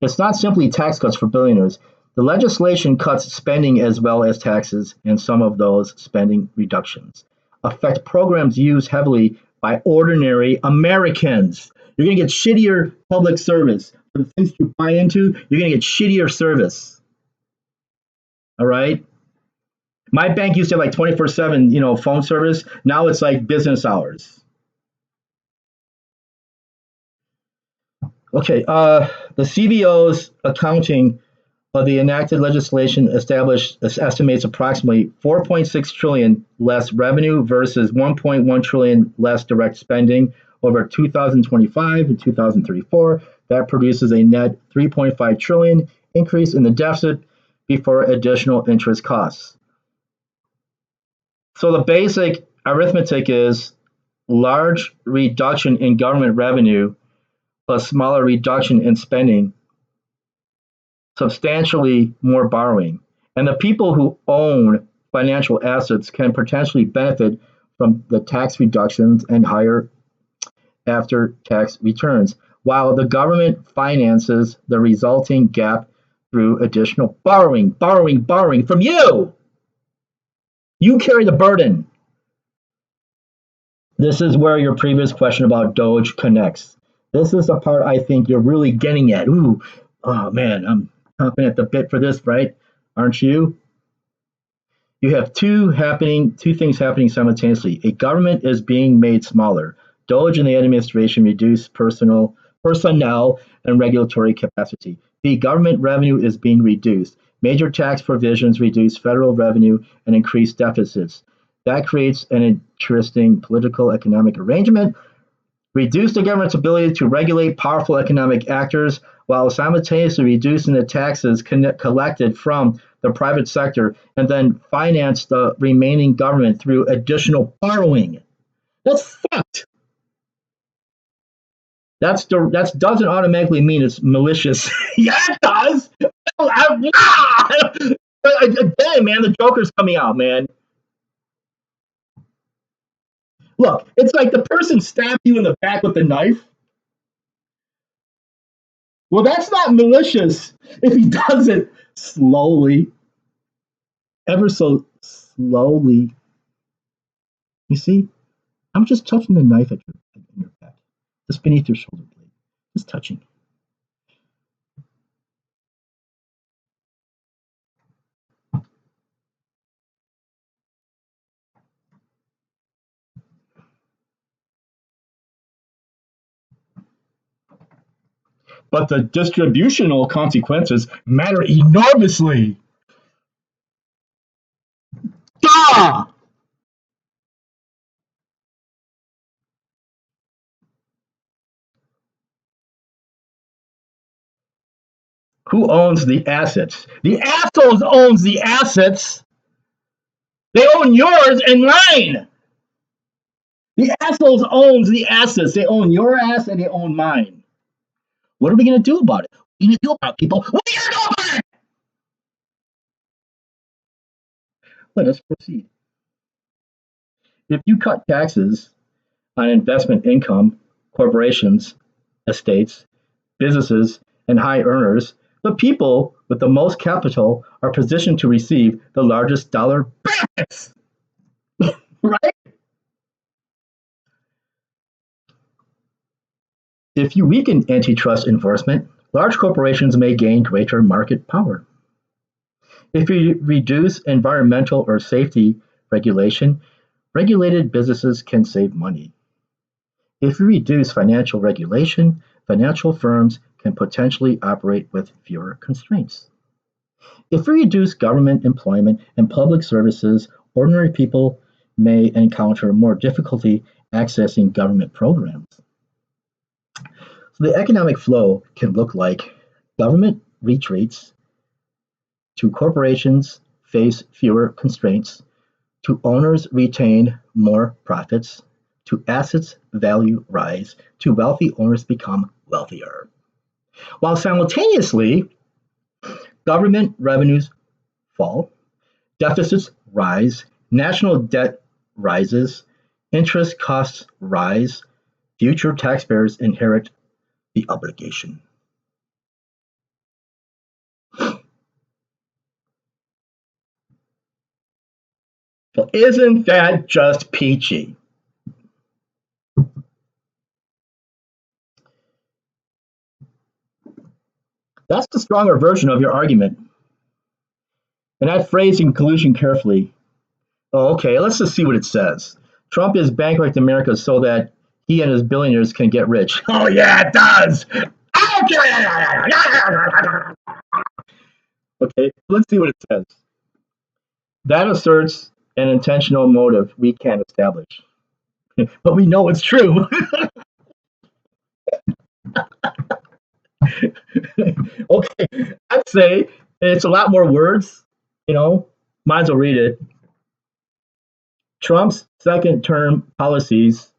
it's not simply tax cuts for billionaires. The legislation cuts spending as well as taxes, and some of those spending reductions affect programs used heavily by ordinary Americans. You're going to get shittier public service. For the things you buy into, you're going to get shittier service. All right? My bank used to have like 24/7, phone service. Now it's like business hours. Okay, the CBO's accounting of the enacted legislation estimates approximately 4.6 trillion less revenue versus 1.1 trillion less direct spending over 2025 and 2034. That produces a net 3.5 trillion increase in the deficit before additional interest costs. So the basic arithmetic is large reduction in government revenue plus smaller reduction in spending, substantially more borrowing. And the people who own financial assets can potentially benefit from the tax reductions and higher after-tax returns, while the government finances the resulting gap through additional borrowing from you. You carry the burden. This is where your previous question about DOGE connects. This is the part I think you're really getting at. Ooh, oh man, I'm chomping at the bit for this, right? Aren't you? You have two things happening simultaneously. A government is being made smaller. DOGE and the administration reduce personnel and regulatory capacity. B, government revenue is being reduced. Major tax provisions reduce federal revenue and increase deficits. That creates an interesting political economic arrangement. Reduce the government's ability to regulate powerful economic actors while simultaneously reducing the taxes collected from the private sector, and then finance the remaining government through additional borrowing. That's fucked. That doesn't automatically mean it's malicious. Yeah, it does. Again, man, the Joker's coming out, man. Look, it's like the person stabbed you in the back with a knife. Well, that's not malicious if he does it slowly, ever so slowly. You see, I'm just touching the knife at in your back, just beneath your shoulder blade, just touching. But the distributional consequences matter enormously. Duh! Who owns the assets? The assholes owns the assets. They own yours and mine. The assholes owns the assets. They own your ass and they own mine. What are we gonna do about it? What are we gonna do about it, people? What are we gonna do about it? Let us proceed. If you cut taxes on investment income, corporations, estates, businesses, and high earners, the people with the most capital are positioned to receive the largest dollar benefits, right? If you weaken antitrust enforcement, large corporations may gain greater market power. If you reduce environmental or safety regulation, regulated businesses can save money. If you reduce financial regulation, financial firms can potentially operate with fewer constraints. If we reduce government employment and public services, ordinary people may encounter more difficulty accessing government programs. So the economic flow can look like government retreats, to corporations face fewer constraints, to owners retain more profits, to assets value rise, to wealthy owners become wealthier. While simultaneously, government revenues fall, deficits rise, national debt rises, interest costs rise, future taxpayers inherit the obligation. Well, isn't that just peachy? That's the stronger version of your argument. And I phrased in conclusion carefully. Oh, okay, let's just see what it says. Trump is bankrupting America so that he and his billionaires can get rich. Oh, yeah, it does. Okay, let's see what it says. That asserts an intentional motive we can't establish, but we know it's true. Okay, I'd say it's a lot more words, you know, might as well read it. Trump's second term policies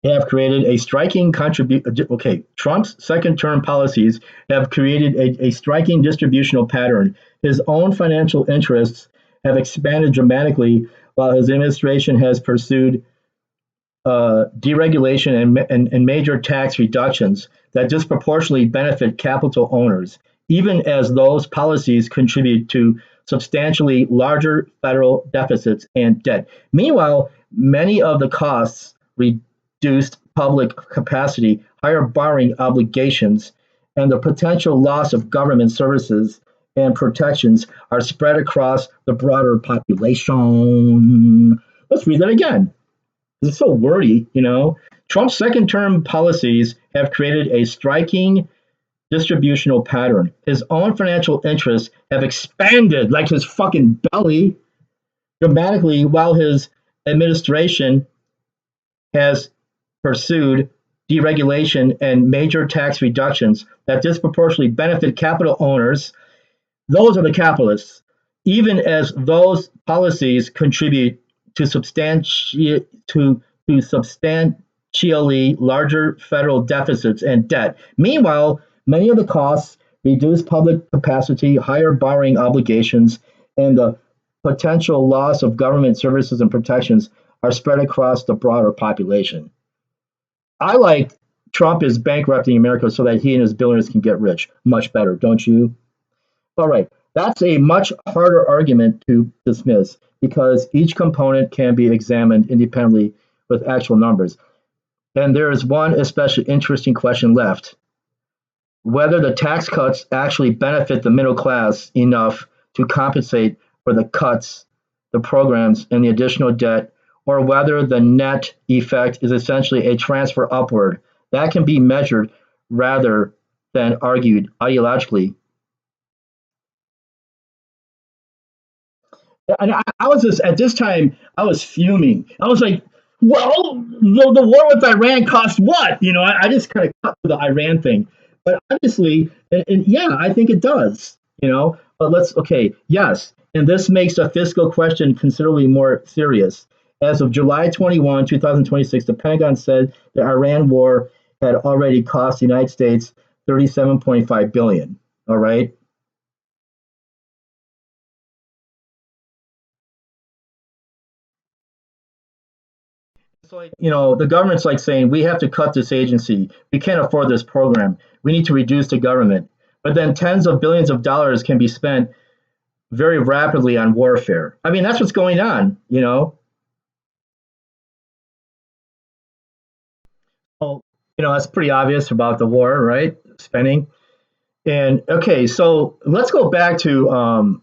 have created a striking contribution. Okay, Trump's second term policies have created a striking distributional pattern. His own financial interests have expanded dramatically while his administration has pursued deregulation and major tax reductions that disproportionately benefit capital owners, even as those policies contribute to substantially larger federal deficits and debt. Meanwhile, many of the costs, reduced public capacity, higher borrowing obligations, and the potential loss of government services and protections are spread across the broader population. Let's read that again. It's so wordy, you know. Trump's second term policies have created a striking distributional pattern. His own financial interests have expanded like his fucking belly dramatically while his administration has pursued deregulation and major tax reductions that disproportionately benefit capital owners. Those are the capitalists, even as those policies contribute to substantially larger federal deficits and debt. Meanwhile, many of the costs, reduced public capacity, higher borrowing obligations, and the potential loss of government services and protections are spread across the broader population. I like Trump is bankrupting America so that he and his billionaires can get rich. Much better, don't you? All right. That's a much harder argument to dismiss because each component can be examined independently with actual numbers. And there is one especially interesting question left: whether the tax cuts actually benefit the middle class enough to compensate for the cuts, the programs, and the additional debt, or whether the net effect is essentially a transfer upward that can be measured rather than argued ideologically. And I was just at this time I was fuming. I was like, well, the war with Iran cost what? I just kind of cut to the Iran thing, but obviously, and yeah, I think it does. But yes, and this makes the fiscal question considerably more serious. As of July 21, 2026, the Pentagon said the Iran war had already cost the United States 37.5 billion. All right. It's like, the government's like saying, we have to cut this agency. We can't afford this program. We need to reduce the government. But then tens of billions of dollars can be spent very rapidly on warfare. I mean, that's what's going on. Well, that's pretty obvious about the war, right? Spending. And okay, so let's go back to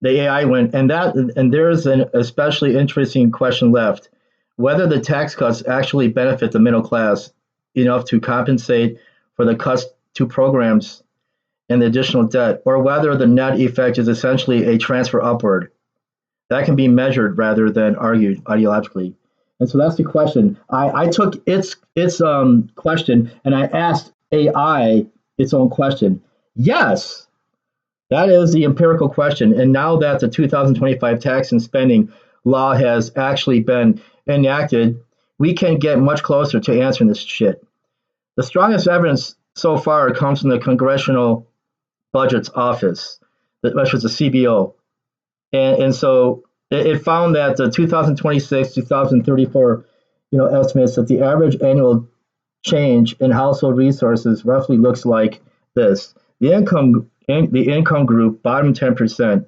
the AI went, and there's an especially interesting question left: whether the tax cuts actually benefit the middle class enough to compensate for the cuts to programs and the additional debt, or whether the net effect is essentially a transfer upward that can be measured rather than argued ideologically. And so that's the question. I took its question and I asked AI its own question. Yes, that is the empirical question. And now that the 2025 tax and spending law has actually been enacted, we can get much closer to answering this shit. The strongest evidence so far comes from the Congressional Budget's Office, which was the CBO. And so it found that the 2026, 2034, estimates that the average annual change in household resources roughly looks like this. The income group, bottom 10%,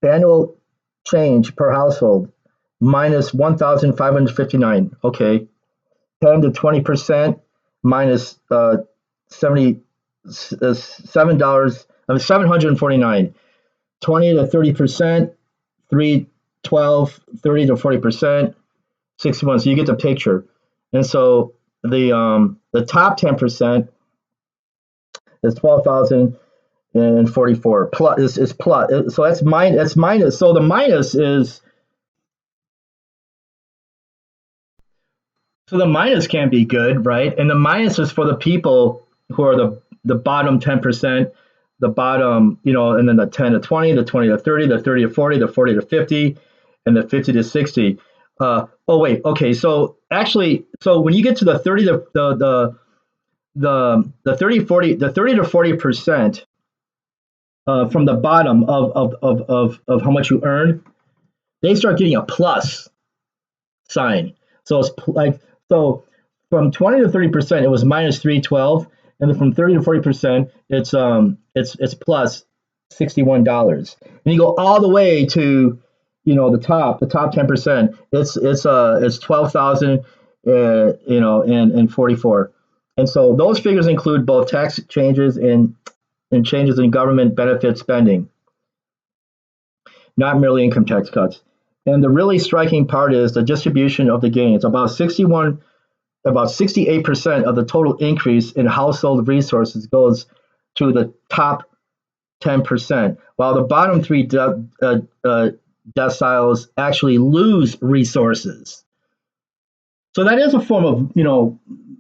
annual change per household minus 1,559. Okay, 10 to 20% minus $77. $749. 20 to 30%, 312, 30 to 40%, 61. So you get the picture. And so the top 10% is 12,044 plus is plus. So that's minus. So the minus is the minus can't be good, right? And the minus is for the people who are the bottom 10%, the bottom, and then the 10 to 20, the 20 to 30, the 30 to 40, the 40 to 50, and the 50 to 60. Oh wait, okay. So actually, when you get to the 30 to the 30 40 the 30 to 40% from the bottom of how much you earn, they start getting a plus sign. So it's from 20 to 30%, it was minus 312. And then from 30 to 40%, it's plus $61. And you go all the way to the top 10%. It's 12,000 and 44. And so those figures include both tax changes and changes in government benefit spending, not merely income tax cuts. And the really striking part is the distribution of the gains. About 68% of the total increase in household resources goes to the top 10%, while the bottom three deciles actually lose resources. So that is a form of,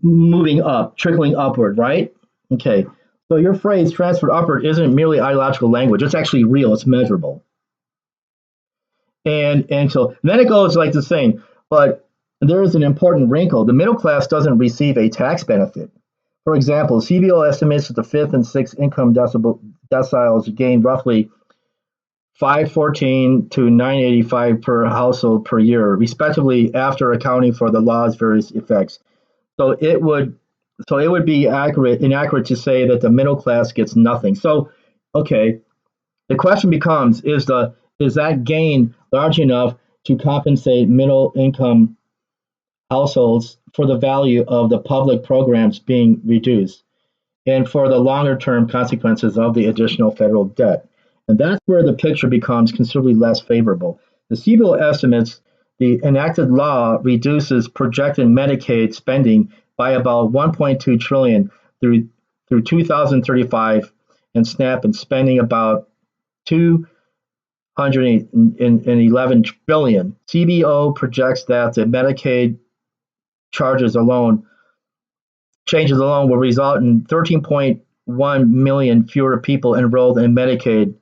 moving up, trickling upward, right? Okay. So your phrase transfer upward isn't merely ideological language. It's actually real. It's measurable. And so then it goes like the saying, but there is an important wrinkle. The middle class doesn't receive a tax benefit. For example, CBO estimates that the fifth and sixth income deciles gain roughly 514 to 985 per household per year, respectively, after accounting for the law's various effects. So it would be inaccurate to say that the middle class gets nothing. So, okay, the question becomes: is that gain large enough to compensate middle income households for the value of the public programs being reduced, and for the longer term consequences of the additional federal debt? And that's where the picture becomes considerably less favorable. The CBO estimates the enacted law reduces projected Medicaid spending by about 1.2 trillion through 2035, and SNAP and spending about 211 billion. CBO projects that the Medicaid changes alone will result in 13.1 million fewer people enrolled in Medicaid.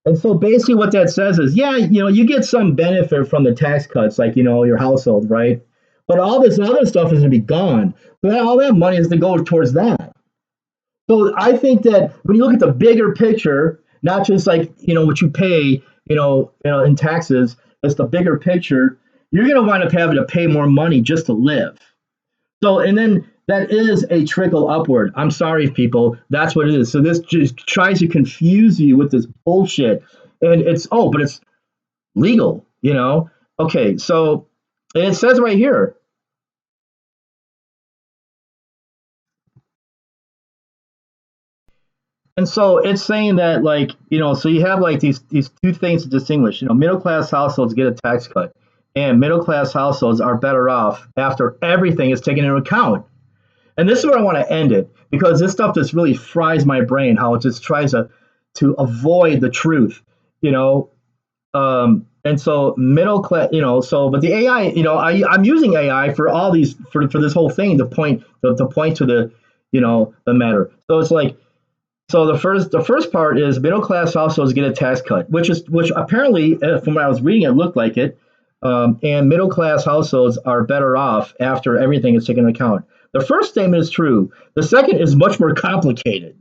And so basically what that says is, yeah, you get some benefit from the tax cuts, like, your household, right? But all this other stuff is going to be gone. So all that money is to go towards that. So I think that when you look at the bigger picture, not just like, what you pay, in taxes, it's the bigger picture. You're going to wind up having to pay more money just to live. So, and then that is a trickle upward. I'm sorry, people. That's what it is. So this just tries to confuse you with this bullshit. And but it's legal. Okay, so and it says right here. And so it's saying that, like, so you have like these two things to distinguish. Middle class households get a tax cut, and middle class households are better off after everything is taken into account. And this is where I want to end it, because this stuff just really fries my brain, how it just tries to avoid the truth, and so middle class, but the AI, I'm using AI for all these, for this whole thing to point to the matter. So it's like, so the first part is middle class households get a tax cut, which apparently, from what I was reading, it looked like it. And middle class households are better off after everything is taken into account. The first statement is true. The second is much more complicated.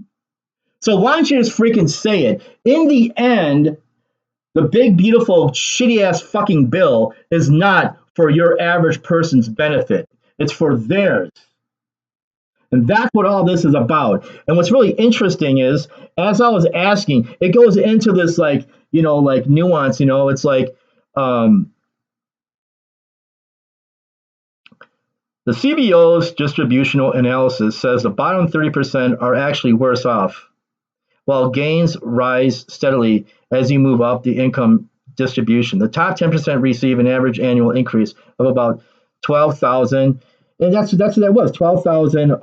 So why don't you just freaking say it? In the end, the big, beautiful, shitty ass fucking bill is not for your average person's benefit. It's for theirs. And that's what all this is about. And what's really interesting is, as I was asking, it goes into this like nuance. It's like, the CBO's distributional analysis says the bottom 30% are actually worse off, while gains rise steadily as you move up the income distribution. The top 10% receive an average annual increase of about 12,000, and that's what that was, 12,000,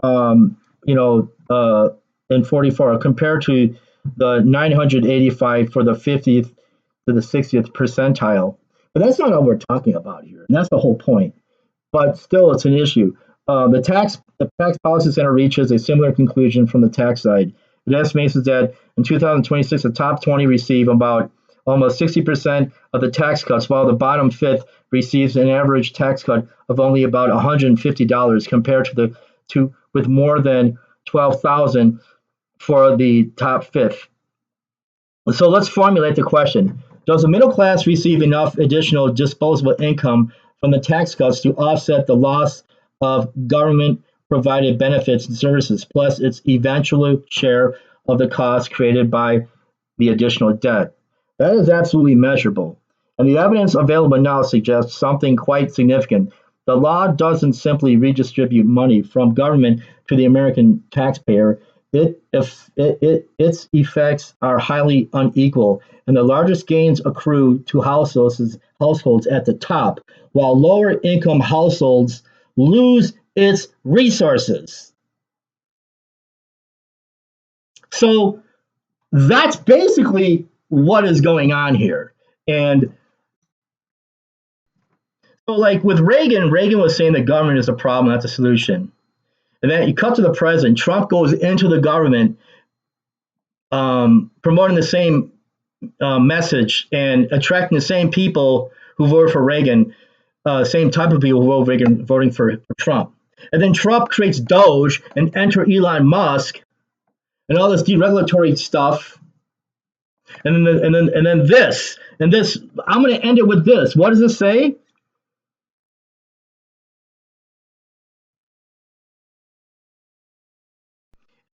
in 44, compared to the 985 for the 50th to the 60th percentile. But that's not what we're talking about here, and that's the whole point. But still, it's an issue. The tax policy center reaches a similar conclusion from the tax side. It estimates that in 2026, the top 20 receive about almost 60% of the tax cuts, while the bottom fifth receives an average tax cut of only about $150, compared to with more than 12,000 for the top fifth. So let's formulate the question: does the middle class receive enough additional disposable income from the tax cuts to offset the loss of government provided benefits and services, plus its eventual share of the costs created by the additional debt? That is absolutely measurable. And the evidence available now suggests something quite significant. The law doesn't simply redistribute money from government to the American taxpayer. Its effects are highly unequal, and the largest gains accrue to households at the top, while lower income households lose its resources. So that's basically what is going on here. And so, like with Reagan was saying the government is the problem, not the solution. And then you cut to the president. Trump goes into the government, promoting the same message and attracting the same people who voted for Reagan, same type of people who voted Reagan, voting for Trump. And then Trump creates DOGE and enter Elon Musk and all this deregulatory stuff. And then this. And this, I'm going to end it with this. What does it say?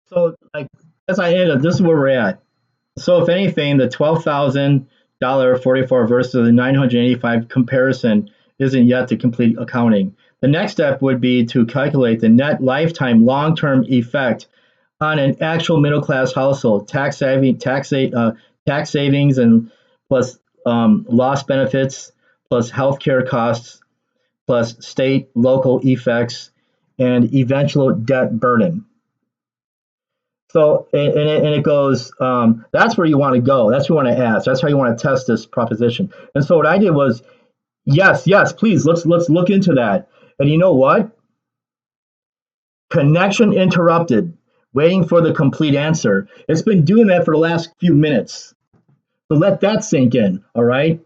So, like, as I ended, this is where we're at. So, if anything, the $12,000 versus the 985 comparison isn't yet the complete accounting. The next step would be to calculate the net lifetime long-term effect on an actual middle class household, tax savings, and plus lost benefits, plus healthcare costs, plus state local effects, and eventual debt burden. So and it goes. That's where you want to go. That's what you want to ask. That's how you want to test this proposition. And so what I did was, yes, please let's look into that. And you know what? Connection interrupted. Waiting for the complete answer. It's been doing that for the last few minutes. So let that sink in. All right.